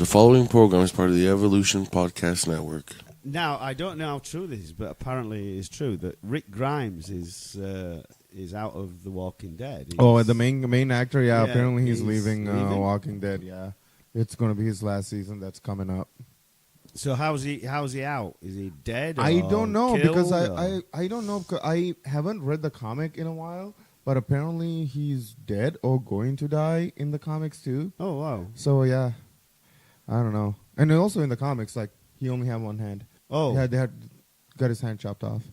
following program is part of the Evolution Podcast Network. Now, I don't know how true this is, but apparently it's true that Rick Grimes is out of The Walking Dead. The main actor, apparently he's leaving Walking Dead, It's going to be his last season that's coming up. So how's he out? Is he dead? I don't know because I I don't know because I haven't read the comic in a while, but apparently he's dead or going to die in the comics too. Oh, wow. So, yeah, I don't know. And also in the comics, like, he only had one hand. Oh. They had got his hand chopped off.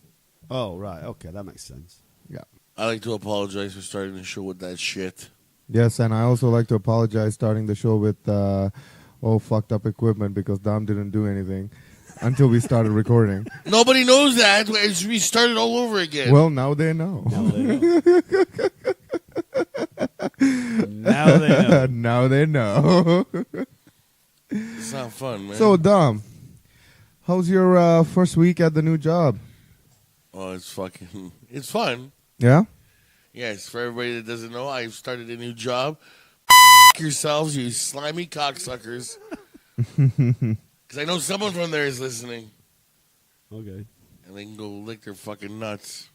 Oh, right. Okay, that makes sense. Yeah. I'd like to apologize for starting the show with that shit. Yes, and I also like to apologize starting the show with fucked up equipment because Dom didn't do anything until we started recording. Nobody knows that. We started all over again. Well, now they know. Now they know. Now they know. It's not fun, man. So, Dom, how's your first week at the new job? Oh, it's fun. Yeah? Yes, for everybody that doesn't know, I've started a new job. Yourselves, you slimy cocksuckers. Because I know someone from there is listening. Okay. And they can go lick their fucking nuts.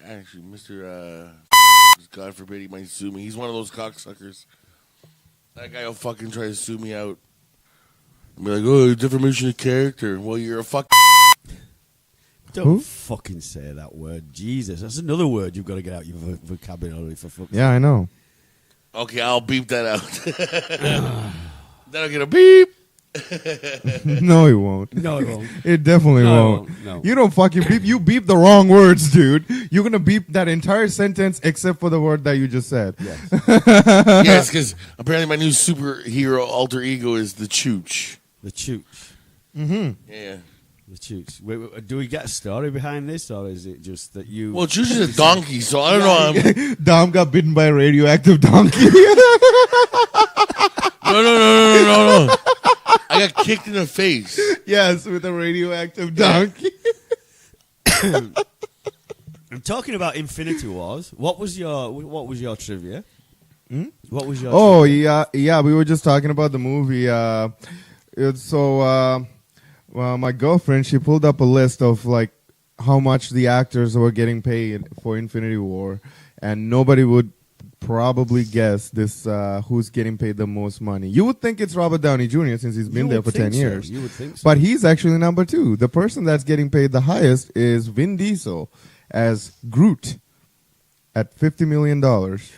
Actually, Mr. God forbid he might sue me. He's one of those cocksuckers. That guy will fucking try to sue me out. And be like, oh, defamation of character. Well, you're a fuck. Don't fucking say that word. Jesus, that's another word you've got to get out your vocabulary for fuck's sake. Yeah, I know. Okay, I'll beep that out. That'll get a beep. No, it won't. No, it won't. It definitely won't. No. You don't fucking beep. You beep the wrong words, dude. You're going to beep that entire sentence except for the word that you just said. Yes. Yes, because apparently my new superhero alter ego is the Chooch. The Chooch. Mm-hmm. Yeah. The Chooch. Wait, do we get a story behind this, or is it just that you... Well, Chooch is a donkey, so I don't know. Dom got bitten by a radioactive donkey. No. I got kicked in the face. Yes, with a radioactive donkey. I'm talking about Infinity Wars. What was your trivia? What was your trivia? Yeah, we were just talking about the movie. My girlfriend, she pulled up a list of like how much the actors were getting paid for Infinity War, and nobody would probably guess this who's getting paid the most money. You would think it's Robert Downey Jr. since he's been there for 10 years. You would think so. But he's actually number 2. The person that's getting paid the highest is Vin Diesel as Groot at $50 million.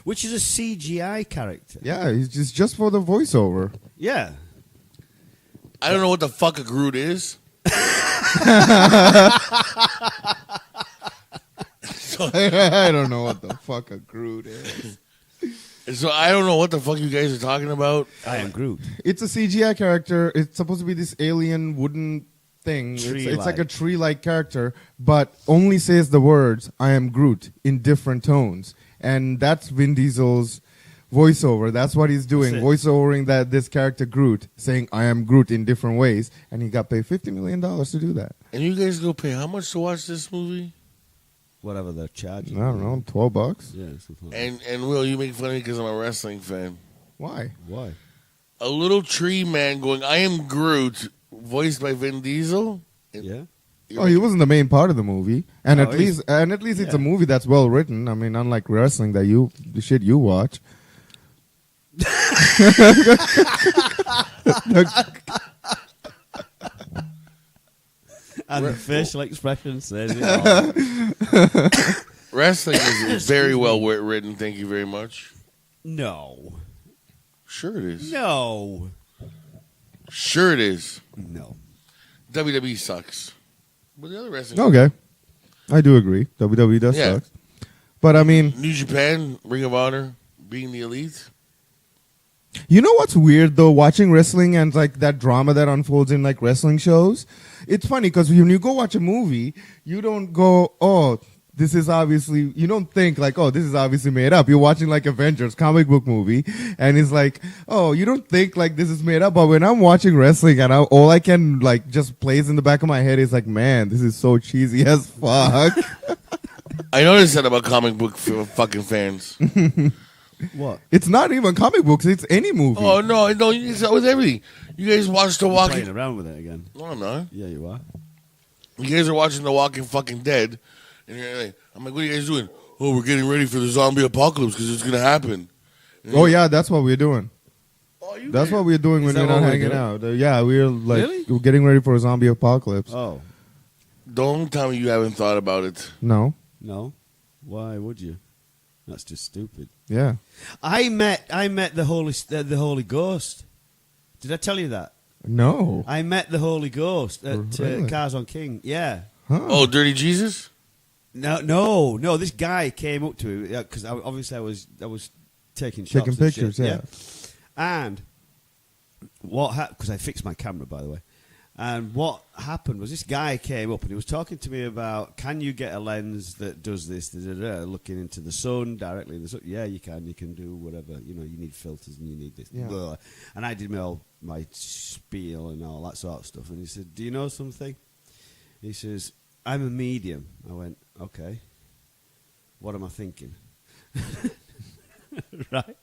Which is a CGI character. Yeah, he's just for the voiceover. Yeah. I don't know what the fuck a Groot is. I don't know what the fuck a Groot is. So I don't know what the fuck you guys are talking about. I am Groot. It's a CGI character. It's supposed to be this alien wooden thing. It's like a tree-like character, but only says the words, I am Groot, in different tones. And that's Vin Diesel's voiceover. That's what he's doing, voiceovering this character Groot, saying I am Groot in different ways, and he got paid $50 million to do that. And you guys go pay how much to watch this movie? Whatever they're charging. I don't know, $12. Yeah. Something like And Will, you make fun of me because I'm a wrestling fan. Why? Why? A little tree man going, I am Groot, voiced by Vin Diesel. Yeah. Oh, he wasn't the main part of the movie, and No, at least it's a movie that's well written. I mean, unlike wrestling the shit you watch. And the facial expression says it all. Wrestling is very well written, thank you very much. No. Sure it is. No. Sure it is. No. WWE sucks. But the other wrestling... Okay. I do agree. WWE does suck. But, I mean... New Japan, Ring of Honor, being the elite. You know what's weird, though? Watching wrestling and, like, that drama that unfolds in, like, wrestling shows? It's funny, because when you go watch a movie, you don't go, oh, this is obviously... You don't think, like, oh, this is obviously made up. You're watching, like, Avengers, comic book movie, and it's like, oh, you don't think, like, this is made up. But when I'm watching wrestling, and all I can, like, just plays in the back of my head is like, man, this is so cheesy as fuck. I noticed that about comic book fucking fans. What? It's not even comic books. It's any movie. Oh no, it's with everything. You guys watched The Playing Walking. around with it again. No, I'm not. Yeah, you are. You guys are watching The Walking Fucking Dead, and you're like, I'm like, what are you guys doing? Oh, we're getting ready for the zombie apocalypse because it's gonna happen. And Oh yeah, that's what we're doing. Oh, you That's did. what we're doing when that we're not what we're hanging doing? out. Yeah, we're like Really? we're getting ready for a zombie apocalypse. Oh, Don't tell me you haven't thought about it. No. no. Why would you? That's just stupid. Yeah. I met the Holy Ghost. Did I tell you that? No. I met the Holy Ghost at Really? Cars on King. Yeah. Huh. Oh, Dirty Jesus? No. This guy came up to me because obviously I was taking shots, Taking and shit, pictures, yeah. And what happened? Because I fixed my camera, by the way. And what happened was this guy came up and he was talking to me about, can you get a lens that does this, looking into the sun, directly in the sun? Yeah, you can. You can do whatever. You know, you need filters and you need this. Yeah. Blah. And I did my spiel and all that sort of stuff. And he said, do you know something? He says, I'm a medium. I went, okay. What am I thinking? Right?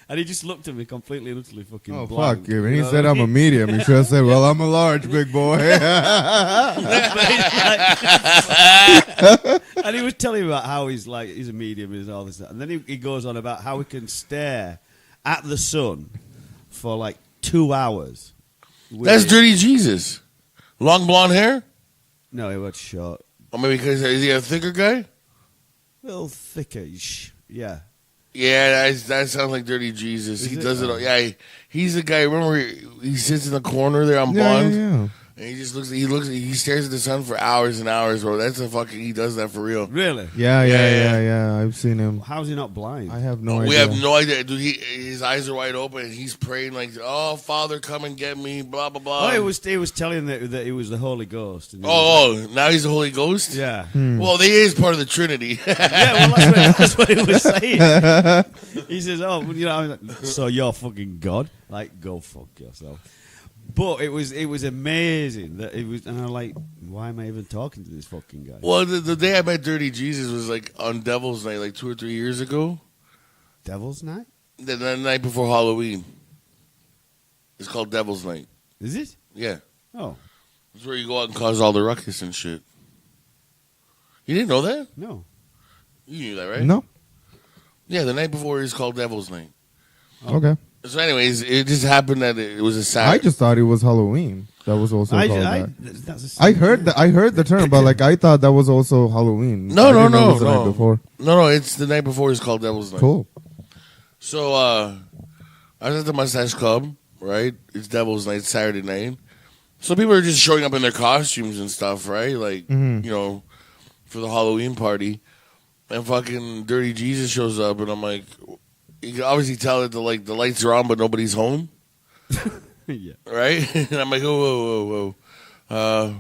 And he just looked at me completely and utterly fucking Oh blank. fuck you! When You he know said what I I'm a mean? medium, he should have said, "Well, I'm a large, big boy." And he was telling me about how he's a medium and all this, and then he goes on about how he can stare at the sun for like 2 hours. That's Dirty Jesus. Long blonde hair? No, he was short, Or maybe because is he a thicker guy? a little thicker-ish. Yeah. Yeah, that sounds like Dirty Jesus. Is He it? does it. Yeah, he's the guy. Remember, he sits in the corner there on yeah, Blonde, yeah. and he just he stares at the sun for hours and hours, bro. That's a fucking. He does that for real. Really? Yeah. I've seen him. How's he not blind? I have no idea. We have no idea, dude. His eyes are wide open, and he's praying like, "Oh, Father, come and get me." Blah blah blah. he was telling that he was the Holy Ghost. And he Now he's the Holy Ghost. yeah. Well, he is part of the Trinity. Yeah, well, that's what he was saying. He says, "Oh, well, you know, I was like, so you're fucking God? Like, go fuck yourself." But it was amazing that it was, and I'm like, why am I even talking to this fucking guy? Well, the day I met Dirty Jesus was like on Devil's Night, like 2 or 3 years ago. Devil's Night? The night before Halloween. It's called Devil's Night. Is it? Yeah. Oh, It's where you go out and cause all the ruckus and shit. You didn't know that? no. You knew that, right? No. Yeah, the night before is called Devil's Night. Okay. So, anyways, it just happened that it was a Saturday. I just thought it was Halloween. That was also called that. That's I heard the term, but like I thought that was also Halloween. No, I no, didn't know no, it was the night no. before. No, it's the night before is called Devil's Night. Cool. So, I was at the Mustache Club, right? It's Devil's Night, Saturday night. So people are just showing up in their costumes and stuff, right? Like, Mhm. you know, for the Halloween party. And fucking Dirty Jesus shows up, and I'm like, you can obviously tell that the lights are on, but nobody's home, yeah. right? And I'm like, whoa. I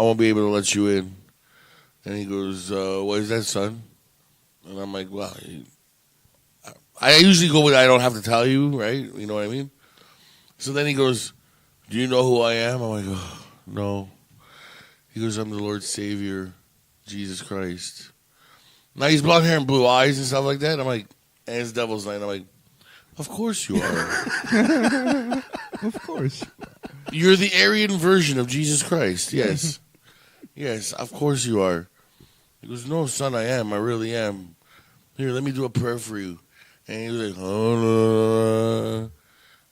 won't be able to let you in. And he goes, what is that, son? And I'm like, well, I usually go with I don't have to tell you, right? You know what I mean? So then he goes, do you know who I am? I'm like, oh, no. He goes, I'm the Lord Savior, Jesus Christ. Now he's blonde hair and blue eyes and stuff like that. I'm like, and it's Devil's Night. I'm like, of course you are. Of course. You're the Aryan version of Jesus Christ. Yes. Yes, of course you are. He goes, no, son, I am. I really am. Here, let me do a prayer for you. And he was like, oh, no.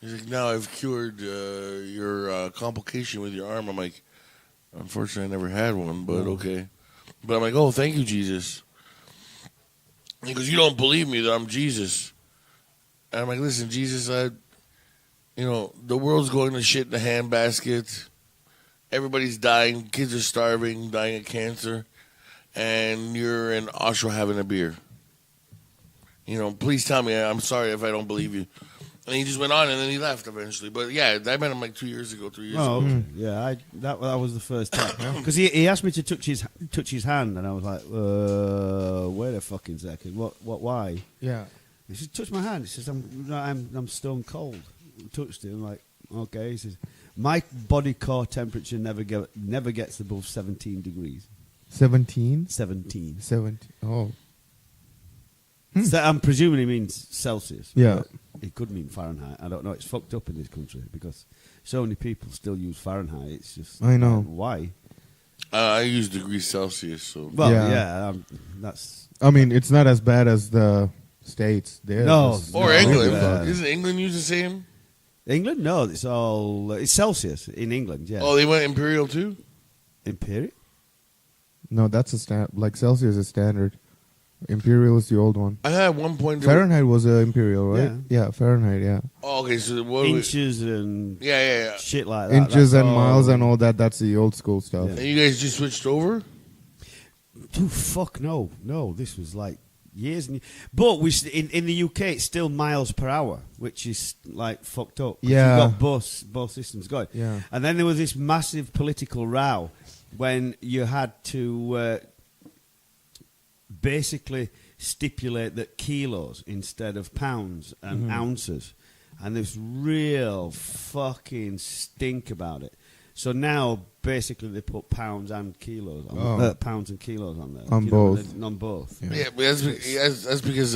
He's like, now I've cured your complication with your arm. I'm like, unfortunately, I never had one, but okay. But I'm like, oh, thank you, Jesus. He goes, you don't believe me that I'm Jesus. And I'm like, listen, Jesus, the world's going to shit in the handbasket. Everybody's dying. Kids are starving, dying of cancer. And you're in Oshawa having a beer. Please tell me. I'm sorry if I don't believe you. And he just went on, and then he left eventually. But yeah, I met him like 2 years ago, 3 years Oh, ago. okay. Yeah, that was the first time because he asked me to touch his hand, and I was like, wait a fucking second, what, why? Yeah. He says, touch my hand. He says, I'm stone cold. Touched it. I'm like, okay. He says, my body core temperature never gets above 17 degrees. 17? 17. 17. Oh. So I'm presuming he means Celsius. Yeah. but it could mean Fahrenheit. I don't know. It's fucked up in this country because so many people still use Fahrenheit. It's just I know. why. I use degrees Celsius, so. Well, Yeah. that's I mean, it's not as bad as the States. They're No. just- Or No, England. yeah. Isn't England use the same? England. No, it's all it's Celsius in England. Yeah, Oh, they went imperial too? Imperial. No, that's a like Celsius is standard. Imperial is the old one. I had one point. Fahrenheit was imperial, right? Yeah. Fahrenheit. Yeah, Oh, okay, so what Inches and yeah. shit like that. inches That's and all- miles and all that. That's the old school stuff. Yeah. And you guys just switched over? Oh fuck no! This was like years and but in the UK it's still miles per hour, which is like fucked up. 'Cause Yeah. you've got both systems going. Yeah. And then there was this massive political row when you had to basically stipulate that kilos instead of pounds and ounces, and there's real fucking stink about it. So now, basically, they put pounds and kilos on pounds and kilos on there. On You know, both. on both. Yeah, but that's because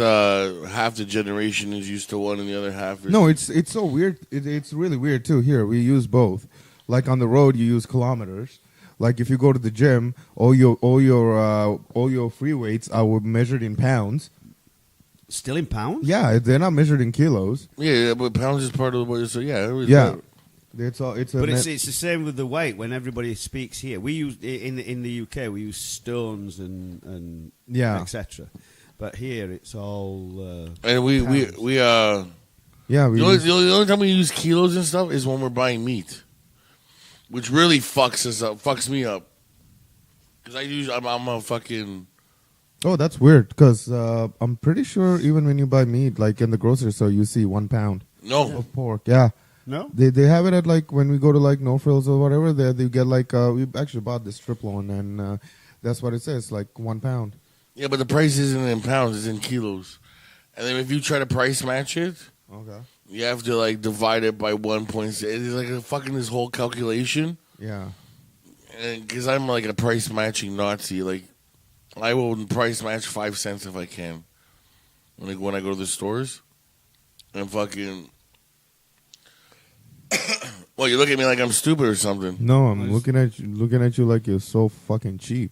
half the generation is used to one and the other half is. No, it's so weird. It's really weird too. Here we use both. Like on the road, you use kilometers. Like if you go to the gym, all your free weights are measured in pounds. Still in pounds? Yeah, they're not measured in kilos. Yeah, but pounds is part of the way. So yeah, Yeah, it's all. It's a. But net- it's the same with the weight. When everybody speaks here, we use in the UK we use stones and Yeah. etc. But here it's all And we yeah, we the use, only time we use kilos and stuff is when we're buying meat, which really fucks me up. Because I'm a fucking. oh, that's weird. Because I'm pretty sure even when you buy meat, like in the grocery store, you see 1 pound No. of pork. Yeah, no. they have it at like when we go to like No Frills or whatever. There they get like we actually bought this strip loin and that's what it says, like 1 pound. Yeah, but the price isn't in pounds; it's in kilos. And then if you try to price match it, Okay. you have to like divide it by 1.6. It's like a fucking this whole calculation. Yeah. And because I'm like a price matching Nazi, like I will price match 5 cents if I can. When I go to the stores, and fucking. Well, you look at me like I'm stupid or something. No, I'm looking at you like you're so fucking cheap.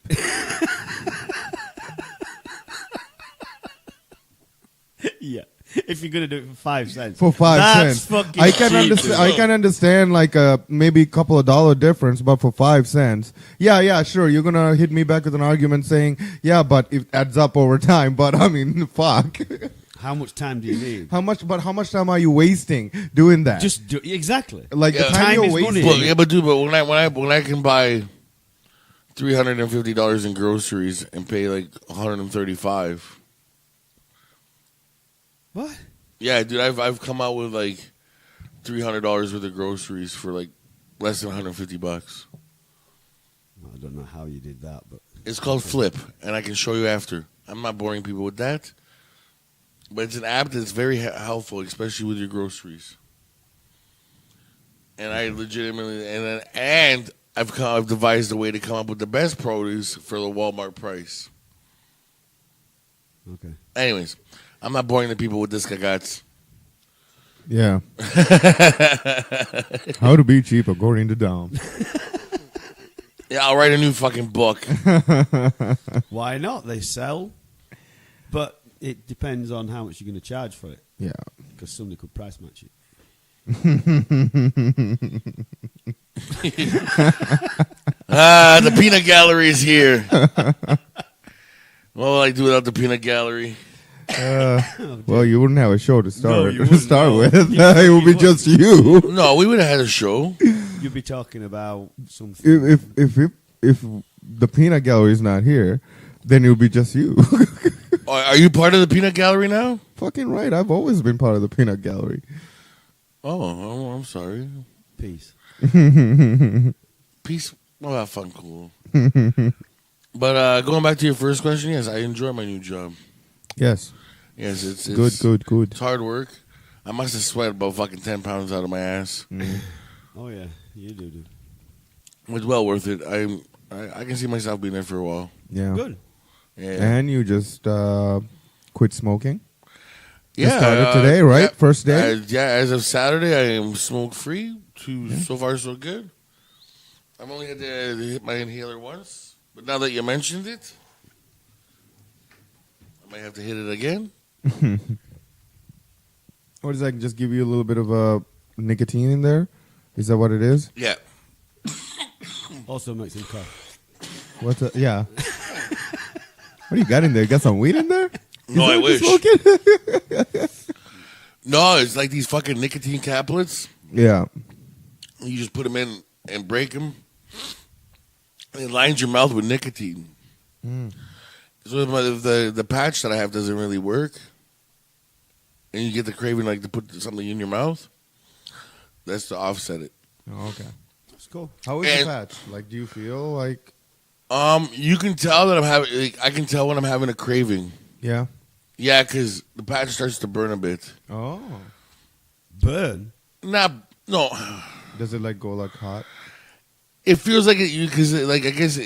Yeah. If you're gonna do it for 5 cents. For 5 That's cents, fucking I can cheap understand. as I well. can understand like maybe a couple of dollar difference, but for 5 cents, yeah, sure, you're gonna hit me back with an argument saying, yeah, but it adds up over time. But I mean, fuck. How much time do you need? How much time are you wasting doing that? Just do exactly. like the Yeah. time Time you're is money. wasting. But, yeah, but dude, but when I can buy $350 in groceries and pay like $135. What? Yeah, dude, I've come out with like $300 worth of groceries for like less than $150. I don't know how you did that, but It's called Flip, and I can show you after. I'm not boring people with that, but it's an app that's very helpful, especially with your groceries. And I legitimately and I've devised a way to come up with the best produce for the Walmart price. okay. Anyways, I'm not boring the people with this cagats. Yeah. How to be cheap according to Dom. Yeah, I'll write a new fucking book. Why not? They sell, but it depends on how much you're going to charge for it. Yeah. Because somebody could price match it. The peanut gallery is here. What will I do without the peanut gallery? Well, you wouldn't have a show to start No, with. you wouldn't, no. It would be just you. No, we would have had a show. You'd be talking about something. If the peanut gallery is not here, then it would be just you. Are you part of the peanut gallery now? Fucking right. I've always been part of the peanut gallery. Oh, I'm sorry. Peace. Peace. Well, have fun, cool. But going back to your first question, yes, I enjoy my new job. Yes. Yes, it's Good. It's hard work. I must have sweat about fucking 10 pounds out of my ass. Oh yeah, you do. It's well worth it. I can see myself being there for a while. Yeah. Good. Yeah. And you just quit smoking. Yeah, started today, right? Yeah, First day? as of Saturday, I am smoke free. So far, so good. I've only had to hit my inhaler once, but now that you mentioned it, I might have to hit it again. Or does that just give you a little bit of nicotine in there? Is that what it is? Yeah. Also makes him cough. What's a, yeah. What do you got in there? You got some weed in there? No, I wish. Smoking? No, it's like these fucking nicotine caplets. Yeah. You just put them in and break them. And it lines your mouth with nicotine. So the patch that I have doesn't really work. And you get the craving like to put something in your mouth. That's to offset it. Oh, okay. That's cool. How is the patch? Like, do you feel like... You can tell that I'm having... Like, I can tell when I'm having a craving. Yeah? Yeah, because the patch starts to burn a bit. Oh. Burn? No. Does it, like, go, like, hot? It feels like it... Because, like, I guess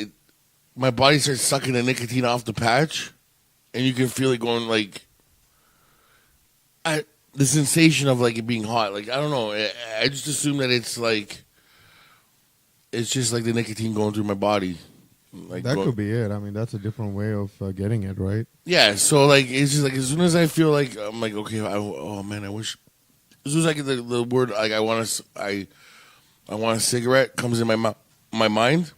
my body starts sucking the nicotine off the patch. And you can feel it going, like... The sensation of, like, it being hot. Like, I don't know. I just assume that it's, like... It's just, like, the nicotine going through my body. Like That could be it. I mean, that's a different way of getting it, right? Yeah, so like it's just like as soon as I feel like I'm like okay, oh man, I wish. As soon as I get the word like I want a cigarette comes in my mind.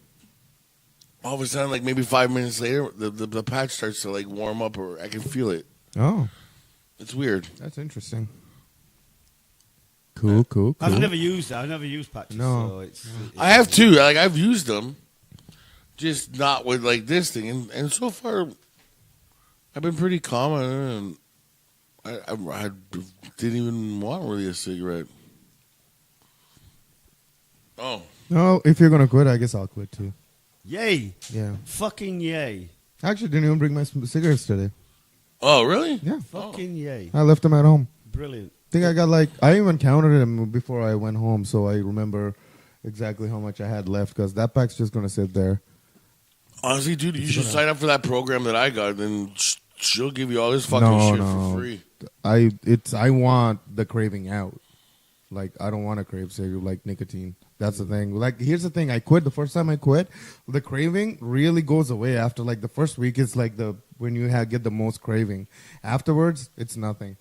All of a sudden, like maybe 5 minutes later, the patch starts to like warm up, or I can feel it. Oh, It's weird. that's interesting. Cool. I've never used that. I've never used patches. No. So it's I have too. Like I've used them, just not with like this thing, and so far, I've been pretty calm, and I didn't even want really a cigarette. Oh. No, if you're gonna quit, I guess I'll quit too. Yay. Yeah. Fucking yay. I actually didn't even bring my cigarettes today. Oh, really? Yeah. Fucking yay. I left them at home. Brilliant. I think I got like, I even counted them before I went home, so I remember exactly how much I had left, because that pack's just gonna sit there. Honestly, dude, you should sign up for that program that I got, then she'll give you all this fucking shit for free. I want the craving out. Like, I don't want to crave cigarette like nicotine. That's the thing. Like, here's the thing. I quit. The first time I quit, the craving really goes away after, like, the first week is, like, when you get the most craving. Afterwards, it's nothing.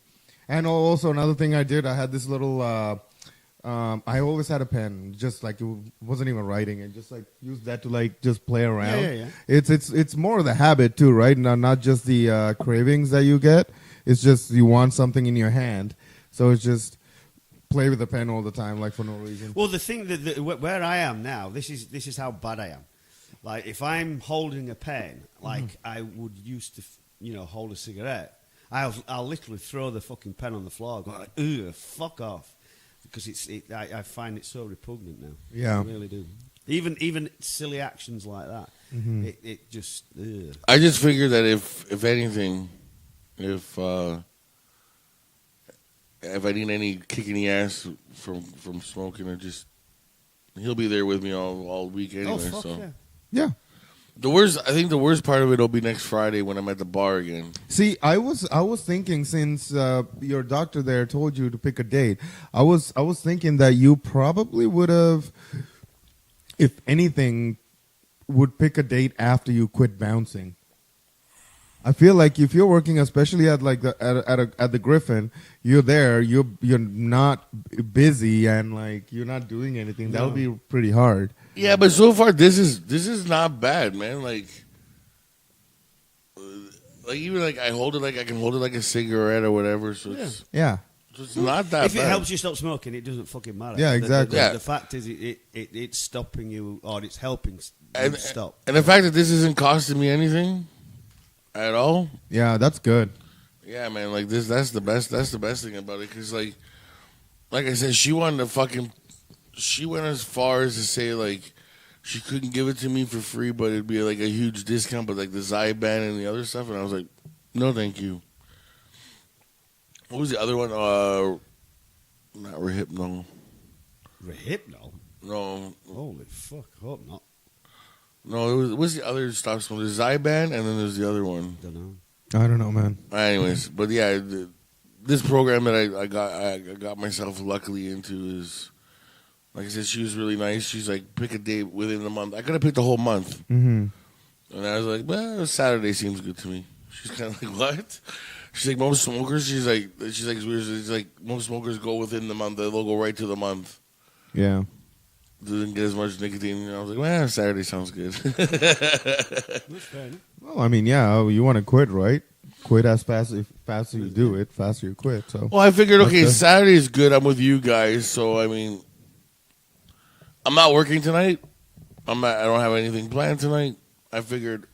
And also, another thing I did, I had this little, I always had a pen, just, like, it wasn't even writing. And just, like, use that to, like, just play around. Yeah. It's more of the habit, too, right? Not just the cravings that you get. It's just you want something in your hand. So it's just... play with the pen all the time, like for no reason. Well, the thing that where I am now, this is how bad I am. Like if I'm holding a pen, like I would used to, hold a cigarette, I'll literally throw the fucking pen on the floor, go like, ugh, fuck off, because I find it so repugnant now. Yeah, I really do. Even silly actions like that, it just. Ugh. I just figured that if anything, if I need any kick in the ass from smoking, he'll be there with me all week anyway. Oh, fuck so yeah. I think the worst part of it will be next Friday when I'm at the bar again. See, I was thinking, since your doctor there told you to pick a date, I was thinking that you probably would have, if anything, would pick a date after you quit bouncing. I feel like if you're working, especially at like at the Griffin, you're there, you're not busy, and like you're not doing anything. That would be pretty hard. Yeah, but so far this is not bad, man. Like even like I hold it like I can hold it like a cigarette or whatever. So it's not that If bad. it helps you stop smoking, it doesn't fucking matter. Yeah, exactly. The fact is, it's stopping you, or it's helping you stop. And the fact that this isn't costing me anything at all. Yeah, that's good. Yeah, man. Like this, that's the best thing about it. Because like I said, she went as far as to say like she couldn't give it to me for free, but it'd be like a huge discount. But like the Zyban and the other stuff, and I was like, no, thank you. What was the other one? Not Rehypno. Rehypno? No. Holy fuck! Hope not. No, it was the other stop smoking. There's Zyban, and then there's the other one. Don't know. I don't know, man. Anyways, but yeah, this program that I got myself luckily into is, like I said, she was really nice. She's like, pick a date within the month. I could have picked the whole month. Mm-hmm. And I was like, well, Saturday seems good to me. She's kind of like, what? She's like, most smokers, she's like, it's weird. She's like, most smokers go within the month. They'll go right to the month. Yeah. Doesn't get as much nicotine. And I was like, well, Saturday sounds good. Well, I mean, yeah, you want to quit, right? Quit as fast as you do it, faster you quit. So. Well, I figured, okay, Saturday is good. I'm with you guys. So, I mean, I'm not working tonight. I don't have anything planned tonight. I figured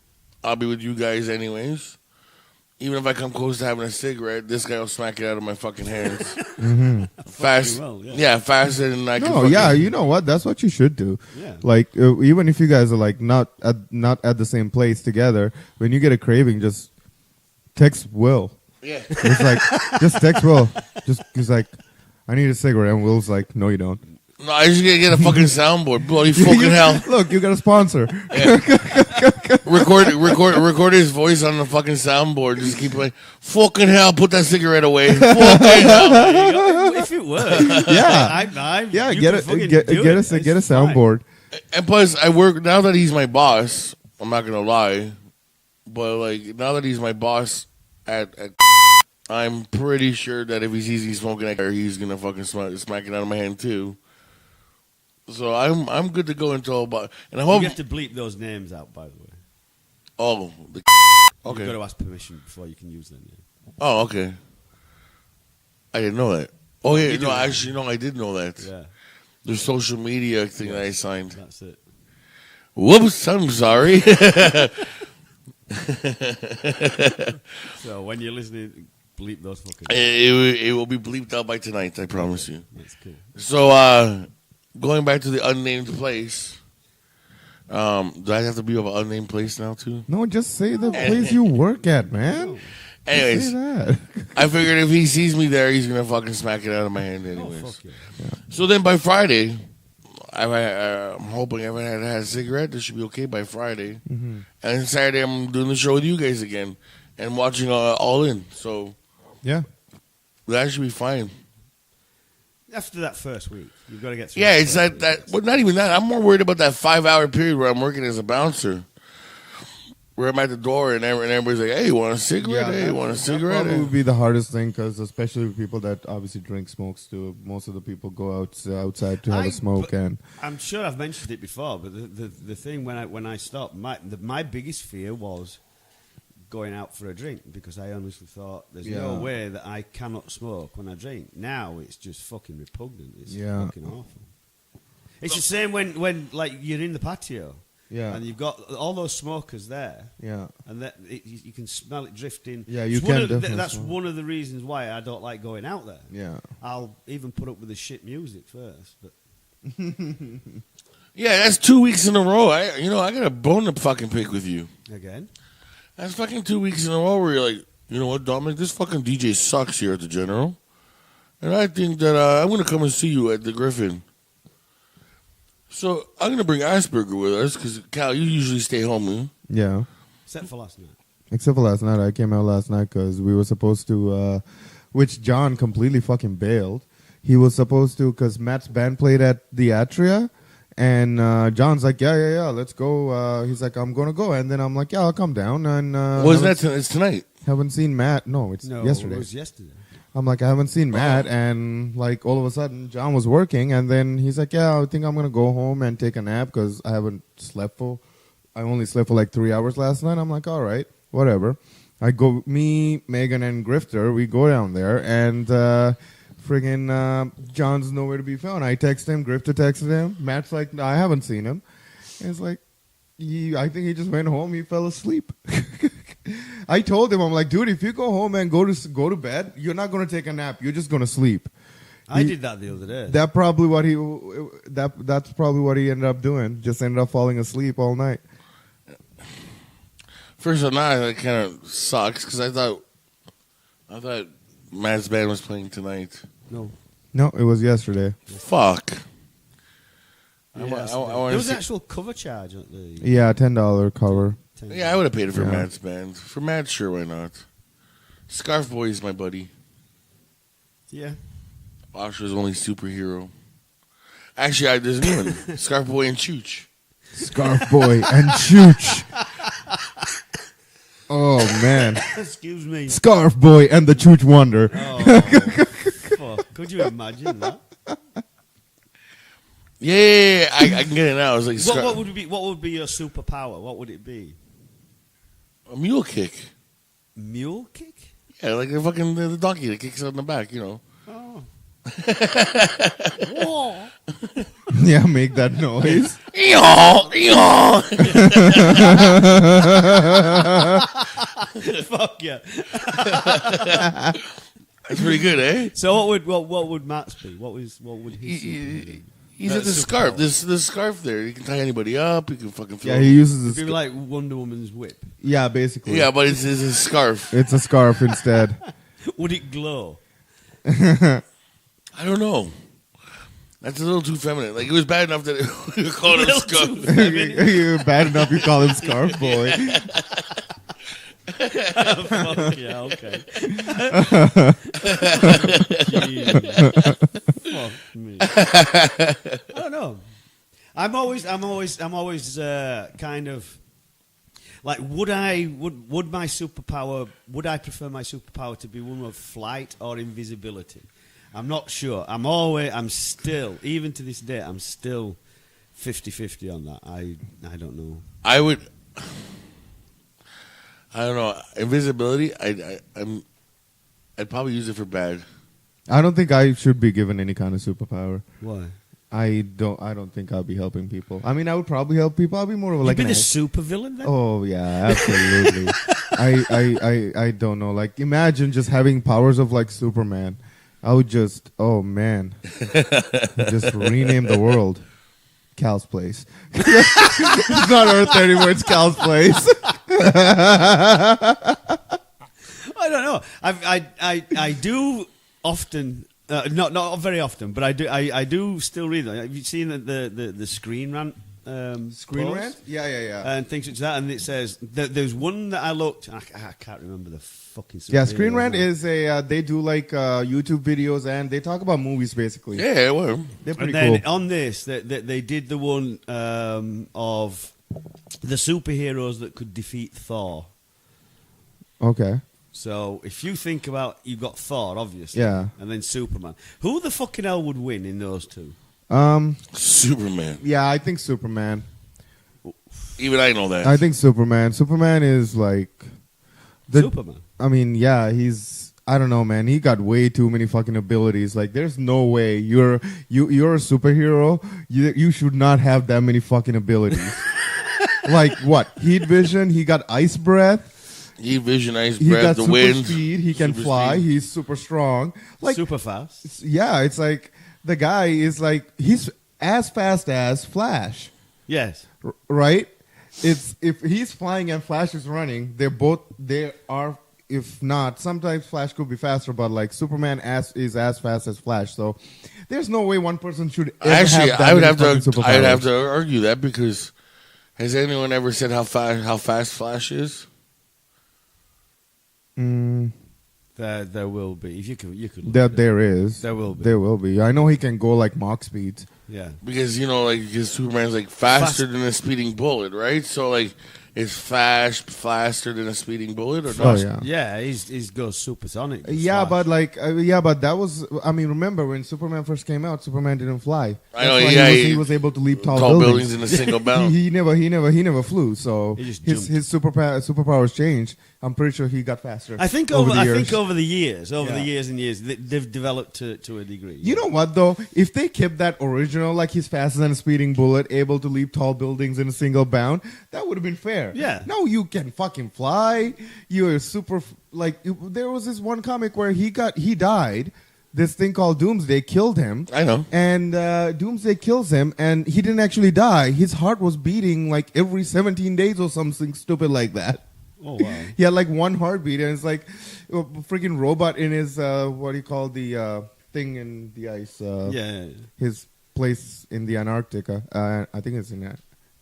I'll be with you guys anyways. Even if I come close to having a cigarette, this guy will smack it out of my fucking hands. Mm-hmm. Fast. Well, yeah, faster than I can. No, yeah, you know what? That's what you should do. Yeah. Like, even if you guys are like not at the same place together, when you get a craving, just text Will. Yeah. It's like, just text Will. He's like, I need a cigarette, and Will's like, no, you don't. No, I just gotta get a fucking soundboard. Bloody fucking hell. Look, you got a sponsor. Yeah. record his voice on the fucking soundboard. Just keep like, fucking hell, put that cigarette away. Fucking hell. If it were, Yeah, get a soundboard. And plus, I work now that he's my boss. I'm not gonna lie, but like now that he's my boss at I'm pretty sure that if he sees me smoking, he's gonna fucking smack it out of my hand too. So I'm good to go until about. And I hope you have to bleep those names out, by the way. Oh, okay. You've got to ask permission before you can use them. Yeah. Oh, okay. I didn't know that. Oh yeah, no, actually, no, I did know that. Yeah. The social media thing that I signed. That's it. Whoops, I'm sorry. So when you're listening, bleep those fucking. It will be bleeped out by tonight. I promise you. That's cool. So going back to the unnamed place. Do I have to be of an unnamed place now too? No, just say the place you work at, man. Anyways, say that. I figured if he sees me there, he's gonna fucking smack it out of my hand anyways. Oh, fuck yeah. So then by Friday, I'm hoping if I had a cigarette, this should be okay by Friday. Mm-hmm. And Saturday, I'm doing the show with you guys again and watching All In. So Yeah. that should be fine. After that first week, you've got to get through. Yeah, it's like that. But not even that. I'm more worried about that 5-hour period where I'm working as a bouncer, where I'm at the door and everybody's like, "Hey, you want a cigarette? Hey, you want a cigarette?" That would be the hardest thing because especially with people that obviously drink smokes too. Most of the people go outside to have a smoke, and I'm sure I've mentioned it before, but the thing when I stopped, my biggest fear was going out for a drink because I honestly thought there's no way that I cannot smoke when I drink. Now it's just fucking repugnant. It's fucking awful. It's the same when like you're in the patio. Yeah. And you've got all those smokers there. Yeah. And you can smell it drifting. Yeah, you can. That's one of the reasons why I don't like going out there. Yeah. I'll even put up with the shit music first. But Yeah, that's 2 weeks in a row. I got a bone to fucking pick with you. again, That's fucking 2 weeks in a row where you're like, you know what, Dominic, this fucking DJ sucks here at the General. And I think that I'm going to come and see you at the Griffin. So I'm going to bring Asperger with us because, Cal, you usually stay home. Huh? Yeah. except for last night. Except for last night. I came out last night because we were supposed to, which John completely fucking bailed. He was supposed to, because Matt's band played at the Atria. And John's like, yeah, let's go. He's like, I'm going to go. And then I'm like, yeah, I'll come down. And Was that it's tonight? Haven't seen Matt. No, yesterday. It was yesterday. I'm like, I haven't seen Matt. And like all of a sudden, John was working. And then he's like, yeah, I think I'm going to go home and take a nap because I haven't slept I only slept for like 3 hours last night. I'm like, all right, whatever. I go, me, Megan, and Grifter, we go down there. And friggin' John's nowhere to be found. I text him. Grifter texted him. Matt's like, no, I haven't seen him. And it's like, I think he just went home. He fell asleep. I told him, I'm like, dude, if you go home and go to bed, you're not going to take a nap. You're just going to sleep. I did that the other day. That's probably what he ended up doing. Just ended up falling asleep all night. First of all, that kind of sucks because I thought Matt's band was playing tonight. No, it was yesterday. Fuck. There was an actual cover charge at the... Yeah, $10 cover. 10 Yeah, I would have paid it for Yeah. Matt's band. For Matt, sure, why not? Scarf Boy is my buddy. Yeah. Oscar's only superhero. Actually, there's a new one. Scarf Boy and Chooch. Scarf Boy and Chooch. Oh man, Excuse me. Scarf Boy and the Chooch Wonder. Oh, fuck. Could you imagine that? Yeah, I can get it now. It's like What would be your superpower? What would it be? a mule kick. Mule kick? Yeah, like the donkey that kicks on the back, you know. Oh. Yeah, make that noise. Fuck yeah. That's pretty good, eh? So what would Matt's be? What would his superpower be? He's at the scarf. This scarf there. You can tie anybody up. You can fucking throw. Yeah, he uses It'd his. be like Wonder Woman's whip. Yeah, basically. Yeah, but it's a scarf. It's a scarf instead. Would it glow? I don't know. That's a little too feminine. Like, it was bad enough that we were calling him scarf. You're bad enough you call him Scarf Boy. Fuck yeah, okay. Fuck me. I don't know. I'm always kind of like, would my superpower? Would I prefer my superpower to be one of flight or invisibility? I'm not sure. I'm still, even to this day, I'm still 50-50 on that. I don't know. I don't know. Invisibility, I'd probably use it for bad. I don't think I should be given any kind of superpower. Why? I don't think I'll be helping people. I mean, I would probably help people. I'll be more of You'd like be an the super villain then? Oh yeah, absolutely. I don't know. Like, imagine just having powers of like Superman. I would just, oh man, just rename the world. Cal's Place. It's not Earth anymore. It's Cal's Place. I don't know. I do often, not very often, but I do still read them. Have you seen the Screen Rant? Screen post? Rant? Yeah. And things like that, and it says there's one that I looked. I can't remember the fucking. Yeah, Screen Rant is they do like YouTube videos and they talk about movies basically. Yeah, well. They're pretty And then cool. on this, they did the one of the superheroes that could defeat Thor. Okay. So if you think about, you've got Thor, obviously, Yeah. and then Superman. Who the fucking hell would win in those two? Superman. Yeah, I think Superman. Even I know that. I think Superman. Superman is like Superman. I mean, yeah, he's. I don't know, man. He got way too many fucking abilities. Like, there's no way you're a superhero. You should not have that many fucking abilities. Like what? Heat vision. He got ice breath. Heat vision, ice He breath, got the super wind. speed. He can Super fly. speed. He's super strong. Like, Super fast. yeah, it's like the guy is like he's as fast as Flash, Yes. right? It's if he's flying and Flash is running, they are. If not, sometimes Flash could be faster, but like Superman is as fast as Flash. So there's no way one person should ever Actually, have that I would many have fucking to. I'd have superpowers. to argue that because has anyone ever said how fast Flash is? There will be. If you could look That at it. there is. There will be. There will be. I know he can go like Mach speeds. Yeah. Because because Superman's like faster than a speeding bullet, right? So like, is Flash faster than a speeding bullet or Oh not? yeah. Yeah, he's goes supersonic. Yeah, Flash. but that was. I mean, remember when Superman first came out? Superman didn't fly. I know, That's why yeah, he was able to leap tall buildings in a single bound. he never flew. So He just his jumped. superpowers changed. I'm pretty sure he got faster. I think over the I years. think over the years, Yeah. and years, they've developed to a degree. You know what though? If they kept that original, like he's faster than a speeding bullet, able to leap tall buildings in a single bound, that would have been fair. Yeah. No, you can fucking fly. You're super. There was this one comic where he died. This thing called Doomsday killed him. I know. And Doomsday kills him, and he didn't actually die. His heart was beating like every 17 days or something stupid like that. Oh wow. He had like one heartbeat, and it's like a freaking robot in his what do you call the thing in the ice? Yeah. His place in the Antarctica. I think it's in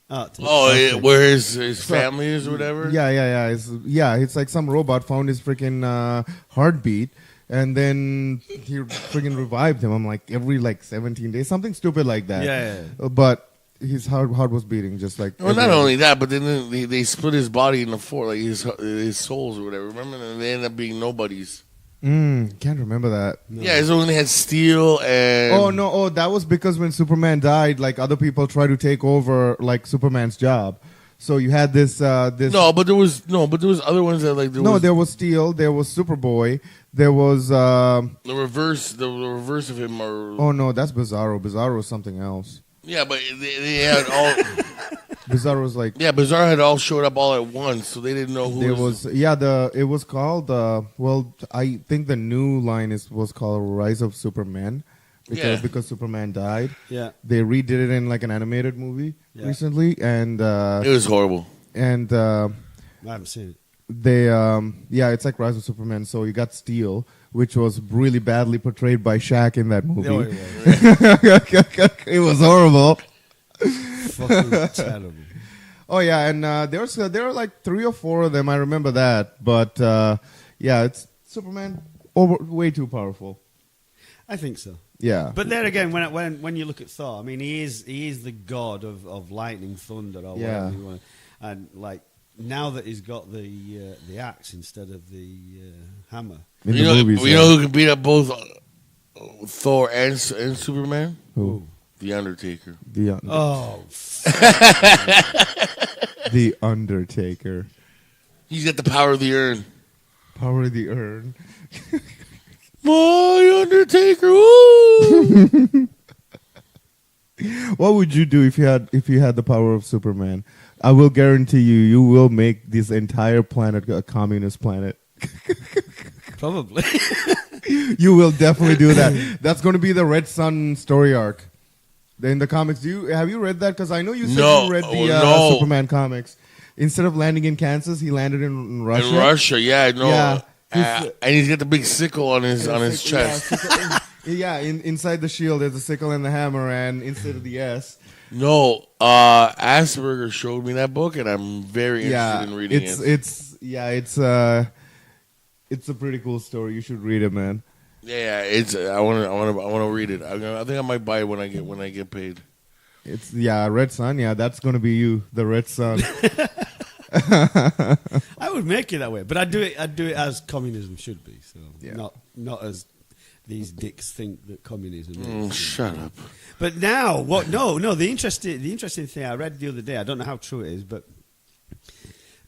Where his family is or whatever? Yeah. It's like some robot found his freaking heartbeat, and then he freaking revived him. I'm like, every 17 days, something stupid like that. Yeah. But his heart was beating just like. Well, not only that, but then they split his body into four, like his souls or whatever. Remember, and they ended up being nobodies. Can't remember that. No. Yeah, it's only had Steel and. Oh no! Oh, that was because when Superman died, like other people tried to take over like Superman's job. So you had this. No, but there was other ones that like. There was Steel. There was Superboy. There was the reverse of him. Oh no, that's Bizarro. Bizarro was something else. Yeah, but they had all. Bizarro was like. Yeah, Bizarro had all showed up all at once, so they didn't know who. It was called. I think the new line was called Rise of Superman, because Superman died. Yeah, they redid it in like an animated movie recently, and it was horrible. And I haven't seen it. It's like Rise of Superman. So you got Steel, which was really badly portrayed by Shaq in that movie. Oh, yeah. It was horrible. Fucking terrible. Oh yeah, and there were like 3 or 4 of them. I remember that, but it's Superman way too powerful. I think so. Yeah, but there again, when you look at Thor, I mean, he is the god of lightning, thunder, or whatever you want. And like now that he's got the axe instead of the hammer. You know who can beat up both Thor and Superman? Who? The Undertaker. The Undertaker. He's got the power of the urn. Power of the urn. My Undertaker. Woo! What would you do if you had the power of Superman? I will guarantee you will make this entire planet a communist planet. Probably. You will definitely do that. That's going to be the Red Sun story arc. In the comics, have you read that? Because I know you said you read the Superman comics. Instead of landing in Kansas, he landed in Russia. In Russia, yeah, no. Yeah, and he's got the big sickle on his chest. Inside the shield, there's a sickle and the hammer, and instead of the S. No, Asperger showed me that book, and I'm very interested in reading it. It's a pretty cool story. You should read it, man. Yeah, I want to read it. I think I might buy it when I get paid. It's Red Sun. Yeah, that's gonna be you, the Red Sun. I would make it that way, but I'd do it as communism should be. So not as these dicks think that communism is. Shut up. But now what? No. The interesting thing I read the other day. I don't know how true it is, but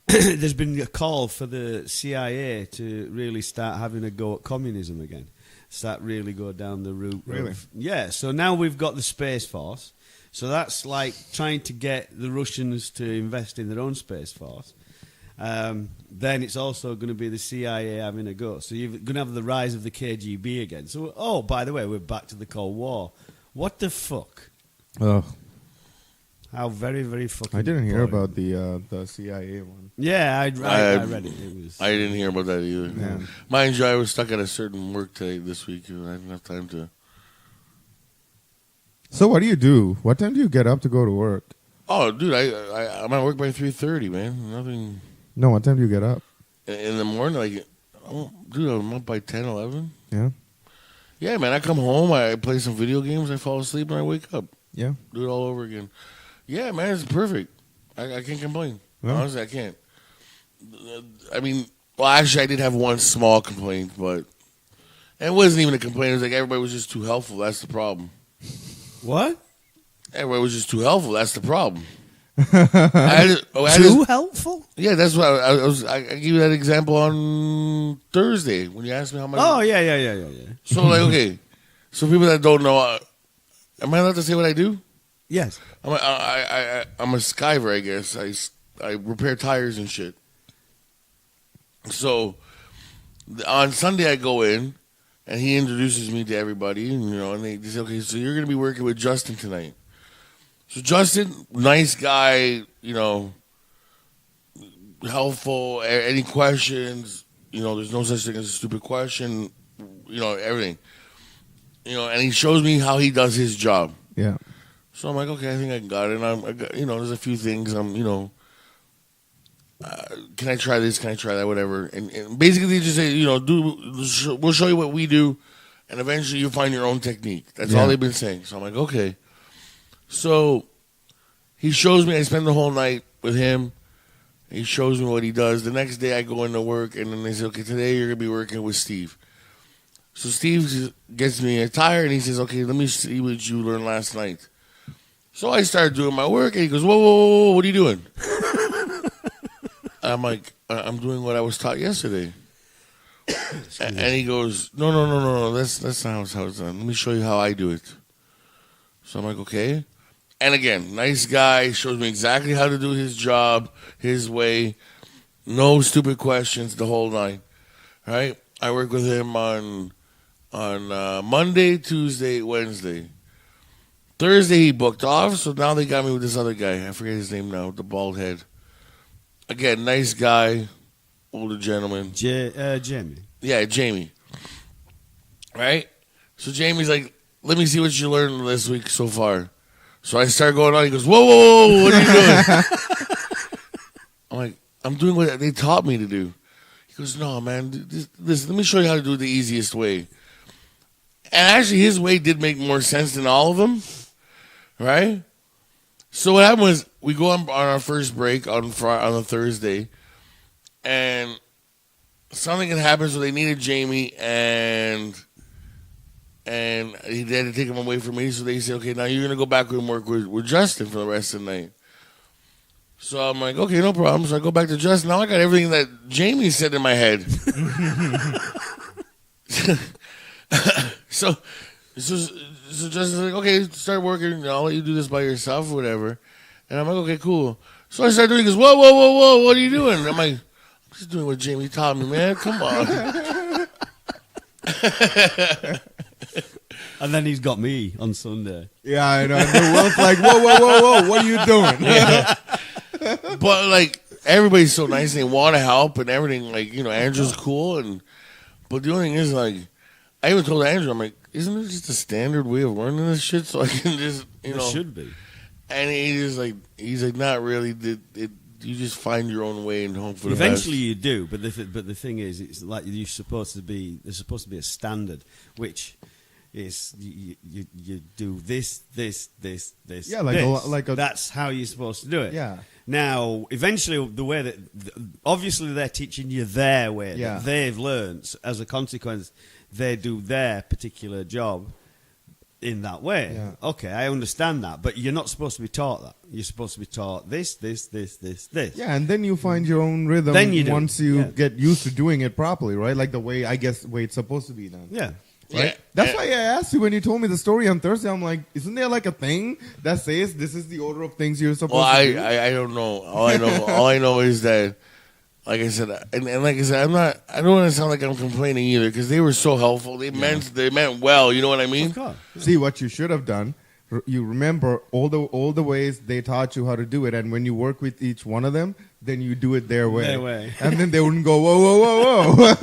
there's been a call for the CIA to really start having a go at communism again. Start really go down the route. Really? So now we've got the Space Force. So that's like trying to get the Russians to invest in their own Space Force. Then it's also going to be the CIA having a go. So you're going to have the rise of the KGB again. So, by the way, we're back to the Cold War. What the fuck? Oh. How very, very fucking... I didn't hear about the CIA one. Yeah, I read it. I didn't hear about that either. Yeah. Mind you, I was stuck at a certain work this week, and I didn't have time to... So what do you do? What time do you get up to go to work? Oh, dude, I'm at work by 3:30, man. Nothing... No, what time do you get up? In the morning, dude, I'm up by 10, 11. Yeah? Yeah, man, I come home, I play some video games, I fall asleep, and I wake up. Yeah? Do it all over again. Yeah, man, it's perfect. I can't complain. Yeah. Honestly, I can't. I mean, well, actually, I did have one small complaint, but it wasn't even a complaint. It was like everybody was just too helpful. That's the problem. What? Everybody was just too helpful. That's the problem. Too helpful? Yeah, that's what I gave you that example on Thursday when you asked me how much. Oh, yeah. So, okay. So, people that don't know, am I allowed to say what I do? Yes. I'm a skiver, I guess. I repair tires and shit. So on Sunday I go in and he introduces me to everybody, and they say, okay, so you're going to be working with Justin tonight. So Justin, nice guy, helpful. Any questions? There's no such thing as a stupid question. Everything. And he shows me how he does his job. Yeah. So I'm like, okay, I think I got it. And I got, there's a few things can I try this? Can I try that? Whatever. And basically, they just say, we'll show you what we do, and eventually you'll find your own technique. That's all they've been saying. So I'm like, okay. So he shows me. I spend the whole night with him. He shows me what he does. The next day, I go into work, and then they say, okay, today you're going to be working with Steve. So Steve gets me a tire, and he says, okay, let me see what you learned last night. So I started doing my work, and he goes, whoa, what are you doing? I'm like, I'm doing what I was taught yesterday. And he goes, no, that's not how it's done. Let me show you how I do it. So I'm like, okay. And again, nice guy, shows me exactly how to do his job, his way. No stupid questions, the whole nine. Right? I work with him on Monday, Tuesday, Wednesday. Thursday he booked off, so now they got me with this other guy. I forget his name now, the bald head. Again, nice guy, older gentleman. Jamie. Yeah, Jamie. Right? So Jamie's like, let me see what you learned this week so far. So I start going on. He goes, whoa, what are you doing? I'm like, I'm doing what they taught me to do. He goes, no, man, let me show you how to do it the easiest way. And actually, his way did make more sense than all of them. Right? So what happened was we go on our first break on a Thursday, and something had happened, so they needed Jamie, and he had to take him away from me. So they said, okay, now you're going to go back and work with Justin for the rest of the night. So I'm like, okay, no problem. So I go back to Justin. Now I got everything that Jamie said in my head. So Justin's like, okay, start working. I'll let you do this by yourself or whatever. And I'm like, okay, cool. So I start doing it. He goes, whoa, what are you doing? I'm like, I'm just doing what Jamie taught me, man. Come on. And then he's got me on Sunday. Yeah, I know. The world's like, whoa, what are you doing? Yeah. But, like, everybody's so nice. They want to help and everything. Like, Andrew's cool. But the only thing is, like, I even told Andrew, I'm like, isn't it just a standard way of learning this shit? So I can just, It should be. And he's like, not really. You just find your own way and hope for the best. Eventually you do, but the thing is, it's like there's supposed to be a standard, which is you do this. Yeah, like a that's how you're supposed to do it. Yeah. Now, eventually, the way that obviously they're teaching you their way that they've learned. As a consequence, they do their particular job in that way. Yeah. Okay, I understand that, but you're not supposed to be taught that. You're supposed to be taught this. Yeah, and then you find your own rhythm once you get used to doing it properly, right? Like the way it's supposed to be done. Yeah. Right? Yeah. That's why I asked you when you told me the story on Thursday. I'm like, isn't there like a thing that says this is the order of things you're supposed to do? I don't know. All I know is that, like I said, and like I said, I don't want to sound like I'm complaining either, because they were so helpful. They meant well. You know what I mean? Of course. See, what you should have done, you remember all the ways they taught you how to do it, and when you work with each one of them, then you do it their way. Their way. And then they wouldn't go, whoa.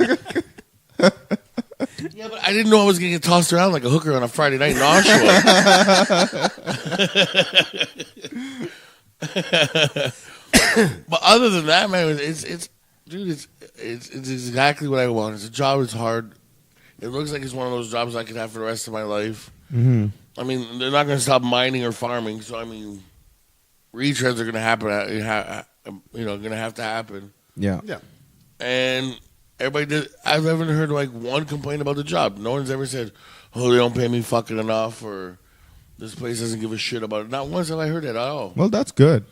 Yeah, but I didn't know I was going to get tossed around like a hooker on a Friday night in Oshawa. But other than that, man, it's exactly what I want. It's a job. It's hard. It looks like it's one of those jobs I could have for the rest of my life. Mm-hmm. I mean, they're not going to stop mining or farming, so I mean, retreads are going to happen. Going to have to happen. Yeah. And everybody did. I've never heard like one complaint about the job. No one's ever said, "Oh, they don't pay me fucking enough," or "This place doesn't give a shit about it." Not once have I heard that at all. Well, that's good.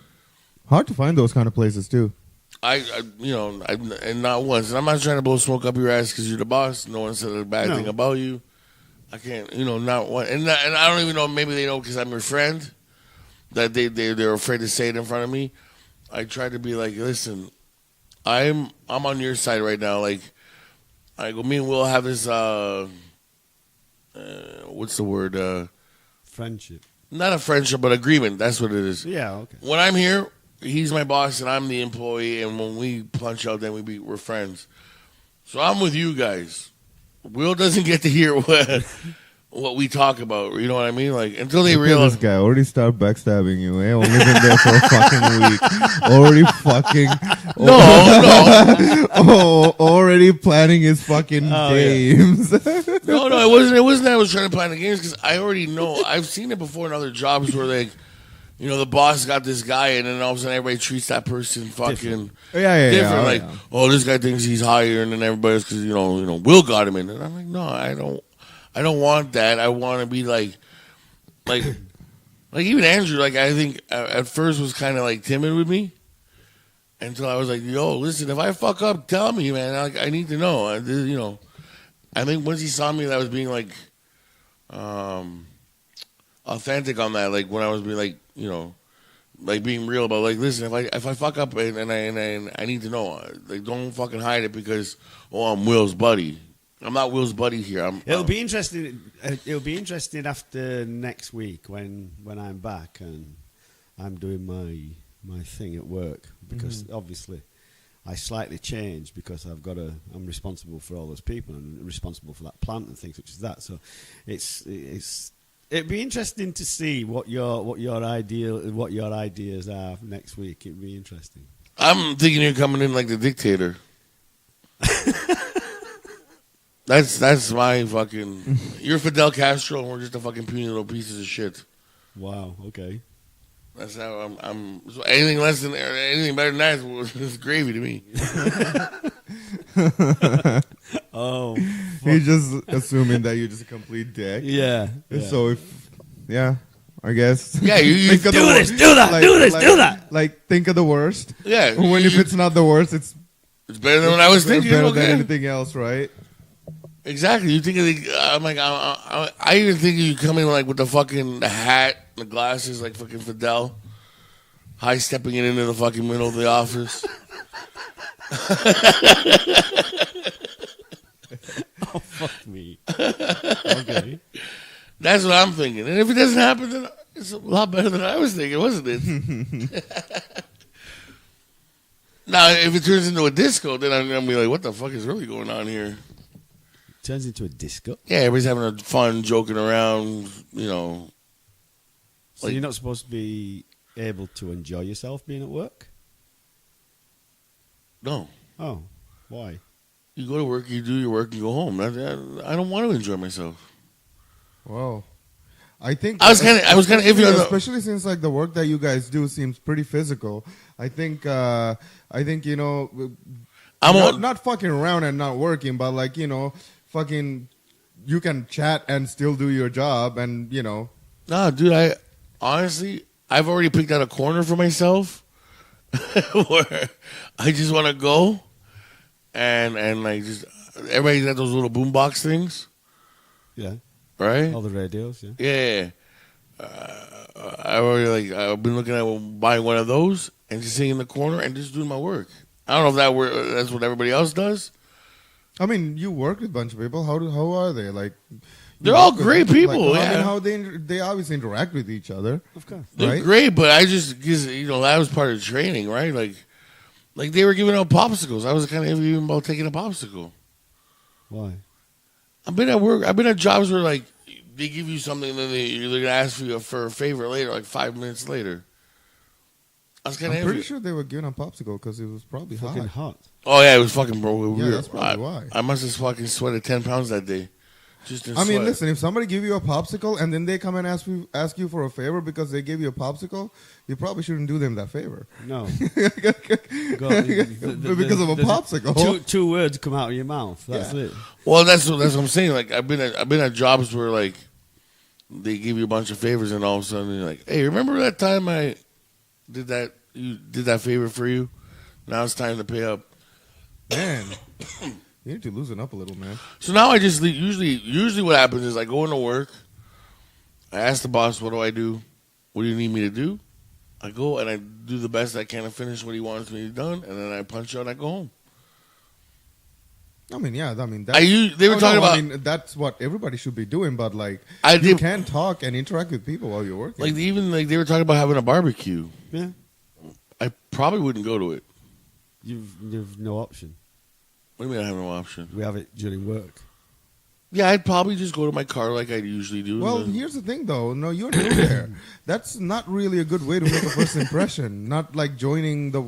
Hard to find those kind of places too. And not once. And I'm not trying to blow smoke up your ass because you're the boss. No one said a bad thing about you. I can't, not one. And I don't even know. Maybe they know because I'm your friend. That they're afraid to say it in front of me. I try to be like, listen, I'm on your side right now. Like, I go, me and Will have this. What's the word? Friendship. Not a friendship, but agreement. That's what it is. Yeah. Okay. When I'm here, he's my boss and I'm the employee, and when we punch out, then we're friends. So I'm with you guys. Will doesn't get to hear what we talk about. You know what I mean? Like until they Look at realize. this guy already start backstabbing you. Eh? Only been there for a fucking week. Already fucking. No. Oh, already planning his fucking games. No, it wasn't. It wasn't that I was trying to plan the games because I already know. I've seen it before in other jobs where like, you know, the boss got this guy, and then all of a sudden everybody treats that person fucking different. Like, oh, this guy thinks he's higher than everybody else because you know, Will got him in. And I'm like, no, I don't want that. I want to be like even Andrew. Like I think at first was kind of like timid with me. Until I was like, yo, listen, if I fuck up, tell me, man. I need to know. You know, I think once he saw me, that I was being like authentic on that. Like when I was being like, you know, like being real about like, listen, if I fuck up and I need to know, like don't fucking hide it because I'm Will's buddy. I'm not Will's buddy here. It'll be interesting. It'll be interesting after next week when I'm back and I'm doing my thing at work because obviously I slightly changed because I'm responsible for all those people and responsible for that plant and things such as that. So it'd be interesting to see what your ideas are next week. It'd be interesting. I'm thinking you're coming in like the dictator. That's my fucking. You're Fidel Castro and we're just a fucking puny little pieces of shit. Wow. Okay. That's how I'm. So anything less than anything better than that is gravy to me. Oh, he's just assuming that you're just a complete dick. Yeah. So I guess. Yeah, you do that. Like think of the worst. Yeah. If it's not the worst, it's better than what I was thinking. Better than anything else, right? Exactly. You think of I'm like, I even think of you coming like with the hat, the glasses, like fucking Fidel, high stepping it into the fucking middle of the office. Oh fuck me. Okay. That's what I'm thinking. And if it doesn't happen, then it's a lot better than I was thinking, wasn't it? Now, if it turns into a disco, then I'm gonna be like, what the fuck is really going on here? Turns into a disco. Yeah, everybody's having a fun, joking around, you know. So you're not supposed to be able to enjoy yourself being at work? No. Oh, why? You go to work, you do your work, you go home. I don't want to enjoy myself. Wow. I think I was kind of iffy on especially since like the work that you guys do seems pretty physical. I think you know, not fucking around and not working, but like, you know, fucking you can chat and still do your job, and you know. Nah, dude, I've already picked out a corner for myself where I just want to go and like just everybody's got those little boombox things. Yeah. Right? All the radios, yeah. Yeah. I've been looking at buying one of those and just sitting in the corner and just doing my work. I don't know if that's what everybody else does. I mean, you work with a bunch of people. How are they? Like, they're all great people. Like, yeah. I mean, how they obviously interact with each other. Of course, they're right? great. But I just because that was part of the training, right? Like they were giving out popsicles. I was kind of even about taking a popsicle. Why? I've been at work. I've been at jobs where like they give you something and then they're gonna ask you for a favor later, like 5 minutes later. I was kind of pretty sure they were giving a popsicle because it was probably fucking hot. Oh yeah, it was fucking bro. Yeah, that's probably why. I must have fucking sweated 10 pounds that day. Just in I mean, sweat. listen, if somebody give you a popsicle and then they come and ask you for a favor because they gave you a popsicle, you probably shouldn't do them that favor. No. Because of a popsicle. Two words come out of your mouth. That's it. Well, that's what I'm saying. Like I've been at jobs where like they give you a bunch of favors and all of a sudden you're like, hey, remember that time I did that? You did that favor for you. Now it's time to pay up. Man, you need to loosen up a little, man. So now I just usually what happens is I go into work. I ask the boss, what do I do? What do you need me to do? I go and I do the best I can to finish what he wants me to done, and then I punch out and I go home. I mean, yeah. I mean, they were talking about. I mean, that's what everybody should be doing. But like, you can talk and interact with people while you're working. Like they were talking about having a barbecue. Yeah. I probably wouldn't go to it. You've no option. What do you mean I have no option? We have it during work. Yeah, I'd probably just go to my car like I usually do. Well, and then- here's the thing, though. No, you're new there. That's not really a good way to make a first impression. Not like joining the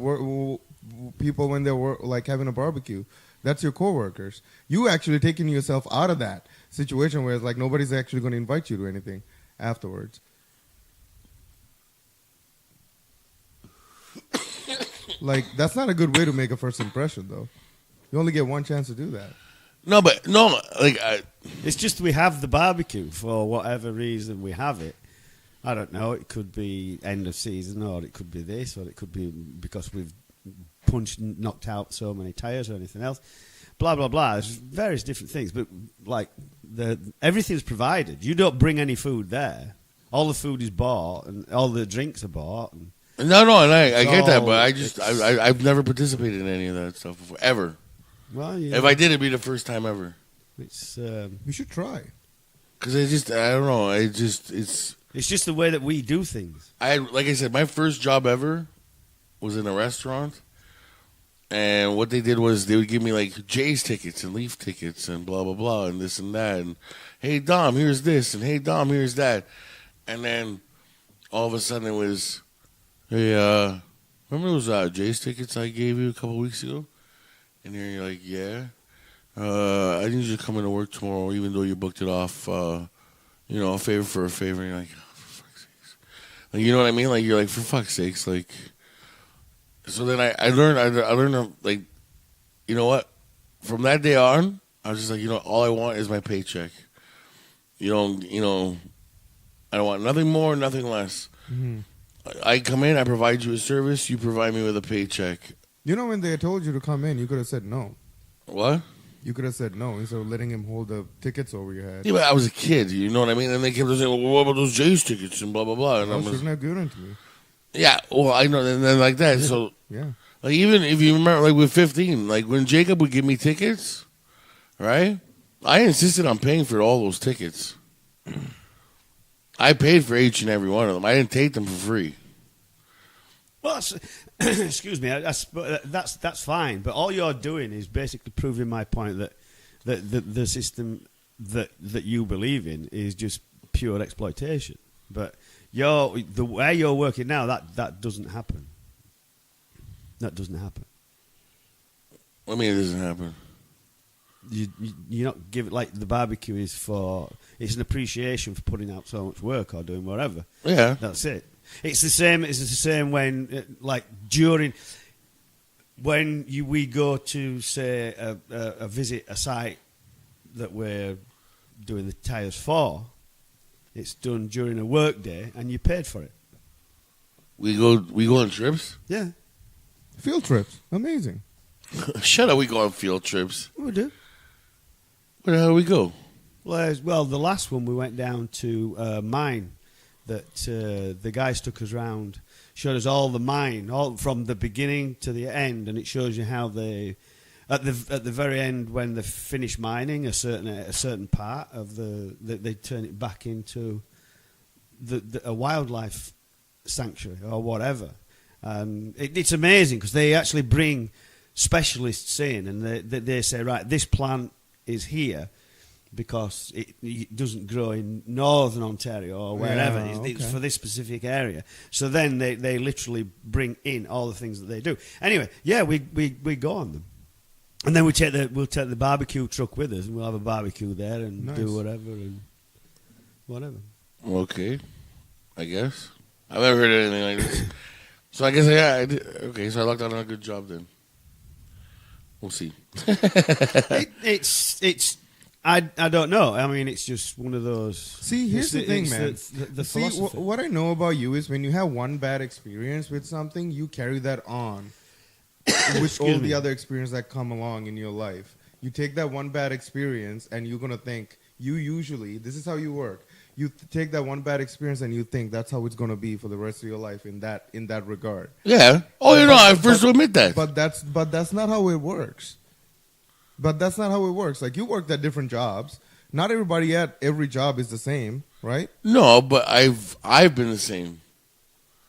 people when they're like having a barbecue. That's your coworkers. You actually taking yourself out of that situation where it's like nobody's actually going to invite you to anything afterwards. Like, that's not a good way to make a first impression, though. You only get one chance to do that. No, but no, like It's just we have the barbecue for whatever reason we have it. I don't know. It could be end of season, or it could be this, or it could be because we've knocked out so many tires or anything else. Blah blah blah. There's various different things, but like everything's provided. You don't bring any food there. All the food is bought, and all the drinks are bought. And no, and I get that, but So, I've never participated in any of that stuff before, ever. well, yeah, If I did, it'd be the first time ever. it's You should try. Because I don't know, it's just the way that we do things. like I said, my first job ever was in a restaurant, and what they did was they would give me like Jay's tickets and Leaf tickets and blah blah blah and this and that, and hey Dom, here's this, and hey Dom, here's that, and then all of a sudden it was, hey, remember those Jay's tickets I gave you a couple weeks ago? And then you're like, yeah, I need you to come into work tomorrow, even though you booked it off, a favor for a favor. And you're like, oh, for fuck's sakes. Like, you know what I mean? Like, you're like, for fuck's sakes. Like, so then I learned, like, you know what? From that day on, I was just like, all I want is my paycheck. I don't want nothing more, nothing less. Mm-hmm. I come in, I provide you a service, you provide me with a paycheck. When they told you to come in, you could have said no. What? You could have said no instead of letting him hold the tickets over your head. Yeah, but I was a kid, you know what I mean? And they kept saying, well, what about those Jays tickets and blah, blah, blah. And I Shouldn't was, have given it to me. yeah, well, I know, and then like that. So, Yeah. like, even if you remember, like, with 15, like, when Jacob would give me tickets, right? I insisted on paying for all those tickets. I paid for each and every one of them. I didn't take them for free. Well, excuse me. That's fine. But all you're doing is basically proving my point that the system that you believe in is just pure exploitation. But the way you're working now, that doesn't happen. That doesn't happen. I mean, it doesn't happen. You're not giving, like, the barbecue is it's an appreciation for putting out so much work or doing whatever. Yeah. That's it. It's the same when, like, when we go to, say, visit a site that we're doing the tyres for. It's done during a work day, and you paid for it. We go on trips? Yeah, Field trips. Amazing. Shut up, we go on field trips. we do. Where the hell do we go? Well, the last one we went down to mine. That the guys took us round, showed us all the mine, all from the beginning to the end, and it shows you how they, at the very end when they finish mining a certain part of they turn it back into a wildlife sanctuary or whatever. It's amazing because they actually bring specialists in, and they say, right, this plant is here because it doesn't grow in northern Ontario or wherever. Yeah, It's okay. for this specific area. So then they literally bring in all the things that they do. Anyway, yeah, we go on them. And then we'll take the barbecue truck with us, and we'll have a barbecue there and Nice. do whatever. Okay, I guess. I've never heard of anything like this. So I guess, yeah, I did. Okay, so I lucked out on a good job then. We'll see. It's I don't know. I mean, it's just one of those. See, here's the thing, man. The See, philosophy. what I know about you is when you have one bad experience with something, you carry that on with all the other experiences that come along in your life. You take that one bad experience and you're going to think, this is how you work. You take that one bad experience and you think that's how it's going to be for the rest of your life in that regard. Yeah. Oh, I first to admit that. But that's not how it works. Like, you worked at different jobs. Not everybody at every job is the same, right? No, but I've been the same.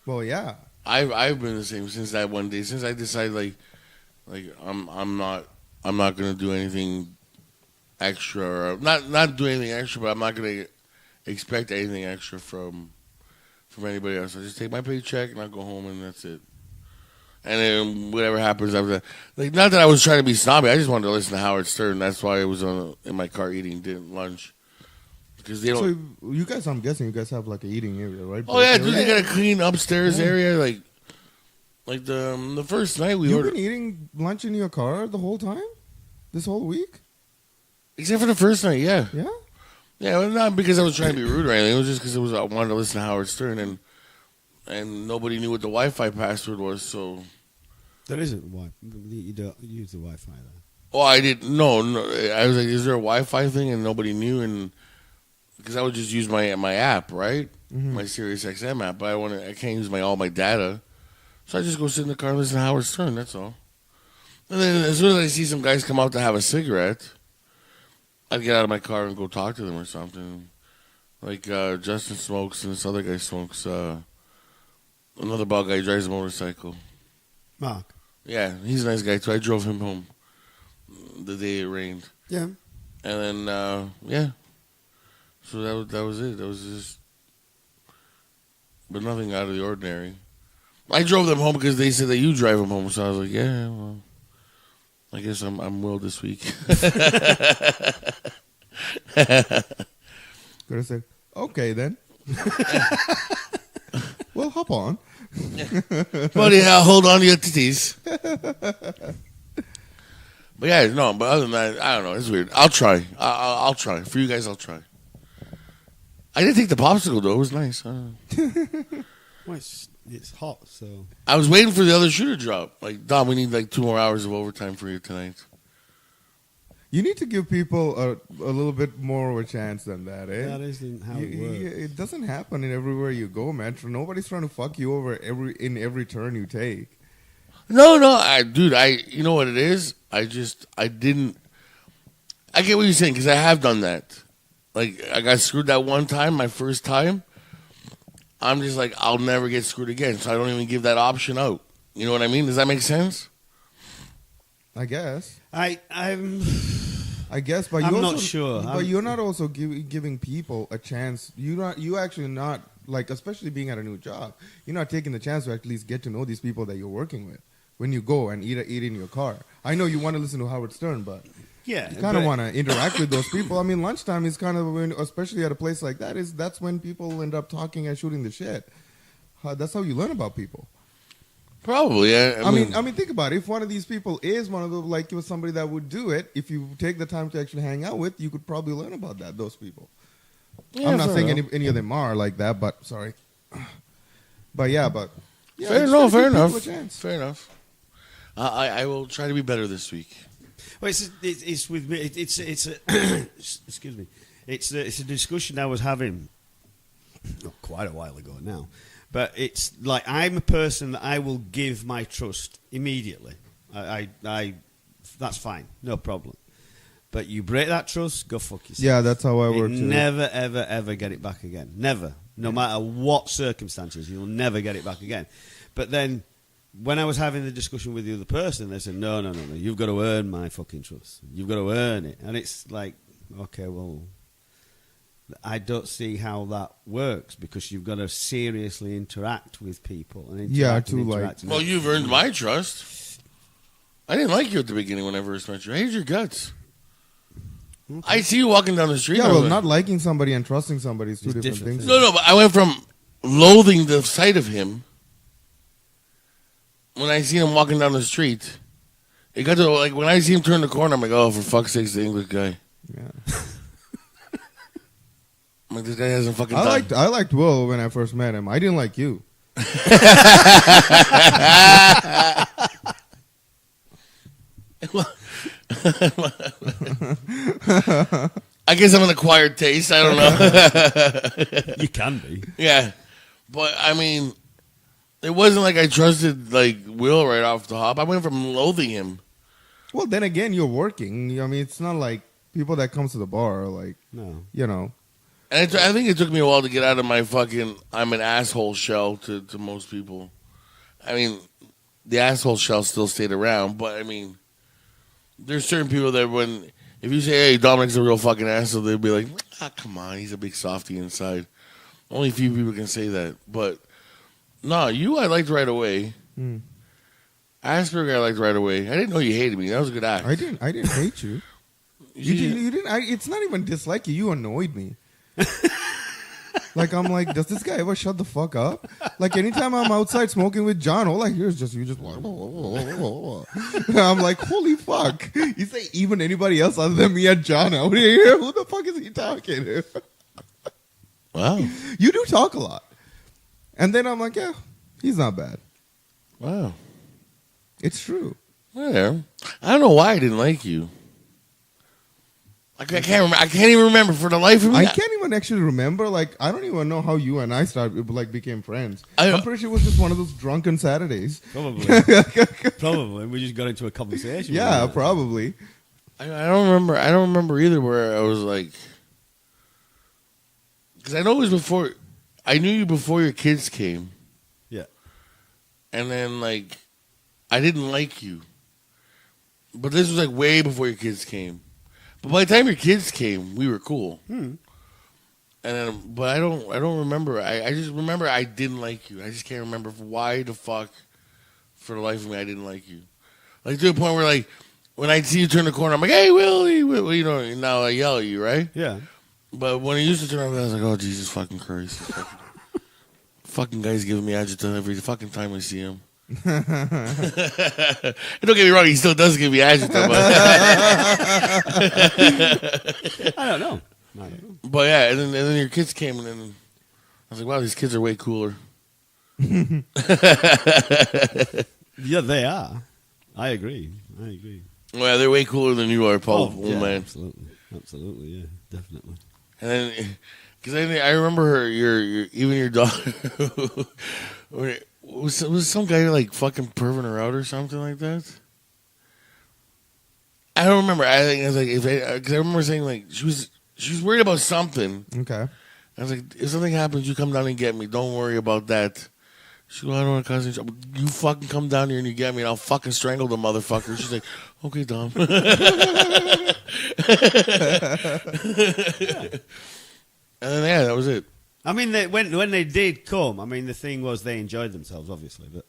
Well, yeah. I've been the same since that one day. Since I decided like I'm not gonna do anything extra, or not do anything extra, but I'm not gonna expect anything extra from anybody else. I just take my paycheck and I go home and that's it. And then whatever happens after that, like not that I was trying to be snobby, I just wanted to listen to Howard Stern. That's why I was in my car eating lunch. Because they don't. So you guys, I'm guessing you guys have like an eating area, right? Oh yeah, dude, they got a clean upstairs area. Like the first night we You've ordered. been eating lunch in your car the whole time, this whole week. Except for the first night, yeah. Yeah. Yeah, well, not because I was trying to be rude or anything. It was just because I wanted to listen to Howard Stern, and nobody knew what the Wi-Fi password was. So, There isn't Wi-Fi. You don't use the Wi-Fi there. oh, I didn't. No, I was like, is there a Wi-Fi thing? And nobody knew, and because I would just use my app, right, my Sirius XM app. But I can't use all my data, so I just go sit in the car and listen to Howard Stern. That's all. And then as soon as I see some guys come out to have a cigarette, I'd get out of my car and go talk to them or something. Like Justin smokes and this other guy smokes. Another bald guy drives a motorcycle. Mark. Yeah, he's a nice guy too. I drove him home the day it rained. Yeah. And then yeah, so that was it. That was just, but nothing out of the ordinary. I drove them home because they said that you drive them home, so I was like, yeah, well, I guess I'm Will this week. Could have said, okay then. Well, hop on. Buddy, I'll hold on to your titties. But yeah, no. But other than that, I don't know. It's weird. I'll try. I'll try. For you guys, I'll try. I didn't take the popsicle though. It was nice. Well, it's hot, so. I was waiting for the other shoe to drop. Like, Dom, we need like 2 more hours of overtime for you tonight. You need to give people a little bit more of a chance than that, eh? That isn't how it works. It doesn't happen in everywhere you go, man. Nobody's trying to fuck you over in every turn you take. No, you know what it is? I didn't. I get what you're saying because I have done that. Like, I got screwed that one time, my first time. I'm just like, I'll never get screwed again, so I don't even give that option out. You know what I mean? Does that make sense? I guess. I guess, but I'm not sure. But you're not also giving people a chance. You actually not like, especially being at a new job. You're not taking the chance to at least get to know these people that you're working with when you go and eat in your car. I know you want to listen to Howard Stern, but yeah, you kind of want to interact with those people. I mean, lunchtime is kind of when, especially at a place like that, that's when people end up talking and shooting the shit. That's how you learn about people. Probably. Yeah. I mean, think about it. If one of these people is one of the, like, it was somebody that would do it, if you take the time to actually hang out with, you could probably learn about those people. Yeah, I'm not saying any of them are like that, but sorry. But yeah, fair enough. Fair enough. I will try to be better this week. Well, it's with me. It's a excuse me. It's a discussion I was having quite a while ago now. But it's like I'm a person that I will give my trust immediately. I that's fine, no problem. But you break that trust, go fuck yourself. Yeah, that's how I work too. Never, ever, ever get it back again. Never. No matter what circumstances, you'll never get it back again. But then, when I was having the discussion with the other person, they said, no, you've got to earn my fucking trust. You've got to earn it. And it's like, okay, well, I don't see how that works because you've got to seriously interact with people. And well, you've earned my trust. I didn't like you at the beginning when I first met you. I hated your guts. Okay. I see you walking down the street. Yeah, well, not liking somebody and trusting somebody is two different things. No, but I went from loathing the sight of him when I see him walking down the street. It got to, like, when I see him turn the corner, I'm like, oh, for fuck's sake, the English guy. Yeah. I'm like, this guy hasn't fucking done. I liked Will when I first met him. I didn't like you. I guess I'm an acquired taste. I don't know. You can be. Yeah. But, I mean, it wasn't like I trusted, like, Will right off the hop. I went from loathing him. Well, then again, you're working. I mean, it's not like people that comes to the bar are like, no. You know. And I think it took me a while to get out of my fucking I'm an asshole shell to most people. I mean, the asshole shell still stayed around, but I mean, there's certain people that when if you say, hey, Dominic's a real fucking asshole, they'd be like, come on, he's a big softie inside. Only a few people can say that. But, no, you I liked right away. Asperger I liked right away. I didn't know you hated me. That was a good act. I didn't hate you. You didn't. It's not even dislike you. You annoyed me. Like, I'm like, does this guy ever shut the fuck up? Like, anytime I'm outside smoking with John, all I hear is you just. I'm like, holy fuck. You say even anybody else other than me and John out here? Who the fuck is he talking to? Wow. You do talk a lot. And then I'm like, yeah, he's not bad. Wow. It's true. Yeah. I don't know why I didn't like you. I can't even remember for the life of me. I can't even actually remember. Like, I don't even know how you and I became friends. I'm pretty sure it was just one of those drunken Saturdays. Probably. Probably. We just got into a conversation. Yeah, probably. I don't remember. I don't remember either where I was like, because I know it was before. I knew you before your kids came. Yeah. And then like, I didn't like you. But this was like way before your kids came. But by the time your kids came, we were cool. And then, but I don't remember. I just remember I didn't like you. I just can't remember why the fuck, for the life of me, I didn't like you. Like to the point where like when I see you turn the corner, I'm like, hey, Willie, you know. Now I yell at you, right? Yeah. But when I used to turn around, I was like, oh Jesus fucking Christ, fucking guy's giving me agita every fucking time I see him. Don't get me wrong, he still does give me agita, but I don't know. But yeah, and then your kids came, and then I was like, wow, these kids are way cooler. Yeah, they are. I agree. Well, they're way cooler than you are, Paul. Oh, yeah, man. Absolutely, yeah, definitely. And then, because I remember your daughter was some guy like fucking perving her out or something like that. I don't remember. I think I was like, because I remember saying like she was worried about something. Okay. I was like, if something happens, you come down and get me. Don't worry about that. She goes, I don't want to cause any trouble. You fucking come down here and you get me, and I'll fucking strangle the motherfucker. She's like, okay, Dom. And then, yeah, that was it. I mean, when they did come, I mean, the thing was they enjoyed themselves, obviously, but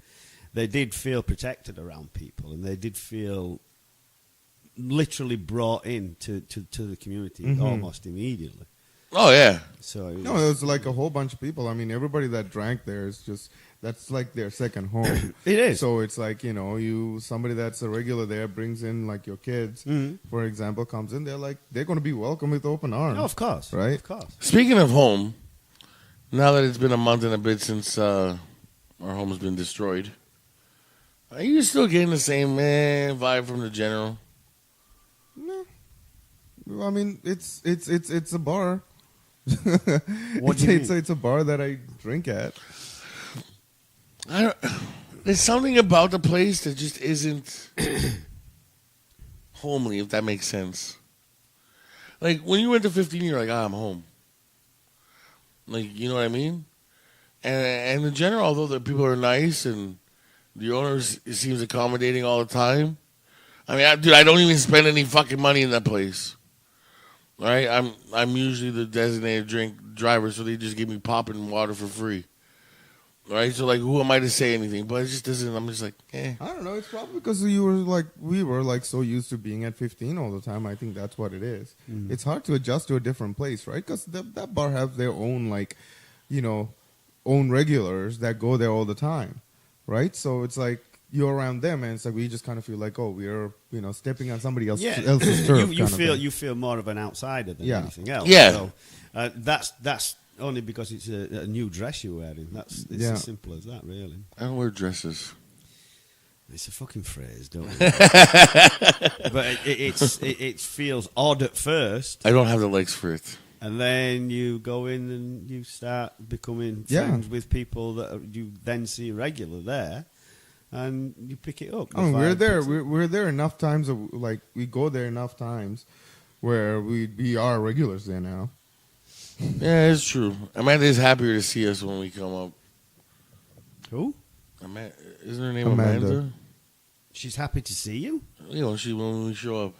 they did feel protected around people, and they did feel literally brought in to the community almost immediately. Oh, yeah. So No, it was like a whole bunch of people. I mean, everybody that drank there is just, that's like their second home. It is. So it's like, you know, somebody that's a regular there brings in like your kids, for example, comes in, they're going to be welcome with open arms. No, of course. Right? Of course. Speaking of home, now that it's been a month and a bit since our home has been destroyed, are you still getting the same vibe from the general? No. I mean, it's a bar. What do you mean? It's a bar that I drink at. There's something about the place that just isn't homely, if that makes sense. Like, when you went to 15, you're like, I'm home. Like, you know what I mean? And in general, although the people are nice and the owner seems accommodating all the time, I mean, I don't even spend any fucking money in that place. All right? I'm usually the designated drink driver, so they just give me popping water for free. All right? So, like, who am I to say anything? But it just doesn't, I'm just like, eh. I don't know. It's probably because we were like so used to being at 15 all the time. I think that's what it is. It's hard to adjust to a different place, right? Because that bar have their own, like, you know, own regulars that go there all the time, right? So it's like you're around them, and it's like we just kind of feel like, oh, we're, you know, stepping on somebody else's turf. You feel more of an outsider than anything else. Yeah. So, that's only because it's a new dress you're wearing. It's as simple as that, really. I don't wear dresses. It's a fucking phrase, don't it? But it feels odd at first. I don't have the legs for it. And then you go in and you start becoming friends with people that you then see regular there, and you pick it up. Oh, we're there enough times. Like we go there enough times where we are regulars there now. Yeah, it's true. Amanda's happier to see us when we come up. Who? Isn't her name Amanda? She's happy to see you? You know, when we show up.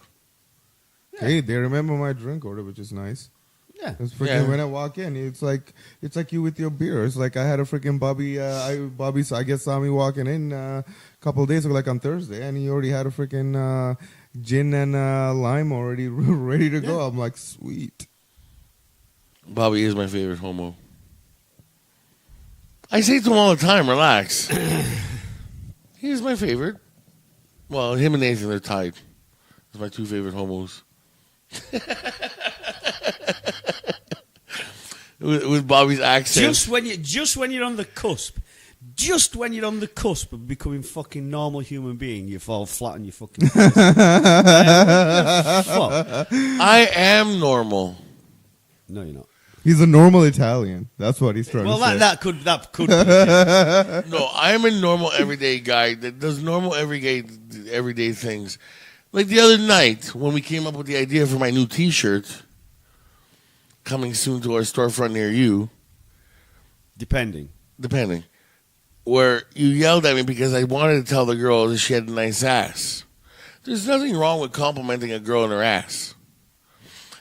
Hey, they remember my drink order, which is nice. Yeah. It's freaking when I walk in, it's like you with your beer. It's like I had a freaking Bobby. Bobby, I guess, saw me walking in a couple of days ago, like on Thursday, and he already had a freaking gin and lime already ready to go. I'm like, sweet. Bobby is my favorite homo. I say to him all the time, relax. He's my favorite. Well, him and Nathan, they're tied. Those are my two favorite homos. with Bobby's accent. Just when you're on the cusp of becoming fucking normal human being, you fall flat on your fucking face. Fuck. I am normal. No, you're not. He's a normal Italian. That's what he's trying to say. Well, that could be. No, I am a normal everyday guy that does normal everyday things. Like the other night when we came up with the idea for my new T-shirt, coming soon to our storefront near you. Depending. Where you yelled at me because I wanted to tell the girl that she had a nice ass. There's nothing wrong with complimenting a girl on her ass.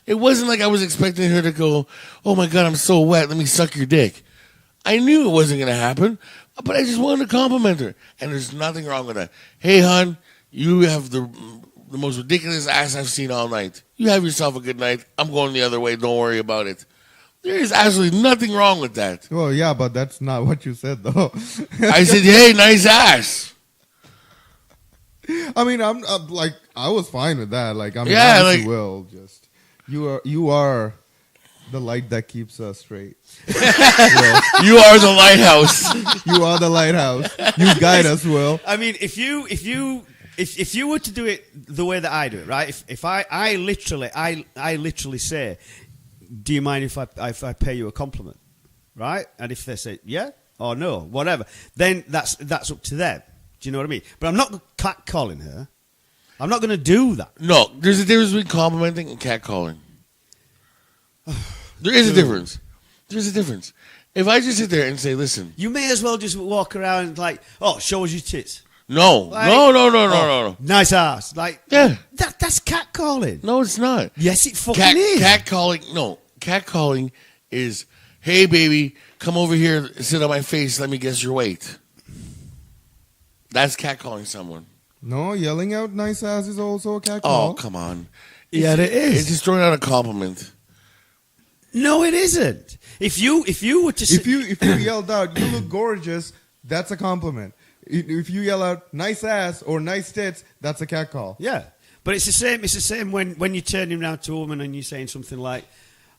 It wasn't like I was expecting her to go, oh my God, I'm so wet, let me suck your dick. I knew it wasn't going to happen, but I just wanted to compliment her. And there's nothing wrong with that. Hey, hon, you have the most ridiculous ass I've seen all night. You have yourself a good night. I'm going the other way. Don't worry about it. There is absolutely nothing wrong with that. Well, yeah, but that's not what you said, though. I said, hey, nice ass. I mean, I'm like, I was fine with that. Like, I mean, yeah, like, will just you are the light that keeps us straight. You are the lighthouse. You are the lighthouse. You guide us, Will. I mean, if you were to do it the way that I do it, right? If I literally say, do you mind if I pay you a compliment, right? And if they say yeah or no, whatever, then that's up to them. Do you know what I mean? But I'm not catcalling her. I'm not going to do that. No, there's a difference between complimenting and catcalling. There is a difference. There's a difference. If I just sit there and say, listen. You may as well just walk around like, oh, show us your tits. No. Like, No. Nice ass. Like, yeah. That's catcalling. No, it's not. Yes, it fucking is. Catcalling is, hey, baby, come over here, sit on my face, let me guess your weight. That's catcalling someone. No, yelling out nice ass is also a catcall. Oh, come on. Yeah, it is. It's just throwing out a compliment. No, it isn't. If you were to if you yelled out, you look gorgeous, that's a compliment. If you yell out nice ass or nice tits, that's a catcall. Yeah. But it's the same when you're turning around to a woman and you're saying something like,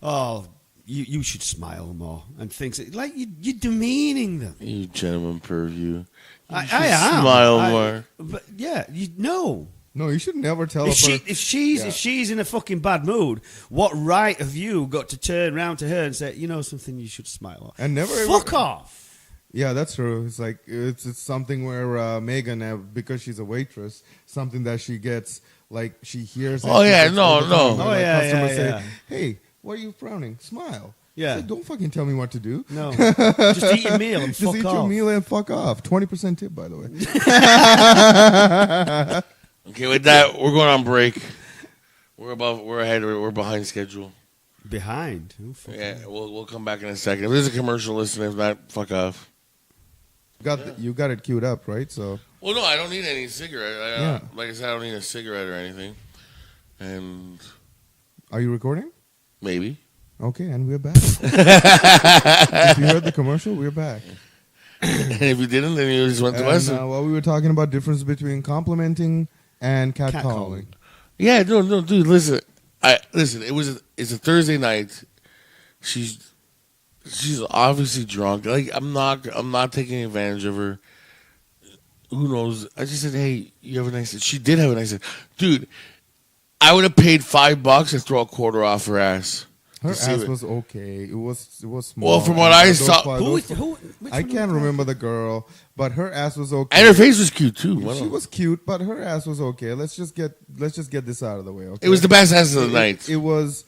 oh, you should smile more, and things like you're demeaning them. You gentleman perv, I am. Smile more. But yeah, No, you should never tell if she's in a fucking bad mood, what right have you got to turn around to her and say, you know something, you should smile? And never fuck off. Yeah, that's true. It's like it's something where Megan, because she's a waitress, something that she gets, like she hears. Oh yeah, no. Oh yeah. Say, hey, why are you frowning? Smile. Yeah. Like, don't fucking tell me what to do. No. Just eat your meal and fuck off. Just eat your meal and fuck off. 20% tip, by the way. Okay, with that, we're going on break. We're ahead. We're behind schedule. Behind? Yeah, we'll come back in a second. If there's a commercial, listen. If not, fuck off. You got it queued up, right? So. Well, no, I don't need any cigarette. Yeah. Like I said, I don't need a cigarette or anything. And. Are you recording? Maybe. Okay, and we're back. If you heard the commercial, we're back. And if you didn't, then you just went to us. Well, we were talking about difference between complimenting and catcalling. Yeah, no, dude, listen. It's a Thursday night. She's obviously drunk. Like I'm not taking advantage of her. Who knows? I just said, hey, you have a nice. She did have a nice. Dude, I would have paid $5 to throw a quarter off her ass. Her ass was okay. It was small. Well, from what I saw, I can't remember the girl, but her ass was okay. And her face was cute too. She was cute, but her ass was okay. Let's just get this out of the way. Okay? It was the best ass of the night. It was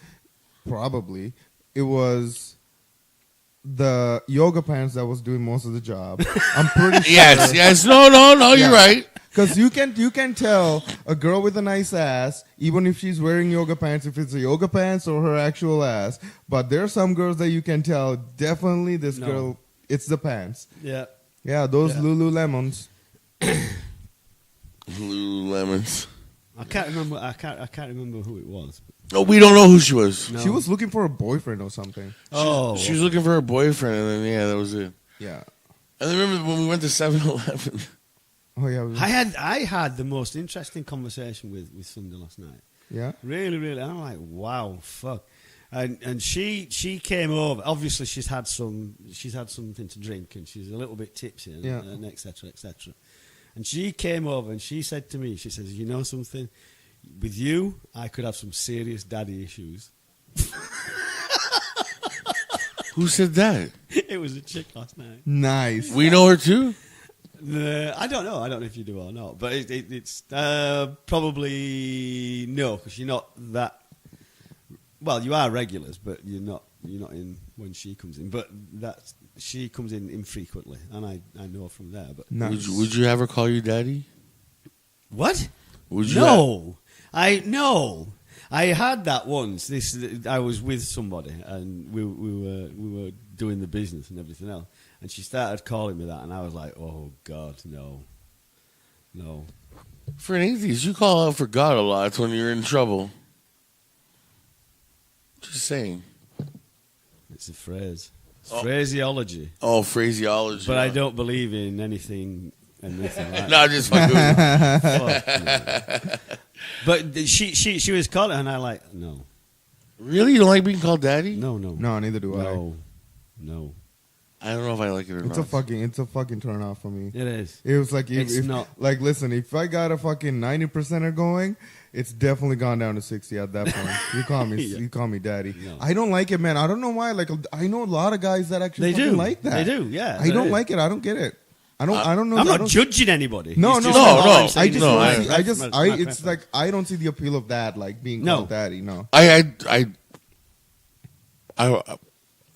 the yoga pants that was doing most of the job. I'm pretty sure. Yes. No. You're right. Because you can tell a girl with a nice ass, even if she's wearing yoga pants, if it's a yoga pants or her actual ass. But there are some girls that you can tell, definitely this girl, it's the pants. Yeah. Yeah, those Lululemons. Lululemons. I can't remember. I can't remember who it was. No, we don't know who she was. No. She was looking for a boyfriend or something. She was looking for her boyfriend, and then that was it. Yeah. And I remember when we went to 7-Eleven. Oh yeah. I had the most interesting conversation with somebody last night. Yeah. Really, really. I'm like, wow, fuck. And she came over. Obviously, she's had something to drink, and she's a little bit tipsy, and et cetera, et cetera. And she came over and she said to me, she says, "You know something? With you, I could have some serious daddy issues." Who said that? It was a chick last night. Nice. We know her too? I don't know. I don't know if you do or not. But it's probably no, because you're not that. Well, you are regulars, but you're not in when she comes in. But she comes in infrequently, and I know from there. But nice. Would you ever call you daddy? What? Would you? No, I had that once. I was with somebody, and we were doing the business and everything else, and she started calling me that, and I was like, "Oh God, no." For an atheist, you call out for God a lot when you're in trouble. Just saying. It's a phrase. It's phraseology. Oh, phraseology. But I don't believe in anything like that. No, just fucking. Fuck no. But she was calling, and I like, no. Really? You don't like being called daddy? No. No, neither do I. No. I don't know if I like it or not. It's a fucking turn off for me. It is. It was like It's not. Like, listen, if I got a fucking 90%er going, it's definitely gone down to 60 at that point. You call me daddy. No. I don't like it, man. I don't know why. Like, I know a lot of guys that actually They do like that. They do. Yeah. I don't like it. I don't get it. I don't know. I'm not judging anybody. No. It's just all I'm I saying. it's like I don't see the appeal of that, like being called daddy. No.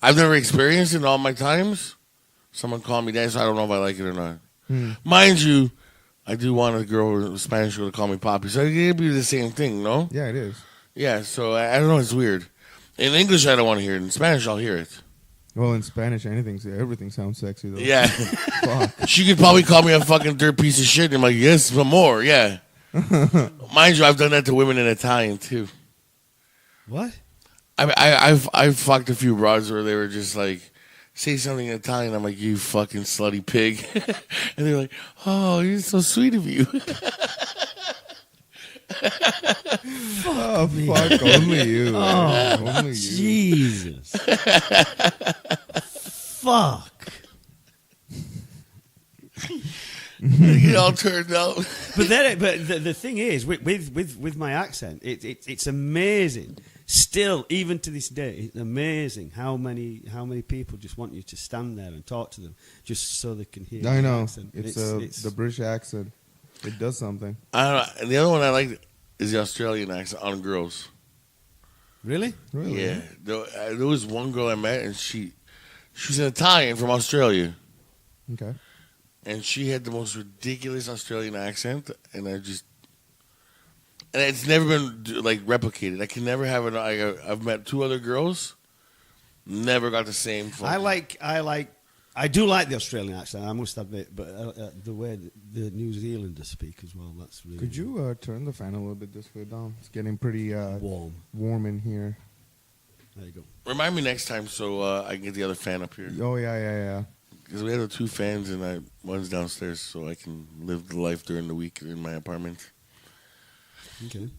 I've never experienced it in all my times. Someone called me daddy, so I don't know if I like it or not. Mind you, I do want a girl, a Spanish girl, to call me papi. So it'd be the same thing, no? Yeah, it is. Yeah, so I don't know. It's weird. In English, I don't want to hear it. In Spanish, I'll hear it. Well, in Spanish, everything sounds sexy, though. Yeah. Fuck. She could probably call me a fucking dirt piece of shit. And I'm like, yes, but more, yeah. Mind you, I've done that to women in Italian, too. What? I've fucked a few broads where they were just like, say something in Italian. I'm like, you fucking slutty pig. And they're like, oh, you're so sweet of you. Oh, fuck, only you. Oh, only you. Jesus. Fuck. It all turned out. But the thing is, with my accent, it's amazing. Still, even to this day, it's amazing how many people just want you to stand there and talk to them just so they can hear. I know. Accent. It's the British accent. It does something. I don't know. And the other one I like is the Australian accent on girls. Really? Really? Yeah. There was one girl I met, and she's an Italian from Australia. Okay. And she had the most ridiculous Australian accent, and it's never been like replicated. I can never have it. I've met two other girls, never got the same. I do like the Australian accent, I must admit, but the way the New Zealanders speak as well, that's really... Could you turn the fan a little bit this way, Dom? It's getting pretty warm in here. There you go. Remind me next time so I can get the other fan up here. Oh, yeah. Because we have the two fans, and one's downstairs, so I can live the life during the week in my apartment. Okay.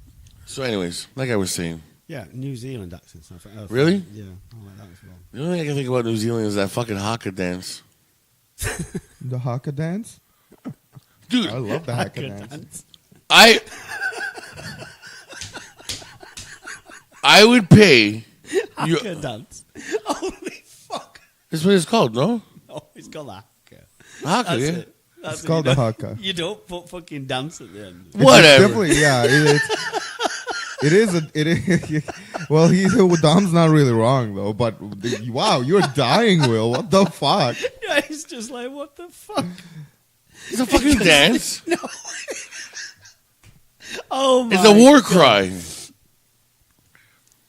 So anyways, like I was saying. Yeah, New Zealand accents. Really? Yeah, I like that as well. The only thing I can think about New Zealand is that fucking haka dance. The haka dance? Dude. I love the haka dance. I would pay... Haka dance? Holy fuck. That's what it's called, no? Oh, it's called haka. Haka, That's yeah. it. It's called the haka. You don't put fucking dance at the end. Whatever. Definitely, yeah. It is. Well, Dom's not really wrong though. But wow, you're dying, Will. What the fuck? Yeah, he's just like, what the fuck? It's a fucking dance. No, Oh my It's a war God. cry.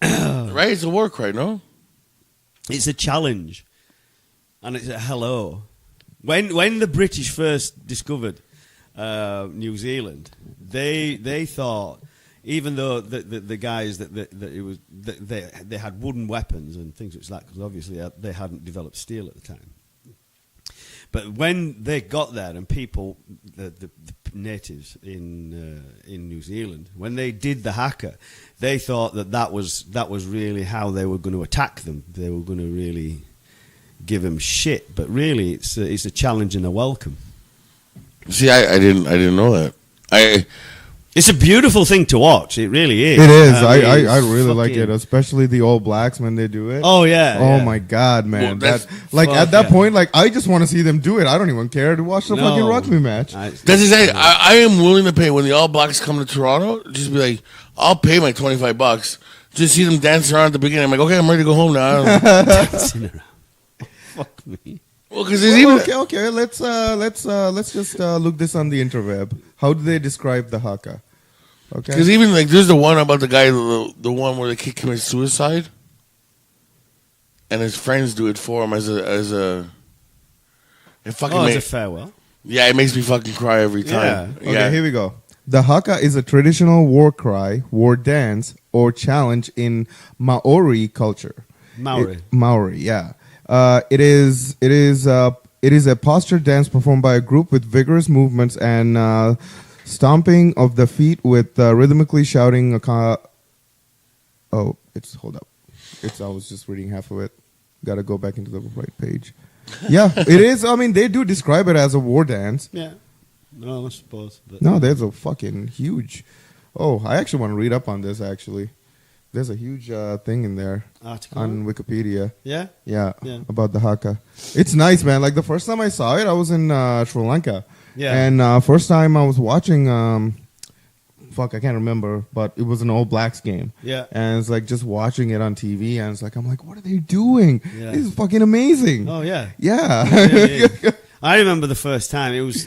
Right? It's a war cry, no? It's a challenge, and it's a hello. When the British first discovered New Zealand, they thought, even though the guys that it was they had wooden weapons and things like that, because obviously they hadn't developed steel at the time. But when they got there, and people, the natives in New Zealand, when they did the haka, they thought that was really how they were going to attack them. They were going to really give them shit. But really, it's a challenge and a welcome. See, I didn't know that. It's a beautiful thing to watch. It really is. It is. It's I really like fucking- it, especially the All Blacks when they do it. Oh yeah. Oh yeah. my God, man! Well, that's- at that yeah. point, like I just want to see them do it. I don't even care to watch the No. fucking rugby match. That's exactly. I am willing to pay when the All Blacks come to Toronto. Just be like, I'll pay my $25. Just see them dance around at the beginning. I'm like, okay, I'm ready to go home now. Dancing around. Fuck me. Well, because there's even Okay. Let's just look this on the interweb. How do they describe the haka? Okay. because even like there's the one about the guy, the one where the kid commits suicide, and his friends do it for him as a. It fucking Oh, it's a makes, farewell. yeah, it makes me fucking cry every time. Okay, here we go. The haka is a traditional war cry, war dance, or challenge in Maori culture. Maori, yeah. It is a posture dance performed by a group with vigorous movements and stomping of the feet with rhythmically shouting. Hold up. I was just reading half of it. Got to go back into the right page. Yeah, it is. I mean, they do describe it as a war dance. Yeah. No, I suppose. But No, there's a fucking huge. Oh, I actually want to read up on this. Actually, there's a huge thing in there article. on Wikipedia. Yeah. Yeah, Yeah. about the haka. It's nice, man. Like the first time I saw it, I was in Sri Lanka. Yeah. And first time I was watching, I can't remember, but it was an All Blacks game. Yeah. And it's like just watching it on TV, and it's like I'm like, what are they doing? Yeah. This is fucking amazing. Oh yeah. Yeah. Yeah. I remember the first time. It was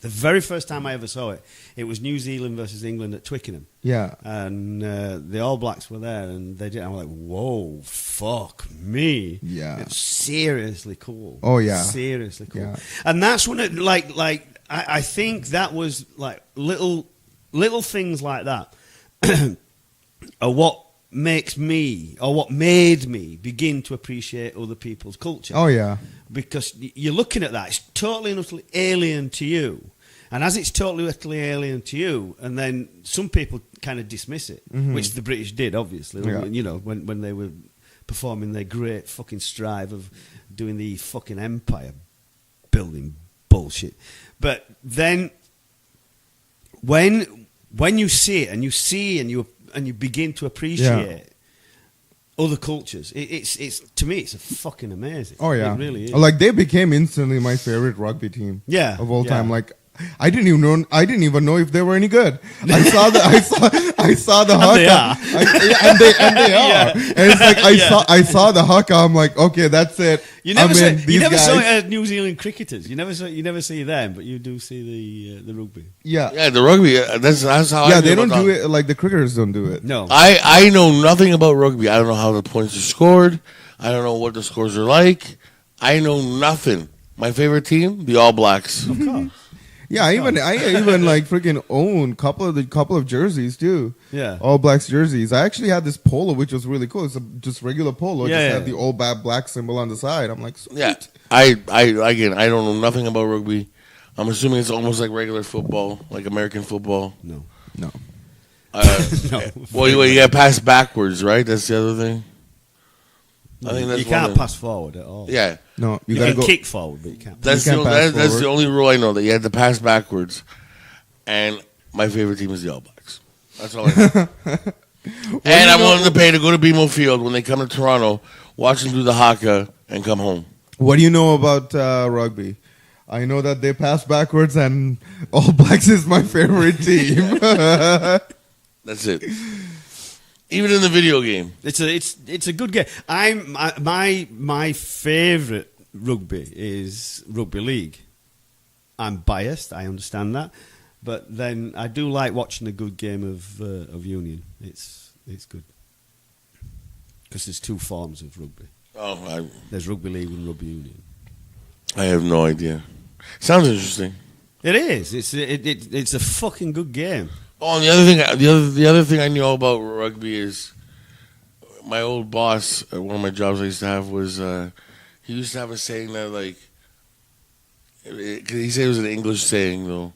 the very first time I ever saw it. It was New Zealand versus England at Twickenham. Yeah. And the All Blacks were there, and they did. I was like, "Whoa, fuck me!" Yeah. It's seriously cool. Oh, yeah. Seriously cool. Yeah. And that's when it I think that was like little things like that are what makes me or what made me begin to appreciate other people's culture. Oh yeah. Because you're looking at that, it's totally and utterly alien to you. And as it's totally and utterly alien to you, and then some people kind of dismiss it, which the British did, obviously. Yeah. You know, when they were performing their great fucking strive of doing the fucking empire building bullshit. But then when you see it and you begin to appreciate other cultures, it's to me it's a fucking amazing. Oh yeah, it really is. Like they became instantly my favorite rugby team. Yeah, of all yeah. time. Like I didn't even know if they were any good. I saw the haka, they are. and they are. Yeah. And it's like I saw the haka. I'm like, okay, that's it. You never I'm in. you never These saw guys- it at New Zealand cricketers. You never see them, but you do see the rugby. Yeah, Yeah, the rugby. That's how. I yeah. feel They don't about do that. it like the cricketers don't do it. No, I know nothing about rugby. I don't know how the points are scored. I don't know what the scores are like. I know nothing. My favorite team, the All Blacks. of course. Yeah, I even like freaking own couple of jerseys too. Yeah. All Blacks jerseys. I actually had this polo which was really cool. It's just regular polo. Yeah, just yeah. had the All Black symbol on the side. I'm like, sweet. Yeah, I again, I don't know nothing about rugby. I'm assuming it's almost like regular football, like American football. No, No. no. Well, you got to pass backwards, right? That's the other thing. I think that's you can't one of- pass forward at all. Yeah, No, you gotta can go. kick forward, but you can't. that's You the can't only, pass that's the forward. only rule I know, that you have to pass backwards. And my favorite team is the All Blacks. That's all I know. And I'm willing to pay to go to BMO Field when they come to Toronto, watch them do the haka, and come home. What do you know about rugby? I know that they pass backwards, and All Blacks is my favorite team. That's it. Even in the video game. It's a good game. My favourite rugby is rugby league. I'm biased. I understand that. But then I do like watching a good game of Union. It's good because there's two forms of rugby. Oh, There's rugby league and rugby union. I have no idea. Sounds interesting. It is. It's a fucking good game. Oh, and the other thing I knew about rugby is my old boss at one of my jobs I used to have was he used to have a saying that like he said it was an English saying though.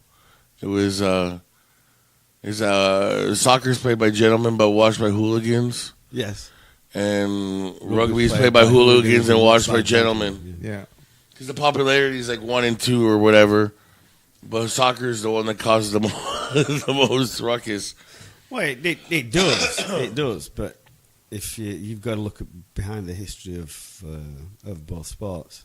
It was soccer is played by gentlemen but watched by hooligans, Yes. and rugby is played by hooligans and watched by gentlemen. Yeah. Because the popularity is like 1 and 2 or whatever, but soccer is the one that causes the most ruckus. Well, it does. It does. But if you've got to look behind the history of both sports.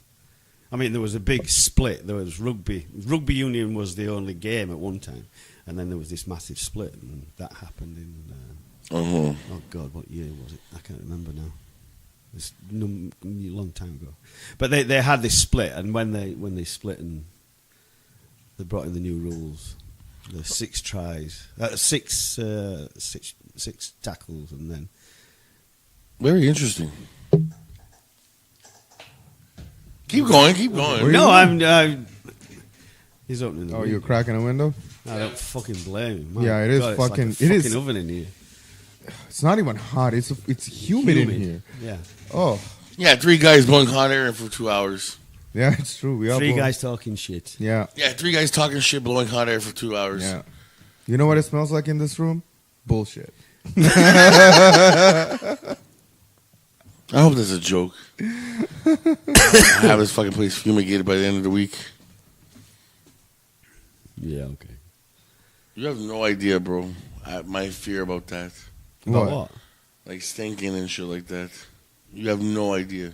I mean, there was a big split. There was rugby. Rugby union was the only game at one time, and then there was this massive split, and that happened in. Oh God, what year was it? I can't remember now. It's a long time ago. But they had this split, and when they split and they brought in the new rules, the 6 tries, 6 tackles, and then. Very interesting. Keep going. No, I'm. He's opening the Oh, window. you're cracking a window? I don't fucking blame him. Yeah, it is God, fucking- It's like a it fucking is- oven in here. It's not even hot. It's humid in here. Yeah. Oh, Yeah, 3 guys going hot air for 2 hours. yeah, it's true. We are 3 both- guys talking shit. Yeah, Yeah, 3 guys talking shit, blowing hot air for 2 hours. yeah. You know what it smells like in this room? Bullshit. I hope that's a joke. I have this fucking place fumigated by the end of the week. Yeah, okay. You have no idea, bro. My fear about that. About what? Like stinking and shit like that. You have no idea.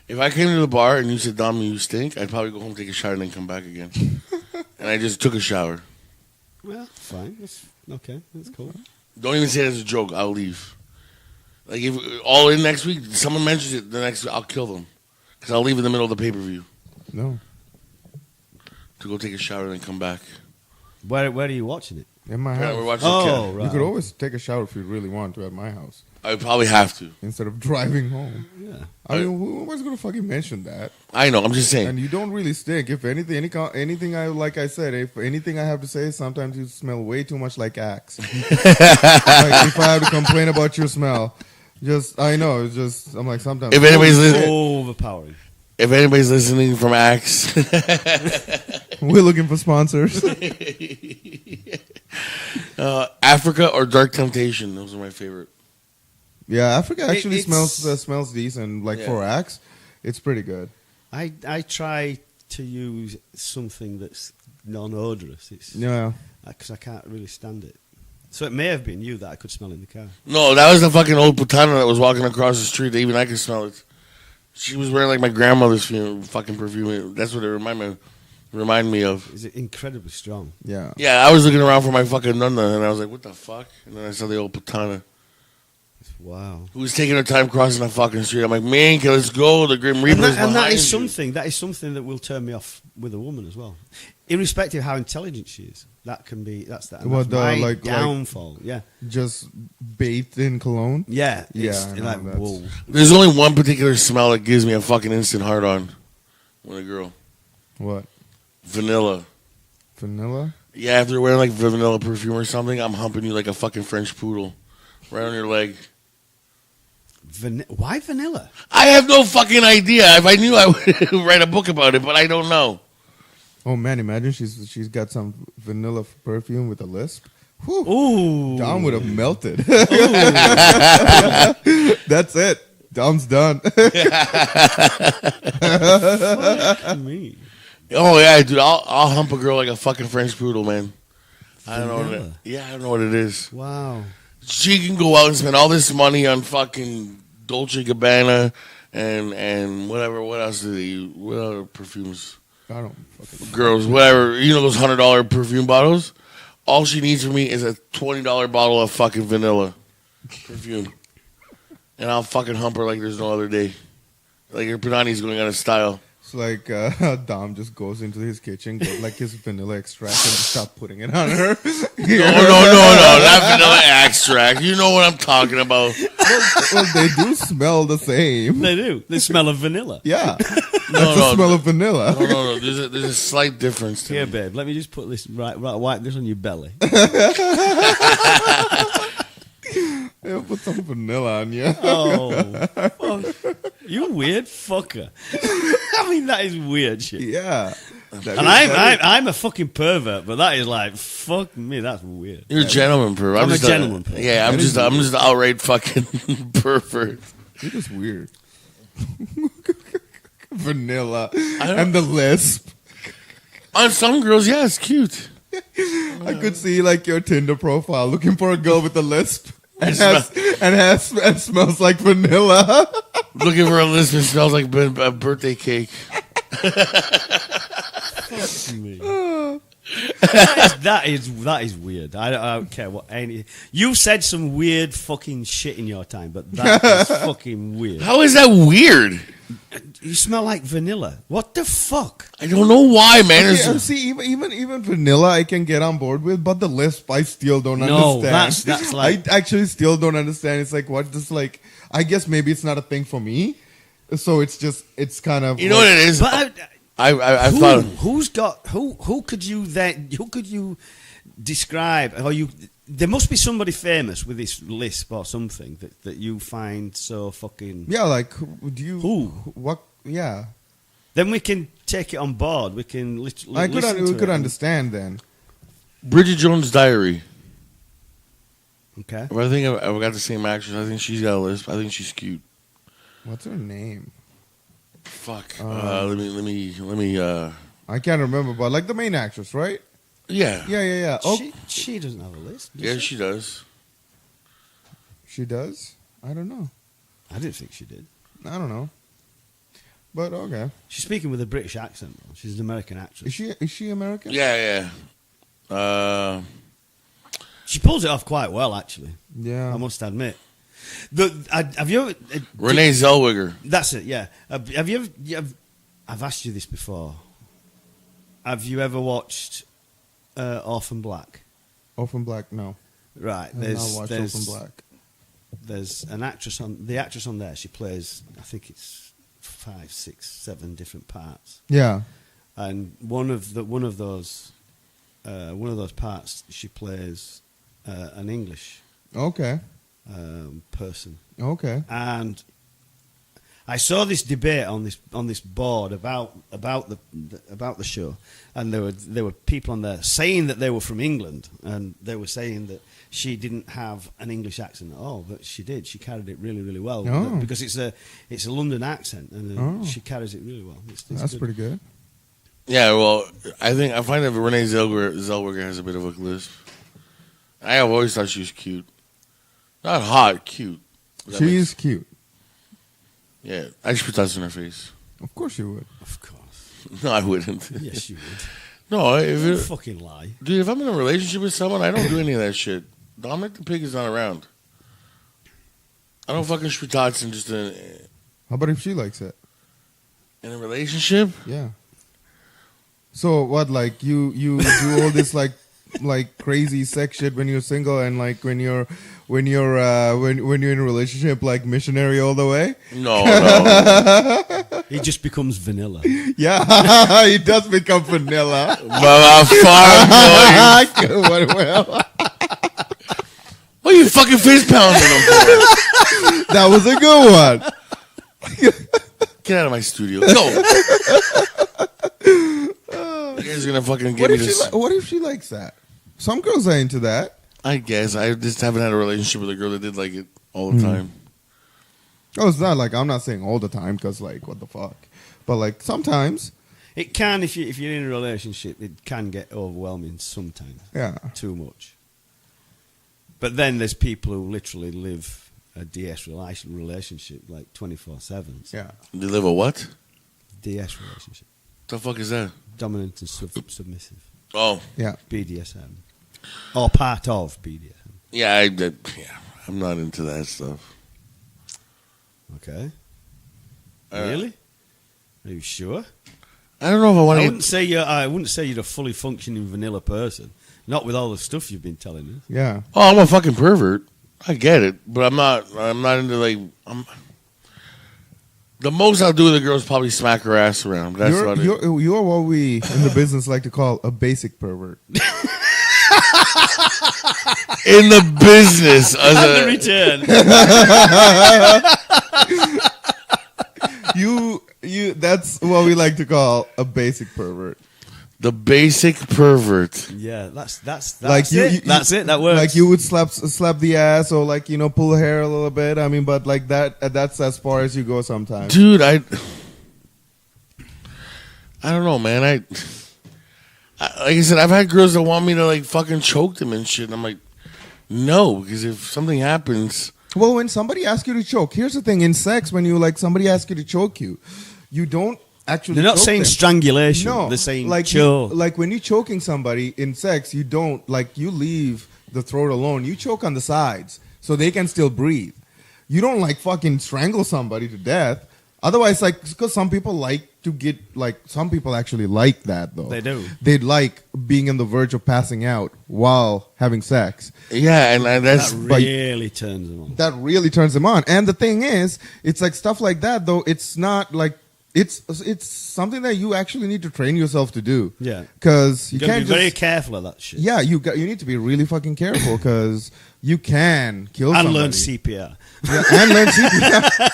If I came to the bar and you said, Dom, you stink, I'd probably go home, take a shower, and then come back again. And I just took a shower. Well, fine. That's okay. That's cool. Don't even say it as a joke. I'll leave. Like, if all in next week, someone mentions it, the next week, I'll kill them. Because I'll leave in the middle of the pay-per-view No, to go take a shower and then come back. Where are you watching it? in my Yeah, we're house. watching Oh, the right. You could always take a shower if you really want to at my house I would probably have to. instead of driving home. Yeah. I mean, who was going to fucking mention that? I know. I'm just saying. And you don't really stink. If anything, anything like I said, if anything I have to say, sometimes you smell way too much like Axe. Like if I have to complain about your smell, I know. It's just I'm like sometimes. If anybody's listening, Overpowering. if anybody's listening from Axe, We're looking for sponsors. Africa or Dark Temptation, those are my favorite. Yeah, Africa actually It's- smells decent. Like Yeah. for Axe, it's pretty good. I try to use something that's non-odorous. It's Yeah. because I can't really stand it. So it may have been you that I could smell in the car. No, that was the fucking old putana that was walking across the street. Even I could smell it. She was wearing like my grandmother's fucking perfume. That's what it remind me of. Is it incredibly strong? Yeah. Yeah, I was looking around for my fucking nonna, and I was like, what the fuck? And then I saw the old putana Wow. who was taking her time crossing the fucking street. I'm like, man, let's go. The Grim Reaper's And that behind is you. something. That is something that will turn me off with a woman as well, irrespective of how intelligent she is. That can be. That's that. Well, That's my like- downfall. Yeah. Just bathed in cologne. Yeah. Yeah, It's I know, like that's- whoa. There's only one particular smell that gives me a fucking instant hard on with a girl. What? Vanilla. Vanilla? Yeah, if they're wearing like vanilla perfume or something, I'm humping you like a fucking French poodle. Right on your leg. Why vanilla? I have no fucking idea. If I knew, I would write a book about it, but I don't know. Oh man, imagine she's got some vanilla perfume with a lisp. Whew. Ooh. Dom would have melted. That's it. Dom's done. Me. Oh yeah, dude, I'll hump a girl like a fucking French poodle, man. I don't know what it, Vanilla. yeah, I don't know what it is. Wow. She can go out and spend all this money on fucking Dolce Gabbana and whatever. What else do they use? What other perfumes? I don't fucking. Girls, whatever. You know those $100 perfume bottles? All she needs from me is a $20 bottle of fucking vanilla perfume. And I'll fucking hump her like there's no other day. Like her Panani's going out of style. It's like Dom just goes into his kitchen, get like his vanilla extract, and just start putting it on her. No, not vanilla extract. You know what I'm talking about. Well, they do smell the same. They do. They smell of vanilla. Yeah, that's the smell of vanilla. No. There's a slight difference to Here, me. babe, let me just put this wipe this on your belly. Yeah, put some vanilla on you. Oh, fuck. You weird fucker. I mean, that is weird shit. Yeah. And I'm a fucking pervert, but that is like, fuck me, that's weird. You're a gentleman pervert. I'm a just gentleman pervert. Yeah, I'm just an outright fucking pervert. You're just weird. Vanilla and the lisp. On some girls, yeah, it's cute. I could see like your Tinder profile looking for a girl with a lisp and smells like vanilla. Looking for a list that smells like a birthday cake. Fuck me. That is weird. I don't care what any. You said some weird fucking shit in your time, but that is fucking weird. How is that weird? You smell like vanilla. What the fuck? I don't know why, man. Okay, see, even vanilla I can get on board with, but the lisp I still don't understand. That's like I actually still don't understand. It's like what? Just like I guess maybe it's not a thing for me, so it's kind of You know what it is? But I thought who could you describe? Or there must be somebody famous with this lisp or something that you find so fucking. Yeah, like do you Who? What? Yeah, Then we can take it on board. We can we could understand then. Bridget Jones' Diary. Okay. I think I've got the same actress. I think she's got a lisp. I think she's cute. What's her name? Fuck. Let me. I can't remember, but like the main actress, right? Yeah. Yeah. Oh, She doesn't have a list. Yeah, she does. she does. I don't know. I didn't think she did. I don't know. But okay, She's speaking with a British accent, though. She's an American actress. is she American? Yeah. She pulls it off quite well, actually. Yeah. I must admit. Have you ever... Renee Zellweger. That's it, yeah. Have you ever... I've asked you this before. Have you ever watched Orphan Black? Orphan Black, no. Right. I've not watched Orphan Black. There's an actress on... The actress on there, she plays, I think it's 5, 6, 7 different parts. Yeah. And one of those parts, she plays an English Okay. person. Okay. And I saw this debate on this board about the show, and there were people on there saying that they were from England, and they were saying that she didn't have an English accent at all, but she did. She carried it really, really well because it's a London accent, and she carries it really well. It's That's good. pretty good. Yeah, well, I find that Renee Zellweger has a bit of a lisp. I have always thought she was cute. Not hot, cute. She is cute. Yeah, I should put that in her face. Of course you would. Of course. No, I wouldn't. Yes, you would. No, Don't fucking lie. Dude, if I'm in a relationship with someone, I don't do any of that shit. Dominic the Pig is not around. I don't fucking schwitatz in just in How about if she likes it? a relationship. Yeah. So what? Like you do all this like crazy sex shit when you're single, and like when you're in a relationship, like missionary all the way. No. He just becomes vanilla. Yeah, he does become vanilla. Well, what are you fucking fist pounding him for? That was a good one. Get out of my studio. Go. You guys are gonna fucking give me this. What if she likes that? Some girls are into that. I guess I just haven't had a relationship with a girl that did like it all the time. Oh, it's not like I'm not saying all the time because like what the fuck, but like sometimes. It can if you're in a relationship, it can get overwhelming sometimes. Yeah. Too much. But then there's people who literally live a DS relationship like 24/7. Yeah. They live a what? DS relationship. The fuck is that? Dominant and submissive. Oh, Yeah. BDSM. Or part of BDSM. yeah, I'm not into that stuff. Okay. Uh, Really? Are you sure? I don't know if I want I to. wouldn't say you're a fully functioning vanilla person. Not with all the stuff you've been telling us. Yeah. Oh, I'm a fucking pervert. I get it, but I'm not. I'm not into like. The most I'll do with a girl is probably smack her ass around. That's what it. You're what we in the business like to call a basic pervert. In the business, as And a the return. You. That's what we like to call a basic pervert. the basic pervert. Yeah, that's Like it. That's it. That works. Like you would slap the ass or like pull hair a little bit. I mean, but like that's as far as you go sometimes. Dude, I don't know, man. I like I said, I've had girls that want me to like fucking choke them and shit. And I'm like, no, because if something happens, Well, when somebody asks you to choke, here's the thing: in sex, when somebody asks you to choke you, you don't actually. They're not choke saying them. strangulation. No, They're saying like choke. like when you're choking somebody in sex, you don't you leave the throat alone. You choke on the sides so they can still breathe. You don't like fucking strangle somebody to death. Otherwise, like, because some people like to get some people actually like that though. They do. They like being on the verge of passing out while having sex. yeah, and that's That really turns them on. That really turns them on. And the thing is, it's like stuff like that though. It's not like it's something that you actually need to train yourself to do. Yeah. Because you You've got to can't be very just careful of that shit. you need to be really fucking careful because you can kill And somebody. learn CPR. Yeah, and learn CPR.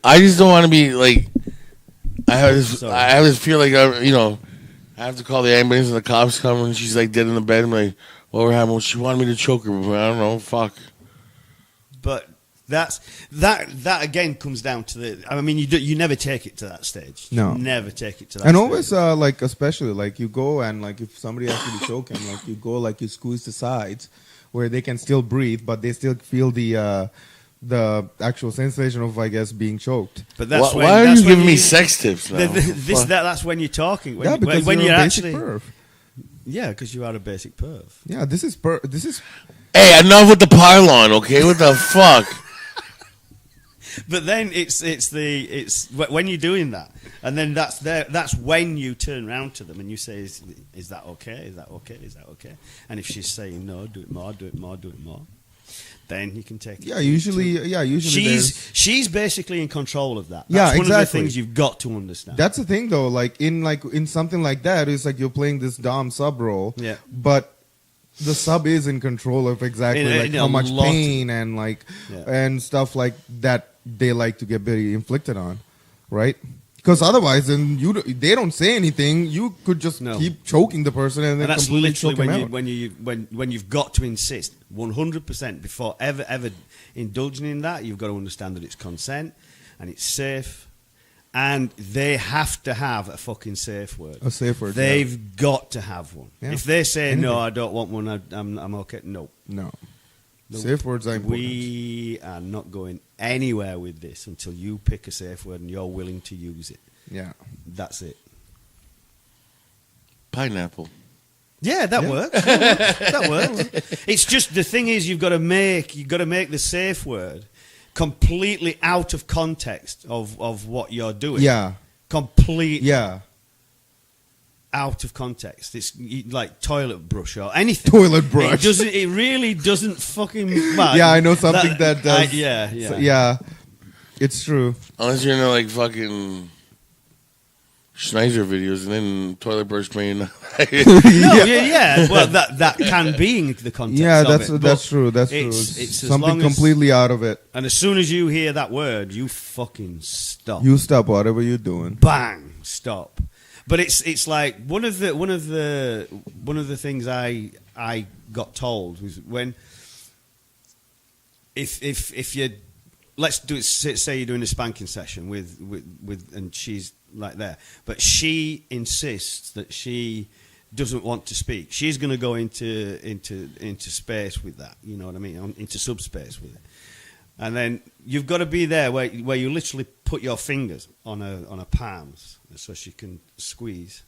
I just don't want to be like. I have Sorry. this feel like I have to call the ambulance and the cops come and she's like dead in the bed. I'm like, what happened? Well, she wanted me to choke her, but I don't know. Fuck. But that again comes down to the. I mean, you never take it to that stage. No. You never take it to that. And stage. always especially like you go and like if somebody asks you to choke him, like you go like you squeeze the sides where they can still breathe, but they still feel the actual sensation of, I guess, being choked. But that's when, why are that's you when giving me sex tips now? That's when you're talking. When, Because when you're you're a basic actually. perv. Yeah, because you are a basic perv. Yeah, this is Hey, enough with the pylon, okay? What the fuck? But then it's when you're doing that, and then that's when you turn around to them and you say, "Is that okay? Is that okay? Is that okay?" And if she's saying no, do it more, do it more, do it more, then you can take it. usually She's basically in control of that. Yeah, That's one of the exactly. things you've got to understand. That's the thing though, like in something like that, it's like you're playing this dom sub role. Yeah. But the sub is in control of exactly In how a much lot. pain and Yeah. and stuff like that they like to get very inflicted on, right? Because otherwise, then they don't say anything. You could just No. keep choking the person and then And that's completely literally choke him out. when you've got to insist 100% before ever indulging in that. You've got to understand that it's consent and it's safe, and they have to have a fucking safe word. A safe word. They've got to have one. Yeah. If they say Anything. no, I don't want one. I'm okay. No. No. Nope. Safe words are important. We are not going anywhere with this until you pick a safe word and you're willing to use it. Yeah. That's it. Pineapple. Yeah, that works. That works. It's just the thing is you've got to make the safe word completely out of context of what you're doing. Yeah. Completely Yeah. out of context. It's like toilet brush or anything. Toilet brush. It really doesn't fucking. Well, Yeah, I know something that does. yeah. So, yeah. It's true. Unless you're into like fucking Schneider videos and then toilet brush main. No, yeah. Well, that can be in the context. Yeah, of that's it, but that's true. That's true. it's as Something long as- completely out of it. And as soon as you hear that word, you fucking stop. You stop whatever you're doing. Bang, stop. But it's like one of the things I got told was when if you let's do it, say you're doing a spanking session with and she's like there, but she insists that she doesn't want to speak. She's going to go into space with that. You know what I mean? Into subspace with it. And then you've got to be there where you literally put your fingers on her palms so she can squeeze,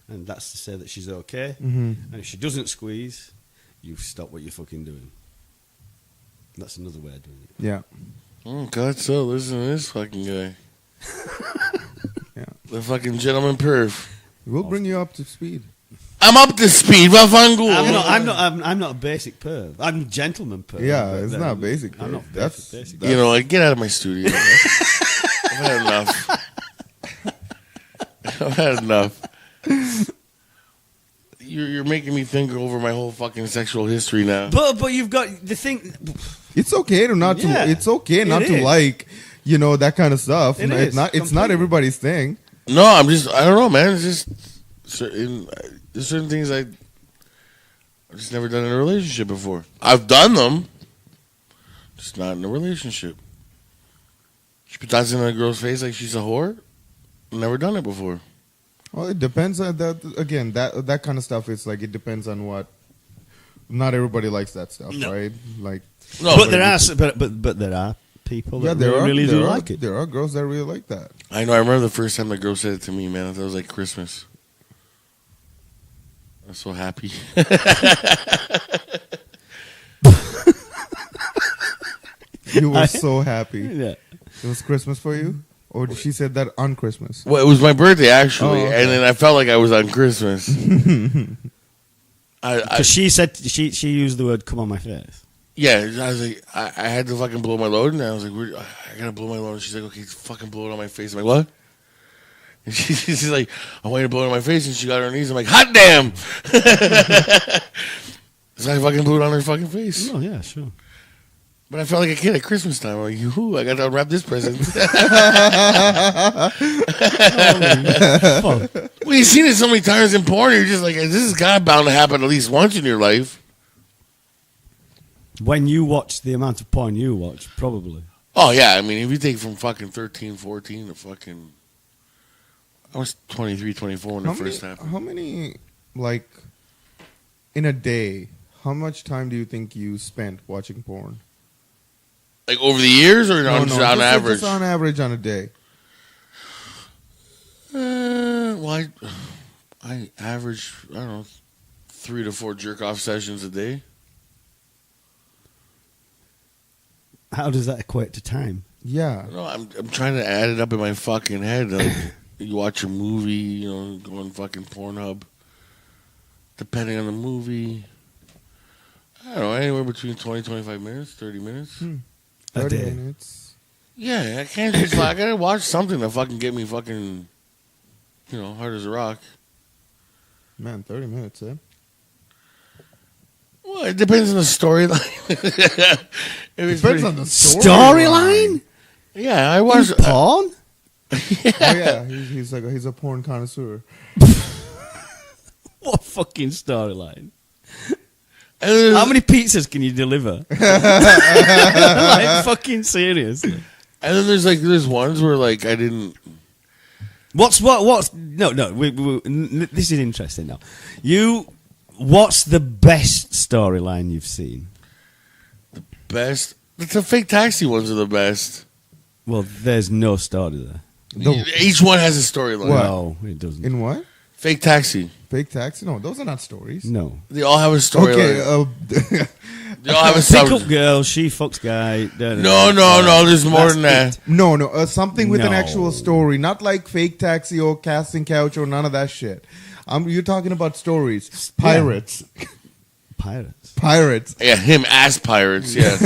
and that's to say that she's okay. Mm-hmm. And if she doesn't squeeze, you stop what you're fucking doing. That's another way of doing it. Yeah. Oh, God, so listen to this fucking guy. Yeah. The fucking gentleman perf. We'll bring you up to speed. I'm up to speed. What fun go? I'm not a basic perv. I'm a gentleman perv. Yeah, but it's then- not basic. I'm not That's basic. You know, like, get out of my studio. I've had enough. I've had enough. You're making me think over my whole fucking sexual history now. But you've got the thing. It's okay to not Yeah, to. It's okay not it to is. like, that kind of stuff. It It's is, not. It's not completely. everybody's thing. No, I don't know, man. It's just there's certain things I've just never done in a relationship before. I've done them, just not in a relationship. She put that in a girl's face like she's a whore. Never done it before. Well, it depends on that. Again, that kind of stuff is like it depends on what. Not everybody likes that stuff, No. right? Like, No, but there are people that really do like it. There are girls that really like that. I know. I remember the first time the girl said it to me, man. I thought it was like Christmas. I was so happy. You were so happy. Yeah. It was Christmas for you, or she said that on Christmas? Well, it was my birthday actually, Oh, okay. and then I felt like I was on Christmas. I Because she said she used the word "come on my face." Yeah, I was like, I had to fucking blow my load, and I was like, I gotta blow my load. And she's like, okay, fucking blow it on my face. I'm like, what? And she's like, I want you to blow it on my face, and she got on her knees. I'm like, hot damn! So I fucking blew it on her fucking face. Oh yeah, sure. But I felt like a kid at Christmas time. I'm like, yoo-hoo, I got to unwrap this present. Fuck. Well, you've seen it so many times in porn, you're just like, this is God bound to happen at least once in your life. When you watch the amount of porn you watch, probably. Oh, yeah. I mean, if you take from fucking 13, 14 to fucking... I was 23, 24 when it first happened. How many, like, in a day, how much time do you think you spent watching porn? Like over the years or on just average? Just on average on a day. Well, I average, I don't know, 3 to 4 jerk-off sessions a day. How does that equate to time? Yeah. No, I'm trying to add it up in my fucking head. Like, you watch a movie, go on fucking Pornhub. Depending on the movie, I don't know, anywhere between 20, 25 minutes, 30 minutes. A 30 day. minutes. Yeah, I can't just, I gotta watch something to fucking get me fucking, hard as a rock. Man, 30 minutes, eh? Well, it depends on the storyline. Depends on the Storyline? Yeah, I watch Porn? Oh yeah, he's a porn connoisseur. What fucking storyline? And How many pizzas can you deliver? Like, fucking seriously. And then there's ones where like I didn't. What's no, this is interesting now. What's the best storyline you've seen? Best. The fake taxi ones are the best. Well, there's no story there. Each one has a storyline. What? No, it doesn't. In what? Fake taxi. Fake taxi? No, those are not stories. No. They all have a storyline. Okay. They all have a Pick subject. up girl, she fucks guy. No. There's more than that. No. Something with an No. actual story, not like fake taxi or casting couch or none of that shit. You're talking about stories. Pirates. Pirates. Yeah, him as pirates. Yeah.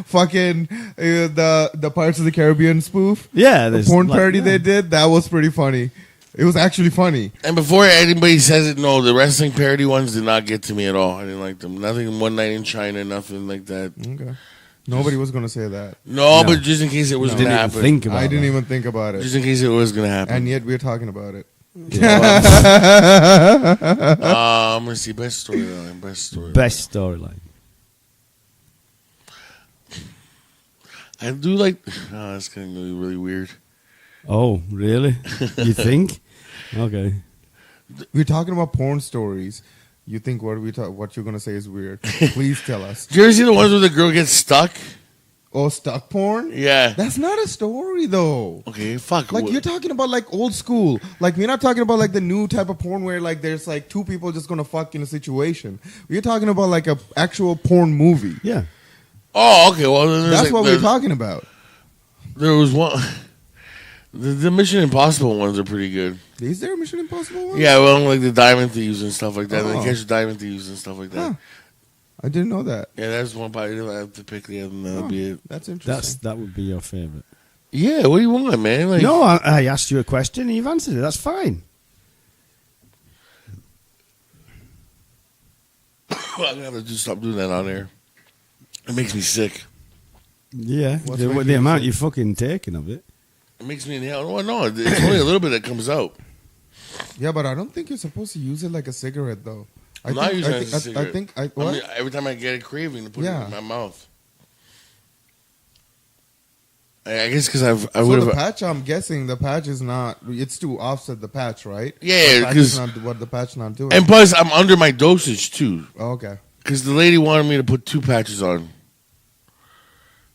Fucking the Pirates of the Caribbean spoof. Yeah, The there's porn like- parody yeah. they did. That was pretty funny. It was actually funny. And before anybody says it, no, the wrestling parody ones did not get to me at all. I didn't like them. Nothing. One Night in China. Nothing like that. Okay. Nobody was going to say that. No, No. but just in case it was No. going to Didn't even happen. think about I didn't that. even think about it. Just in case it was going to happen. And yet we're talking about it. Yeah. I'm going to see best storyline. Best storyline. I do like. Oh, that's going to be really weird. Oh, really? You think? Okay. We're talking about porn stories. You think what you're going to say is weird. Please tell us. Did you ever see the ones where the girl gets stuck? Oh, stuck porn? Yeah. That's not a story, though. Okay, fuck. Like, you're talking about, like, old school. Like, we're not talking about, like, the new type of porn where, like, there's, like, two people just going to fuck in a situation. We're talking about, like, a actual porn movie. Yeah. Oh, okay. Well, then That's what we're talking about. There was one. The Mission Impossible ones are pretty good. Is there a Mission Impossible one? Yeah, well, like the Diamond Thieves and stuff like that. Oh. They catch the Diamond Thieves and stuff like that. Huh. I didn't know that. Yeah, that's one part I have to pick. The other, and that'll be it. That's interesting. That would be your favorite. Yeah, what do you want, man? Like, No, I asked you a question and you've answered it. That's fine. I'm gonna have to stop doing that on air. It makes me sick. Yeah, What's the making the you amount sick? you're fucking taking of it. It makes me inhale. Oh, no, it's only a little bit that comes out. Yeah, but I don't think you're supposed to use it like a cigarette, though. I'm not using it as a cigarette. I think. I mean, every time I get a craving to put it in my mouth. I guess because I So would the have. patch, I'm guessing the patch is not. It's to offset the patch, right? Yeah, The patch is not what the patch not doing. And plus, I'm under my dosage too. Oh, okay. Because the lady wanted me to put 2 patches on.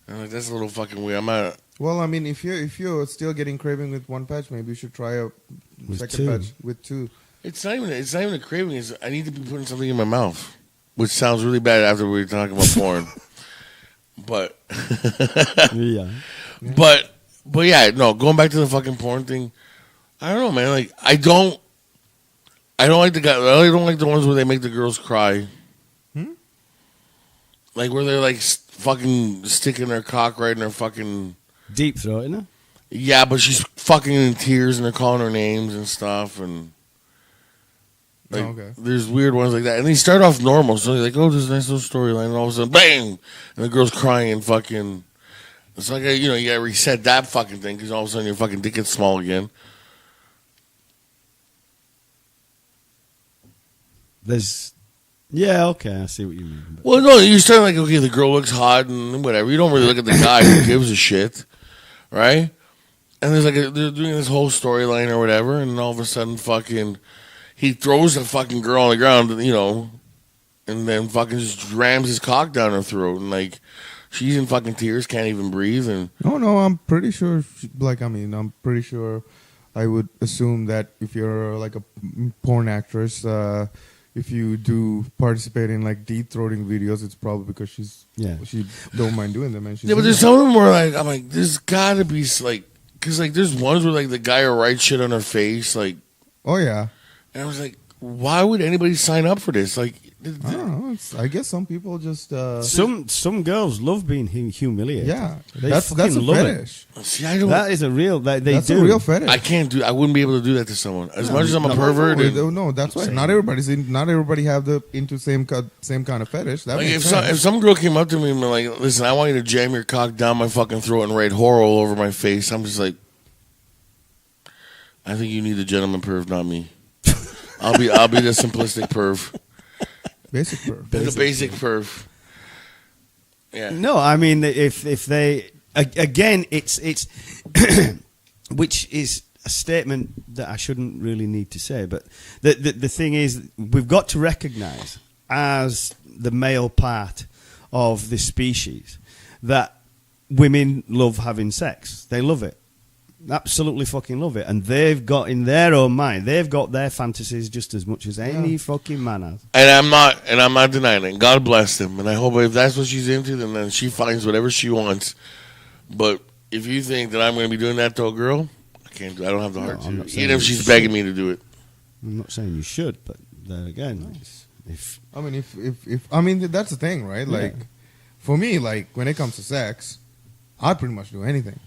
I'm like, that's a little fucking weird. I'm not. Well, I mean, if you're still getting craving with 1 patch, maybe you should try a With second 2. patch with 2. It's not even a craving. It's I need to be putting something in my mouth, which sounds really bad after we were talking about porn. But Yeah. but yeah, no. Going back to the fucking porn thing, I don't know, man. Like I don't like the guy. I don't like the ones where they make the girls cry. Like where they're like fucking sticking their cock right in their fucking. Deep throating her. Yeah, but she's fucking in tears and they're calling her names and stuff and. Like, okay. There's weird ones like that. And they start off normal. So they're like, oh, there's a nice little storyline. And all of a sudden, bang! And the girl's crying and fucking. It's like, you know, you gotta reset that fucking thing because all of a sudden your fucking dick gets small again. Yeah, okay, I see what you mean. But Well, no, you're starting like, okay, the girl looks hot and whatever. You don't really look at the guy who gives a shit, right? And there's like, they're doing this whole storyline or whatever, and all of a sudden, fucking, he throws the fucking girl on the ground, you know, and then fucking just rams his cock down her throat, and like, she's in fucking tears, can't even breathe, and No, I'm pretty sure. I'm pretty sure. I would assume that if you're like a porn actress, if you do participate in like deep throating videos, it's probably because she don't mind doing them. And she's yeah, but there's some of them where like, I'm like, there's gotta be like, cause like there's ones where like the guy will write shit on her face, like, oh yeah. and I was like, why would anybody sign up for this? Like, I don't know. I guess some people just some girls love being humiliated. yeah. They That's fucking a love fetish. see, I don't. That is a real. They That's do. a real fetish. I can't do. I wouldn't be able to do that to someone. As much as I'm a pervert. No, that's why not everybody have the into same kind of fetish. That Like makes if sense. some girl came up to me and be like, "Listen, I want you to jam your cock down my fucking throat and write horror all over my face," I'm just like, I think you need a gentleman perv, not me. I'll be the simplistic perv, Basic perv. the basic perv. Yeah. No, I mean if they again, it's which is a statement that I shouldn't really need to say, but the thing is, we've got to recognise as the male part of this species that women love having sex. They love it. Absolutely fucking love it. And they've got in their own mind, they've got their fantasies just as much as any fucking man has. And I'm not denying it. God bless them. And I hope if that's what she's into, then she finds whatever she wants. But if you think that I'm going to be doing that to a girl, I can't do. I don't have the heart I'm to. not saying Even if you she's begging me to do it. I'm not saying you should, but there again, if I mean, if I mean that's the thing, right? Like, Yeah. for me, like when it comes to sex, I pretty much do anything.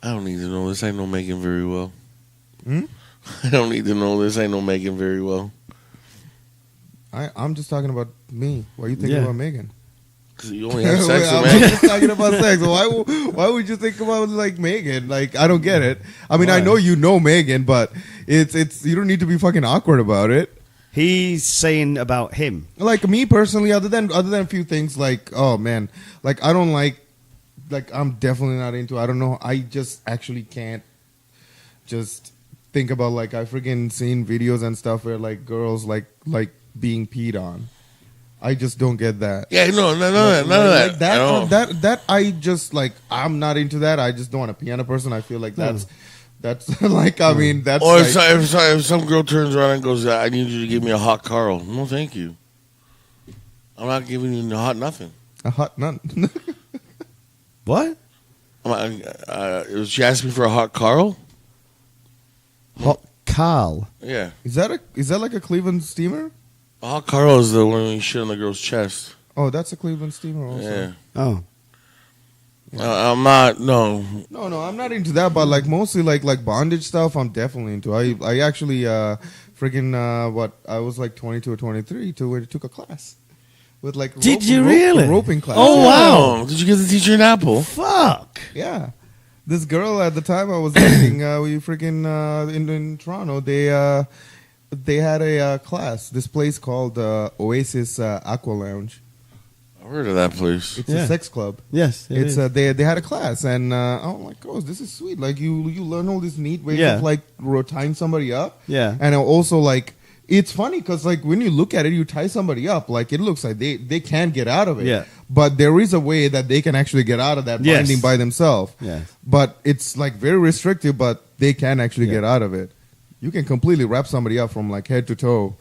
I don't need to know this. I know Megan very well. Hmm? I don't need to know this. I know Megan very well. I'm just talking about me. Why are you thinking Yeah. about Megan? Because you only have sex I'm with Megan. just talking about sex. Why would you think about like Megan? Like I don't get it. I mean, Why? I know you know Megan, but it's you don't need to be fucking awkward about it. he's saying about him. Like me personally, other than a few things, like oh man, like I don't like I'm definitely not into. I don't know. I just actually can't just think about like I freaking seen videos and stuff where like girls like being peed on. I just don't get that. Yeah, none of that. Like at all. that I just like I'm not into that. I just don't want to pee on a person. I feel like that's like I mean that's Or like, if some girl turns around and goes, "I need you to give me a hot Carl." No, thank you. I'm not giving you a hot nothing. A hot nut. What? She asked me for a hot Carl. Hot Carl. Yeah. Is that like a Cleveland steamer? A hot Carl is the one when you shit on the girl's chest. Oh, that's a Cleveland steamer also. Yeah. Oh. I'm not. No. No, I'm not into that, but like mostly like bondage stuff, I'm definitely into. I actually freaking I was like 22 or 23 took a class with like Did you really? roping class. Oh, Yeah. wow. Did you get the teacher an apple? Fuck. Yeah. This girl at the time I was dating, we freaking in Toronto, they had a class. This place called Oasis Aqua Lounge. I've heard of that place. It's Yeah. a sex club. Yes. it It's is. they had a class, and I'm like, oh, this is sweet. Like you learn all these neat ways Yeah. of like tying somebody up. Yeah. And also like it's funny because like when you look at it, you tie somebody up, like it looks like they can't get out of it. Yeah. But there is a way that they can actually get out of that Yes. binding by themselves. Yes. But it's like very restrictive, but they can actually Yeah. get out of it. You can completely wrap somebody up from like head to toe.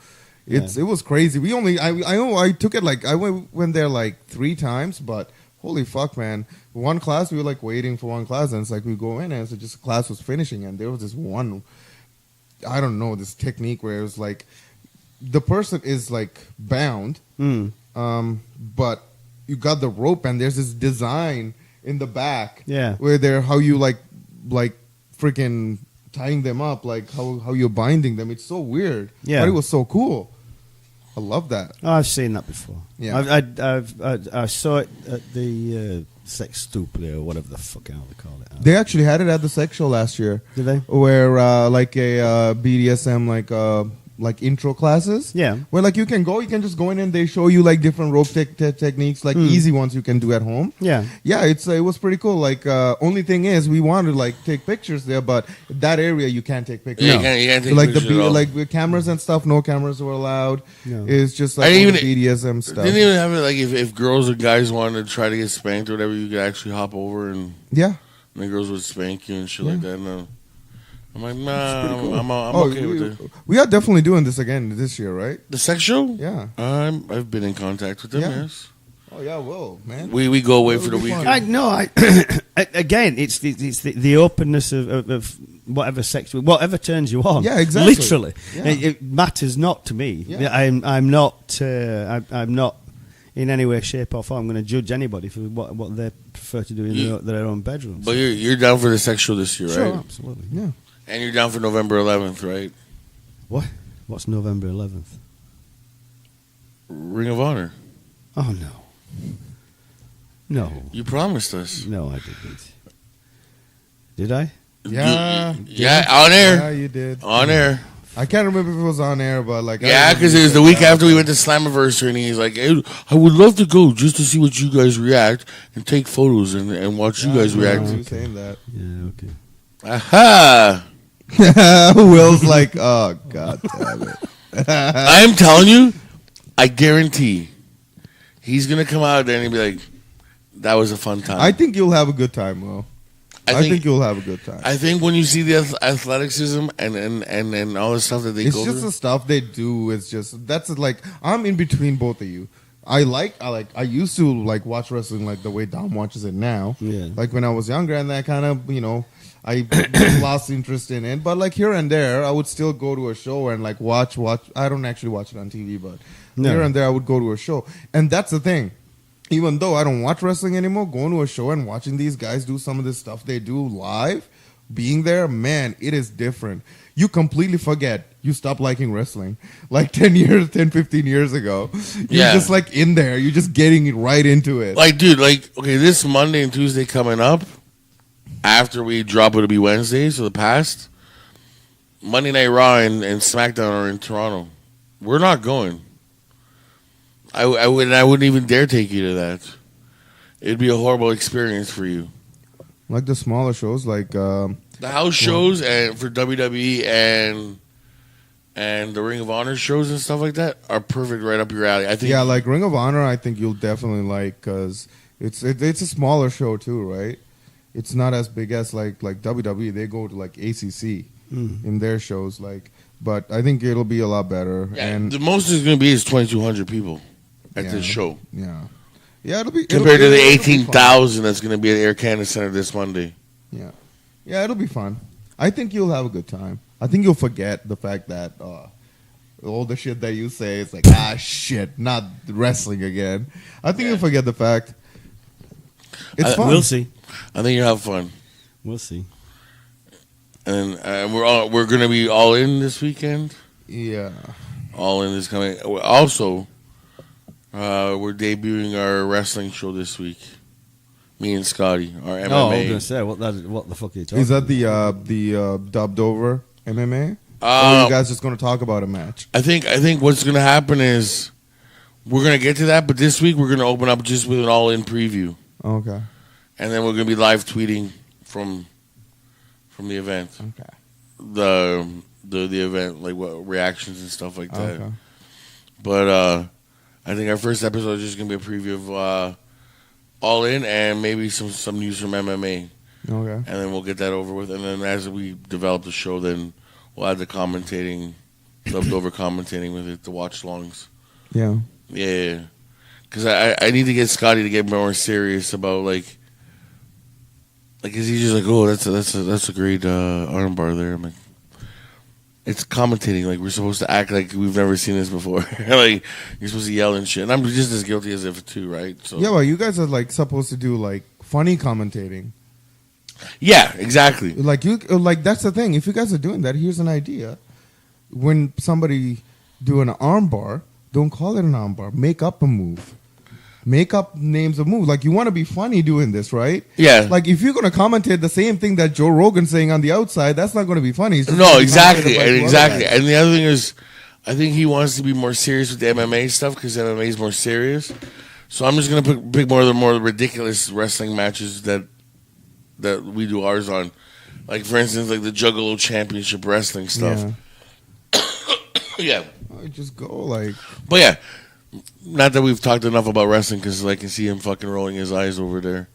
It was crazy. I took it like I went there like 3 times, but holy fuck, man! One class we were like waiting for one class, and it's like we go in and so just class was finishing, and there was this one, I don't know, this technique where it was like the person is like bound, but you got the rope and there's this design in the back, Yeah. where they're how you like freaking tying them up, like how you're binding them. It's so weird. Yeah. But it was so cool. I love that. Oh, I've seen that before. Yeah. I saw it at the Sex Stupid or whatever the fuck hell they call it. They actually had it at the sex show last year. Did they? Where like a BDSM like intro classes. Yeah. Where like you can just go in and they show you like different rope techniques, like easy ones you can do at home. Yeah. Yeah, it was pretty cool. Like only thing is we wanted to like take pictures there, but that area you can't take pictures. Yeah, you can't take like pictures at all. like with cameras and stuff, no cameras were allowed. No. It's just I like didn't all the BDSM stuff. Didn't even have it like if girls or guys wanted to try to get spanked or whatever, you could actually hop over and Yeah. the girls would spank you and shit like that. No. I'm like, nah, Pretty cool. I'm okay with it. We are definitely doing this again this year, right? The sex show? Yeah. I've been in contact with them, Yeah. yes. Oh yeah, whoa, man. We go away for the That'll be weekend. fun. I know. Again, it's the openness of whatever sex, whatever turns you on. Yeah, exactly. Literally, Yeah. it matters not to me. Yeah. I'm not in any way, shape, or form going to judge anybody for what they prefer to do in their own bedrooms. But you're down for the sex show this year, Sure, right? absolutely. Yeah. And you're down for November 11th, right? What? What's November 11th? Ring of Honor. Oh no. No. You promised us. No, I didn't. Did I? Yeah. Yeah, on air. Yeah, you did. On air. I can't remember if it was on air, but like Yeah, because it was the week after we went to Slammiversary, and he's like, hey, I would love to go just to see what you guys react and take photos and watch you guys react. You saying that? Yeah. Okay. Aha! Will's like, oh god damn it. I'm telling you, I guarantee he's going to come out there and he'll be like, that was a fun time. I think you'll have a good time, Will. I think you'll have a good time. I think when you see the athleticism and all the stuff that they It's go just through. the stuff they do. It's just that's like I'm in between both of you. I used to like watch wrestling like the way Dom watches it now. Yeah. Like when I was younger, and I kind of I lost interest in it. But like here and there, I would still go to a show and like watch. I don't actually watch it on TV, but here and there I would go to a show. And that's the thing. Even though I don't watch wrestling anymore, going to a show and watching these guys do some of the stuff they do live, being there, man, it is different. You completely forget. You stop liking wrestling. Like 10, 15 years ago. You're just like in there. You're just getting right into it. Like, dude, okay, this Monday and Tuesday coming up, after we drop it'll be Wednesday, so the past, Monday Night Raw and SmackDown are in Toronto. We're not going. I wouldn't even dare take you to that. It'd be a horrible experience for you. Like the smaller shows, like The house shows and for WWE and the Ring of Honor shows and stuff like that are perfect right up your alley. I think. yeah, like Ring of Honor, I think you'll definitely like because it's a smaller show too, right? It's not as big as like WWE. They go to like ACC in their shows, like. But I think it'll be a lot better. Yeah, And the most is going to be is 2,200 people. at this show. Yeah. Yeah, it'll be Compared to the it'll be 18,000 that's going to be at Air Canada Center this Monday. fun. Yeah, it'll be fun. I think you'll have a good time. I think you'll forget the fact that all the shit that you say is like, shit, not wrestling again. I think you'll forget the fact. It's fun. We'll see. I think you'll have fun. We'll see. And we're going to be all in this weekend. Yeah. All in is coming. Also, we're debuting our wrestling show this week. Me and Scotty, our MMA. Oh, I was going to say, what the fuck are you talking Is that about? the dubbed over MMA? Or are you guys just going to talk about a match? I think what's going to happen is we're going to get to that, but this week we're going to open up just with an all-in preview. Okay. And then we're going to be live tweeting from the event. Okay. The event, like what reactions and stuff like that. Okay. But I think our first episode is just going to be a preview of All In and maybe some news from MMA. Okay. And then we'll get that over with. And then as we develop the show, then we'll add the commentating, dubbed over commentating with it, the watch-longs. Yeah. Yeah. Because I need to get Scotty to get more serious about, like, is he just like, oh, that's a great armbar there. I'm like, it's commentating. Like, we're supposed to act like we've never seen this before. Like, you're supposed to yell and shit. And I'm just as guilty as if too, right? So Yeah, well, you guys are like supposed to do like funny commentating. yeah, exactly. Like that's the thing. If you guys are doing that, here's an idea. When somebody do an arm bar, don't call it an arm bar. Make up a move. Make up names of moves. Like, you want to be funny doing this, right? Yeah. Like, if you're going to commentate the same thing that Joe Rogan's saying on the outside, that's not going to be funny. It's just No, gonna be exactly. commentated by And two exactly. other guys. And the other thing is, I think he wants to be more serious with the MMA stuff because MMA is more serious. So I'm just going to pick more of the more ridiculous wrestling matches that we do ours on. Like, for instance, like the Juggalo Championship Wrestling stuff. Yeah. I just go like, But yeah, not that we've talked enough about wrestling because I can see him fucking rolling his eyes over there.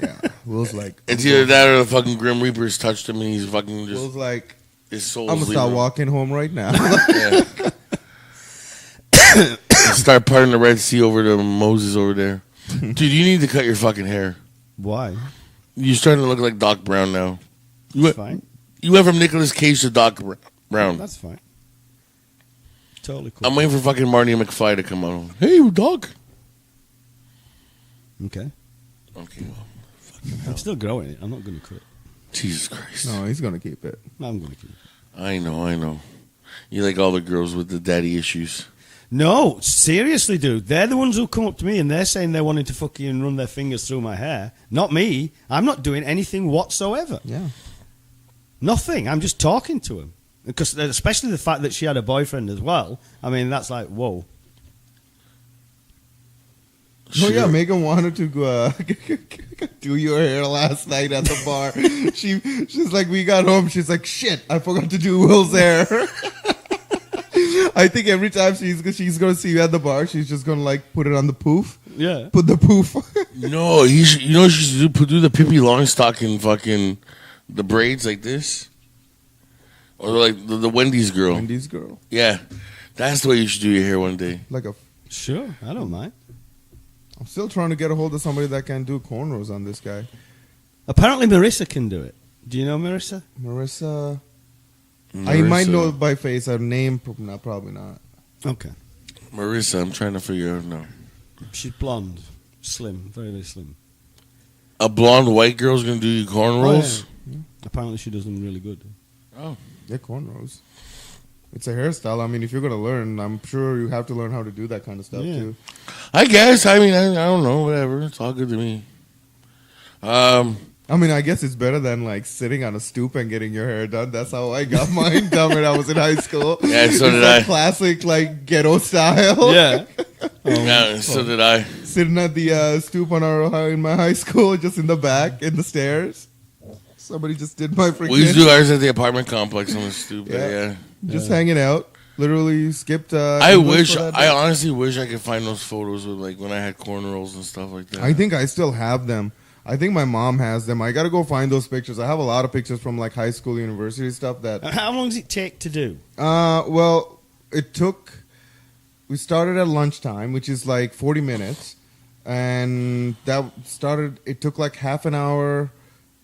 yeah. Will's like, It's either that or the fucking Grim Reapers touched him and he's fucking just, Will's like, his soul's I'm going to start leaving. walking home right now. Yeah. Start parting the Red Sea over to Moses over there. Dude, you need to cut your fucking hair. Why? You're starting to look like Doc Brown now. That's fine. You went from Nicolas Cage to Doc Brown. That's fine. Totally cool. I'm waiting for fucking Marty McFly to come out. Hey, Doc. Okay. Okay, well, I'm still growing it. I'm not going to quit. Jesus Christ. No, he's going to keep it. I'm going to keep it. I know. You like all the girls with the daddy issues. No, seriously, dude. They're the ones who come up to me and they're saying they're wanting to fucking run their fingers through my hair. Not me. I'm not doing anything whatsoever. Yeah. Nothing. I'm just talking to them. Because especially the fact that she had a boyfriend as well. I mean, that's like, whoa. Oh yeah, Megan wanted to go do your hair last night at the bar. She's like, we got home. She's like, shit, I forgot to do Will's hair. I think every time she's gonna see you at the bar, she's just gonna like put it on the poof. Yeah. Put the poof. No, she should do the Pippi Longstocking fucking the braids like this, or like the Wendy's girl. Wendy's girl. Yeah, that's the way you should do your hair one day. Like a. Sure, I don't mind. I'm still trying to get a hold of somebody that can do cornrows on this guy. Apparently Marissa can do it. Do you know Marissa? Marissa. I might know it by face. Her name, probably not. Okay. Marissa, I'm trying to figure out now. She's blonde. Slim. Very, very slim. A blonde white girl's gonna do your cornrows? Oh, yeah. Apparently she does them really good. Oh. Yeah, cornrows. It's a hairstyle. I mean, if you're going to learn, I'm sure you have to learn how to do that kind of stuff, too. I guess. I mean, I don't know. Whatever. It's all good to me. I mean, I guess it's better than, like, sitting on a stoop and getting your hair done. That's how I got mine done when I was in high school. Yeah, so it's did like I. classic, like, ghetto style. Yeah. Yeah, so did I. Sitting at the stoop in my high school, just in the back, in the stairs. Somebody just did my freaking... We used to do ours at the apartment complex on the stoop. Yeah. Just hanging out. Literally skipped... I I honestly wish I could find those photos of, like, when I had cornrows and stuff like that. I think I still have them. I think my mom has them. I got to go find those pictures. I have a lot of pictures from, like, high school, university stuff that... How long does it take to do? Well, it took... we started at lunchtime, which is like 40 minutes, and it took like half an hour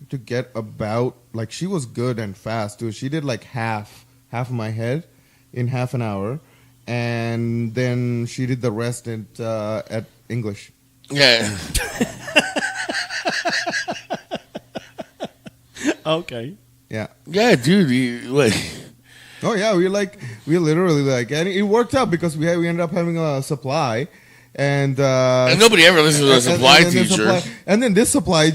to get about, like, she was good and fast too. She did like half of my head in half an hour, and then she did the rest at English. Yeah. Okay. Yeah. Yeah, dude. Oh yeah, we literally like, and it worked out because we ended up having a supply, and nobody ever listens to a supply teacher. And then this supply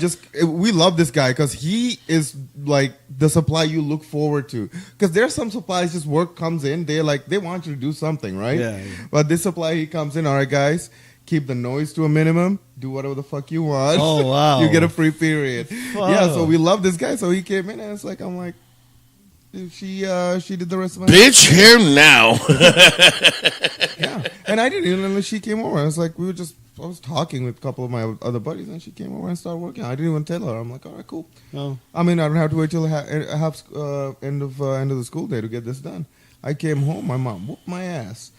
we love this guy because he is like the supply you look forward to. Because there's some supplies just work comes in, they want you to do something, right? Yeah. But this supply, he comes in, all right, guys, keep the noise to a minimum, do whatever the fuck you want. Oh wow, you get a free period. Wow. Yeah, so we love this guy. So he came in, and it's like, I'm like, she did the rest of my bitch here now. Yeah, and I didn't even know she came over. I was like, I was talking with a couple of my other buddies, and she came over and started working. I didn't even tell her. I'm like, all right, cool. Oh. I mean, I don't have to wait till end of the school day to get this done. I came home. My mom whooped my ass.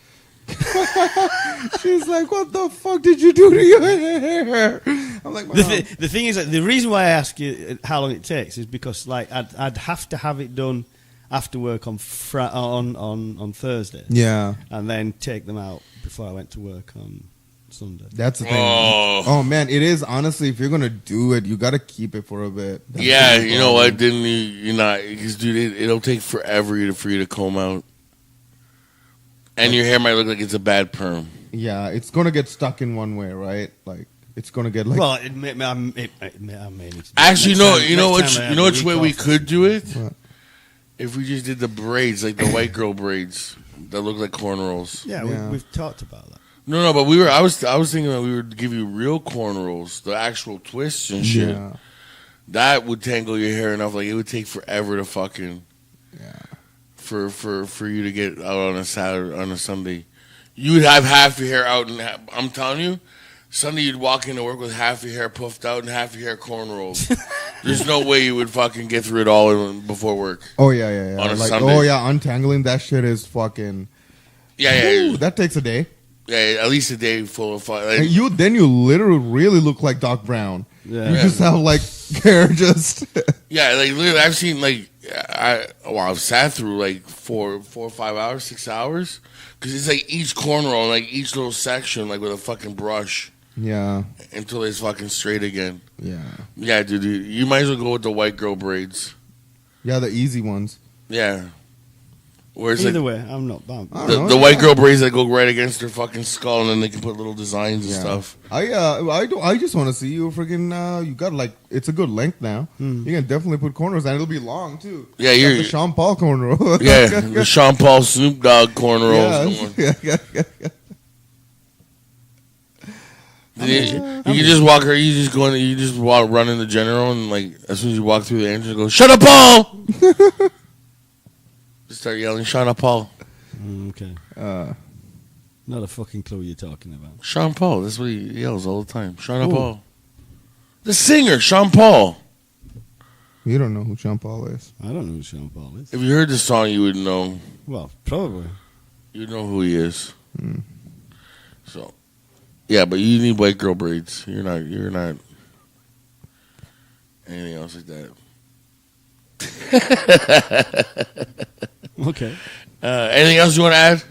She's like, what the fuck did you do to your hair? I'm like, Mom. The thing is that the reason why I ask you how long it takes is because like I'd have to have it done after work on Thursday. Yeah, and then take them out before I went to work on Sunday. that's the thing. Oh. Man, it is, honestly, if you're gonna do it, you gotta keep it for a bit. That's Yeah, the you know problem. what? Didn't you not? Because dude, it'll take forever for you to comb out, and your hair might look like it's a bad perm. Yeah, it's gonna get stuck in one way, right? Like, it's gonna get like. Well, I may need to Actually, you know next time I have which a way week we off. could do it? What? If we just did the braids, like the white girl braids that look like cornrows. Yeah, Yeah. we've talked about that. No, but I was thinking that we would give you real cornrows, the actual twists and shit. Yeah, That would tangle your hair enough. Like, it would take forever to fucking yeah. for you to get out on a Sunday. You would have half your hair out, and I'm telling you, Sunday you'd walk into work with half your hair puffed out and half your hair cornrows. There's no way you would fucking get through it all before work. Oh yeah. On a Like, Sunday. oh yeah, untangling that shit is fucking. Yeah. Ooh, that takes a day. Yeah, at least a day full of fun. And you literally really look like Doc Brown. Yeah. You just have like hair just. Yeah, like literally, I've seen like I've sat through like 4 or 5 hours, 6 hours, because it's like each cornrow, like each little section, like with a fucking brush, Yeah, until it's fucking straight again. yeah, Yeah, dude, you might as well go with the white girl braids. yeah. The easy ones. Yeah, where it's Either like way, I'm not bummed. I don't know, the white yeah. girl braids that go right against their fucking skull, and then they can put little designs and Yeah. stuff. I just want to see you freaking. You got like, it's a good length now. You can definitely put cornrows, and it'll be long too. Yeah, Like you're the Sean Paul cornrow. yeah, the Sean Paul Snoop Dogg cornrows. Yeah. You can just walk her. You just walk, run in the general, and like as soon as you walk through the entrance, go, "Shut up, Paul!" Just start yelling, "Shut up, Paul!" Okay. Uh, Not a fucking clue you're talking about. Sean Paul. That's what he yells all the time. Shut up, Who? Paul. The singer, Sean Paul. you don't know who Sean Paul is. I don't know who Sean Paul is. If you heard the song, you would know. Well, probably. You'd know who he is. Hmm. So, yeah, but you need white girl braids. You're not anything else like that. Okay. Anything else you want to add?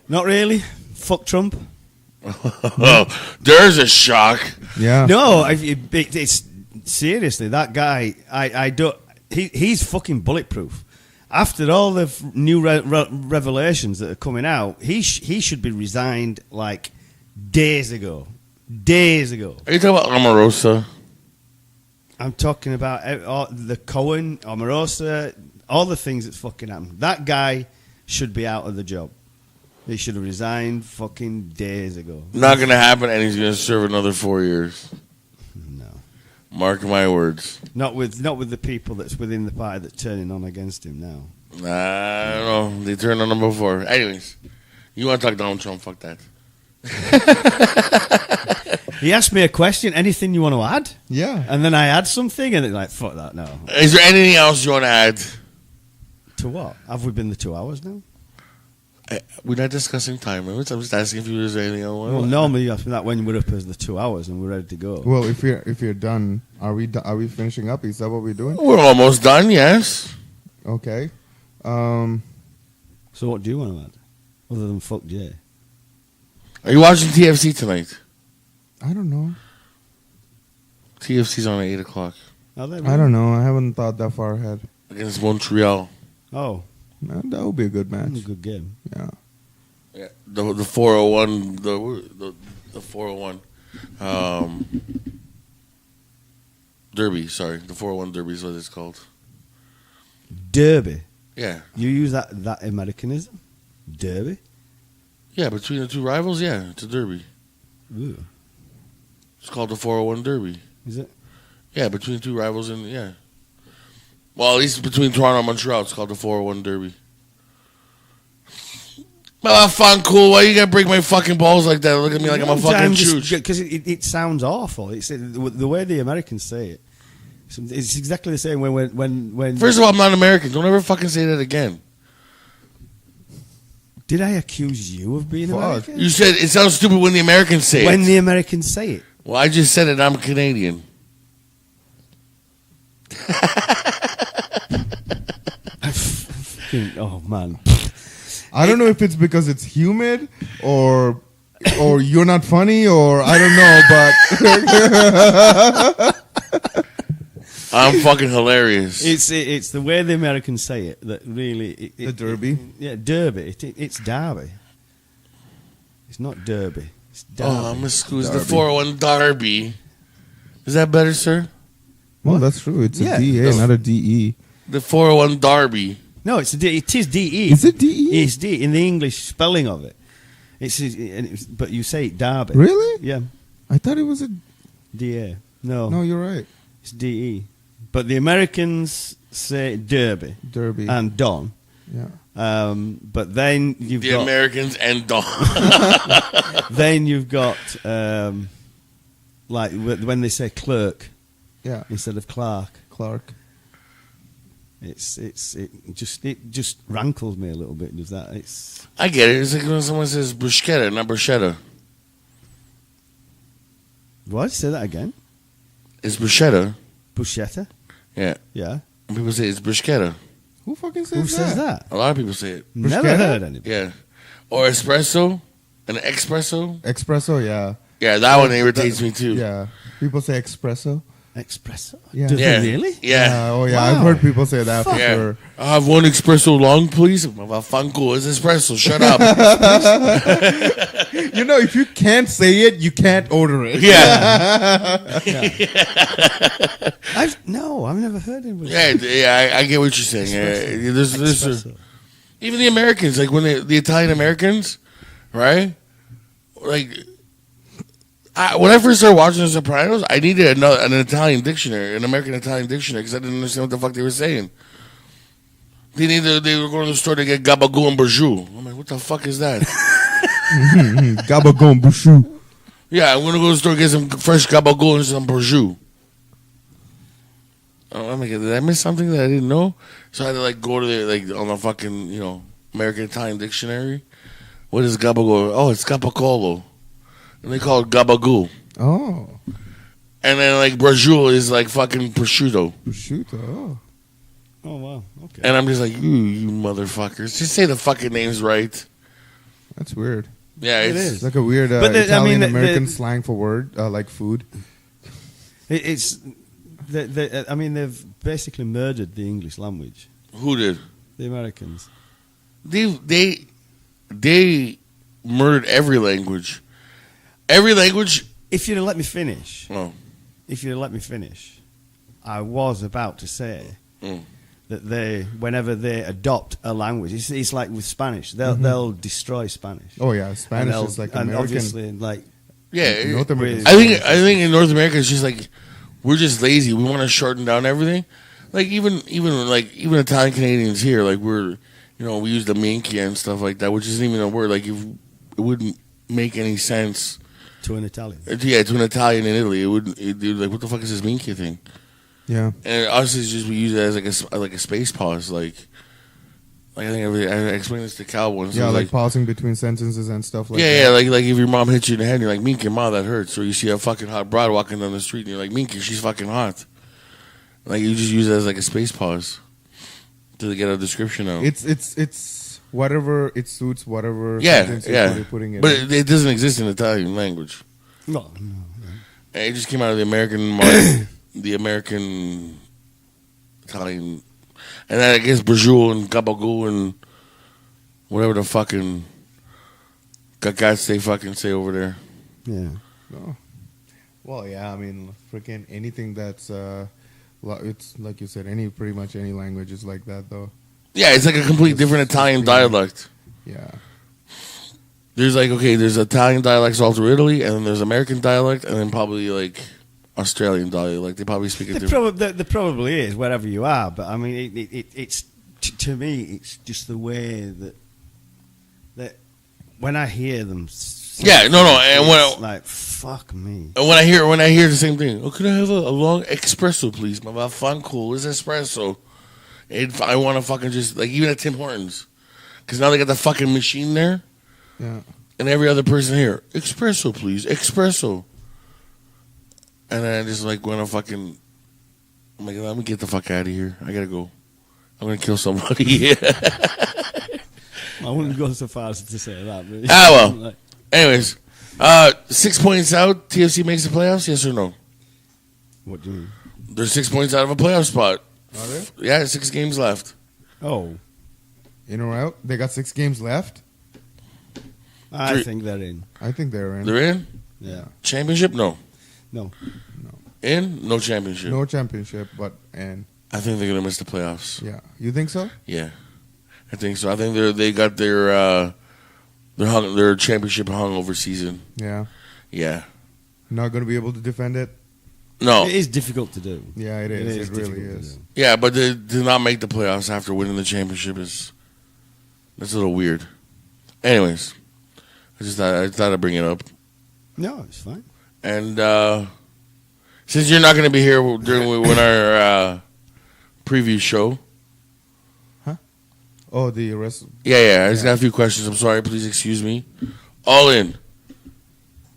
Not really. Fuck Trump. Oh, there's a shock. Yeah. No, it's seriously that guy. I don't. He's fucking bulletproof. After all the new revelations that are coming out, he should be resigned like days ago. Days ago. Are you talking about Omarosa? I'm talking about the Cohen, Omarosa, all the things that's fucking happened. That guy should be out of the job. He should have resigned fucking days ago. Not going to happen, and he's going to serve another 4 years. No. Mark my words. Not with the people that's within the party that's turning on against him now. I don't know. They turned on him before. Anyways, you want to talk Donald Trump? Fuck that. He asked me a question, anything you want to add? Yeah. And then I add something, and it's like, fuck that, no. Is there anything else you want to add? To what? Have we been the 2 hours now? We're not discussing time limits. I'm just asking if there's anything I want. Well, normally you ask me that when we're up as the 2 hours and we're ready to go. Well, if you're done, are we finishing up? Is that what we're doing? We're almost done. Yes. Okay. So what do you want to add? Other than fuck Jay? Are you watching TFC tonight? I don't know. TFC's on at 8 o'clock Are they I don't know. I haven't thought that far ahead. against Montreal. Oh, That would be a good match. that's a good game. Yeah. Yeah, the 401 the 401 derby. Sorry, the 401 derby is what it's called. Derby. Yeah, You use that Americanism? Derby? yeah. Between the two rivals, yeah, it's a derby. Ooh. It's called the 401 derby. Is it? Yeah, between two rivals, and yeah. Well, at least between Toronto and Montreal, it's called the 401 derby. Well, fun, cool. Why you gotta break my fucking balls like that? Look at me like I'm a fucking chooch. Because it sounds awful. It's the way the Americans say it. It's exactly the same when. First of all, I'm not American. Don't ever fucking say that again. Did I accuse you of being Fuck. American? You said it sounds stupid when the Americans say When it. the Americans say it. Well, I just said it. I'm Canadian. Oh man. I don't know if it's because it's humid or you're not funny or I don't know, but I'm fucking hilarious. It's the way the Americans say it that really The derby? derby. It's Derby. It's not Derby. It's Derby. Oh, I'm excused. The Derby. 401 Derby. Is that better, sir? well, that's true. It's Yeah. a DA, not a DE. The 401 Derby. No, it is DE. Is it DE? It's D in the English spelling of it. But you say it Derby. Really? Yeah, I thought it was a. DA. No, No, you're right. it's DE. But the Americans say Derby Derby. and Don. Yeah. But then you've The got Americans and Don. like when they say clerk Yeah. instead of Clark. Clark. It just rankles me a little bit. Does that? It's I get it. It's like when someone says bruschetta, not bruschetta. what? Say that again. It's bruschetta. Bruschetta. Yeah. Yeah. And people say it's bruschetta. Who fucking says Who that? says that? A lot of people say it. Never Bruschetta? heard anybody. Yeah. Or espresso. An espresso. Espresso, yeah. Yeah, that one irritates me too. Yeah. People say espresso. Espresso. Yeah. Do Yeah. they really? Yeah. Oh, yeah. Wow. I've heard people say that for Yeah. sure. I have one espresso long, please. Funko, it's espresso. Shut up. You know, if you can't say it, you can't order it. Yeah. I've never heard anybody. Yeah, I get what you're saying. Yeah, there's Espresso. even the Americans, like when the Italian Americans, right? Like, when I first started watching The Sopranos, I needed an Italian dictionary, an American Italian dictionary, because I didn't understand what the fuck they were saying. They were going to the store to get gabagool and burjou. I'm like, what the fuck is that? Gabagon Bouchou. Yeah, I'm going to go to the store to get some fresh gabagool and some burjou. Oh, I'm like, did I miss something that I didn't know? So I had to go to on the fucking, American Italian dictionary. What is gabagool? Oh, it's capacolo. And they call it gabagool. Oh. And then burjou is fucking prosciutto. Prosciutto. Oh. Oh wow. Okay. And I'm just like, you motherfuckers. Just say the fucking names right. That's weird. Yeah, It It's is. like a weird But Italian-American slang for word, like food. They've basically murdered the English language. Who did? The Americans. They murdered every language. Every language. If you'd have let me finish, Oh. I was about to say Mm. that whenever they adopt a language, it's like with Spanish, they'll destroy Spanish. Oh, yeah. Spanish And is like and American. obviously, like Yeah. North American. I think in North America it's just we're just lazy. We want to shorten down everything. Like even Italian Canadians here, we're we use the minchia and stuff like that, which isn't even a word. It wouldn't make any sense to an Italian. Yeah, to an Italian in Italy, it'd be like, what the fuck is this minchia thing? Yeah. And us is just we use it as like a space pause, like Like I think I explained this to Cal once. Yeah, I was like pausing between sentences and stuff like that. yeah, like if your mom hits you in the head, you're like, Minky, ma, that hurts. Or you see a fucking hot broad walking down the street, and you're like, Minky, she's fucking hot. Like you just use it as like a space pause to get a description out. It's whatever it suits, whatever Yeah, sentence yeah. you're putting it But in. it doesn't exist in Italian language. No. And it just came out of the American the American Italian, and then I guess Brazil and Gabagoo and whatever the fucking guys they fucking say over there. Yeah. No. Well, yeah, I mean, freaking anything that's it's like you said, pretty much any language is like that, though. Yeah, it's like a complete different Italian dialect. Yeah. There's there's Italian dialects all through Italy, and then there's American dialect, and then probably like Australian dialect. They probably speak it different. There probably is wherever you are, but I mean, it's to me, it's just the way that when I hear them. Yeah, no, and it's like fuck me. And when I hear the same thing, oh, could I have a long espresso, please? My fun cool is espresso. I want to fucking just like even at Tim Hortons, because now they got the fucking machine there. Yeah. And every other person here, espresso, please, espresso. And then I just like want to fucking, I'm like, let me get the fuck out of here. I gotta go. I'm gonna kill somebody. I wouldn't go so far as to say that. But Well. Anyways, 6 points out. TFC makes the playoffs. Yes or no? What do you mean? They're 6 points out of a playoff spot. Are they? Yeah, 6 games left. Oh, In or out? They got 6 games left? I think they're in. I think they're in. They're in. Yeah. Championship? No. No. In? No championship. No championship, but and I think they're gonna miss the playoffs. yeah. You think so? Yeah, I think so. I think they got their championship hungover season. Yeah. Yeah. Not going to be able to defend it? No. It is difficult to do. Yeah, it is. It really difficult to is. do. Yeah, but they did not make the playoffs after winning the championship. That's a little weird. Anyways, I thought I'd bring it up. No, it's fine. And since you're not going to be here during when our preview show. Oh, the rest. Yeah, I just got a few questions. I'm sorry. Please excuse me. All in.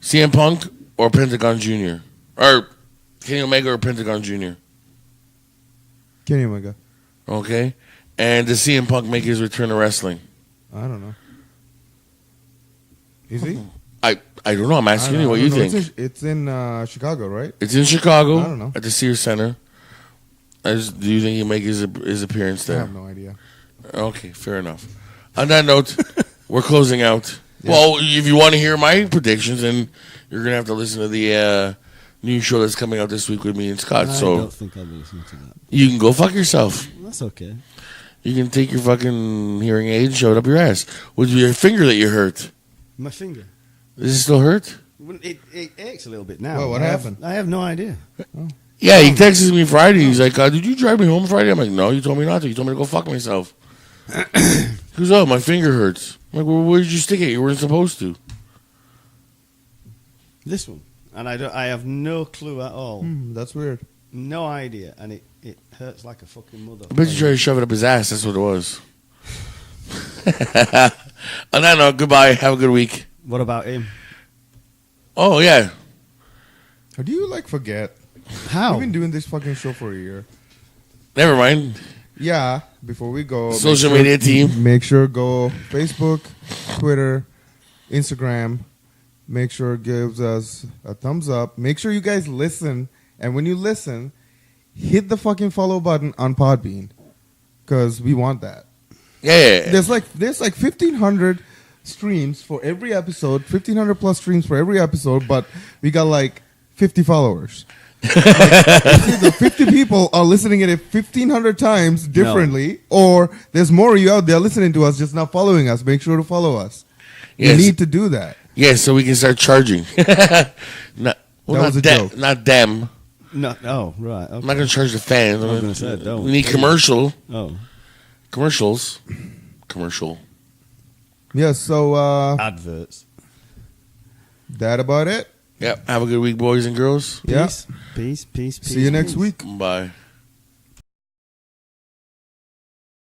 CM Punk or Pentagon Jr.? Or Kenny Omega or Pentagon Jr.? Kenny Omega. Okay. And does CM Punk make his return to wrestling? I don't know. Is he? I don't know. I'm asking you what you think. It's in Chicago, right? It's in Chicago. I don't know. At the Sears Center. Do you think he'll make his appearance I there? have no idea. Okay, fair enough. On that note, we're closing out. Yeah. Well, if you want to hear my predictions, then you're going to have to listen to the new show that's coming out this week with me and Scott. I So don't think I'll be listening to that. you can go fuck yourself. That's okay. You can take your fucking hearing aid and shove it up your ass. With your finger that you hurt. My finger. Does it still hurt? It aches a little bit now. Well, what happened? I have no idea. Yeah, he texted me Friday. He's like, did you drive me home Friday? I'm like, no, you told me not to. You told me to go fuck myself. He goes, oh, my finger hurts. I'm like, well, where did you stick it? You weren't supposed to. This one. And I have no clue at all. That's weird. No idea. And it hurts like a fucking mother. I bet you tried to shove it up his ass. That's what it was. On that note, goodbye. Have a good week. What about him? Oh, yeah. How do you forget? How? We've been doing this fucking show for a year. Never mind. Yeah. Before we go, Social media team. Make sure go Facebook, Twitter, Instagram. Make sure it gives us a thumbs up. Make sure you guys listen. And when you listen, hit the fucking follow button on Podbean. Because we want that. Yeah. There's 1,500 streams for every episode. 1,500 plus streams for every episode. But we got 50 followers. Either 50 people are listening at it 1,500 times differently, or there's more of you out there listening to us just not following us. Make sure to follow us. Yes. You need to do that. Yeah, so we can start charging. Not was a joke. Not them. No. Oh, right. Okay. I'm not going to charge the fans. I was gonna say, don't. We need commercials. Commercial. Yeah, so Adverts. that about it. Yep. Have a good week, boys and girls. Yeah. Peace. See you next week. Bye.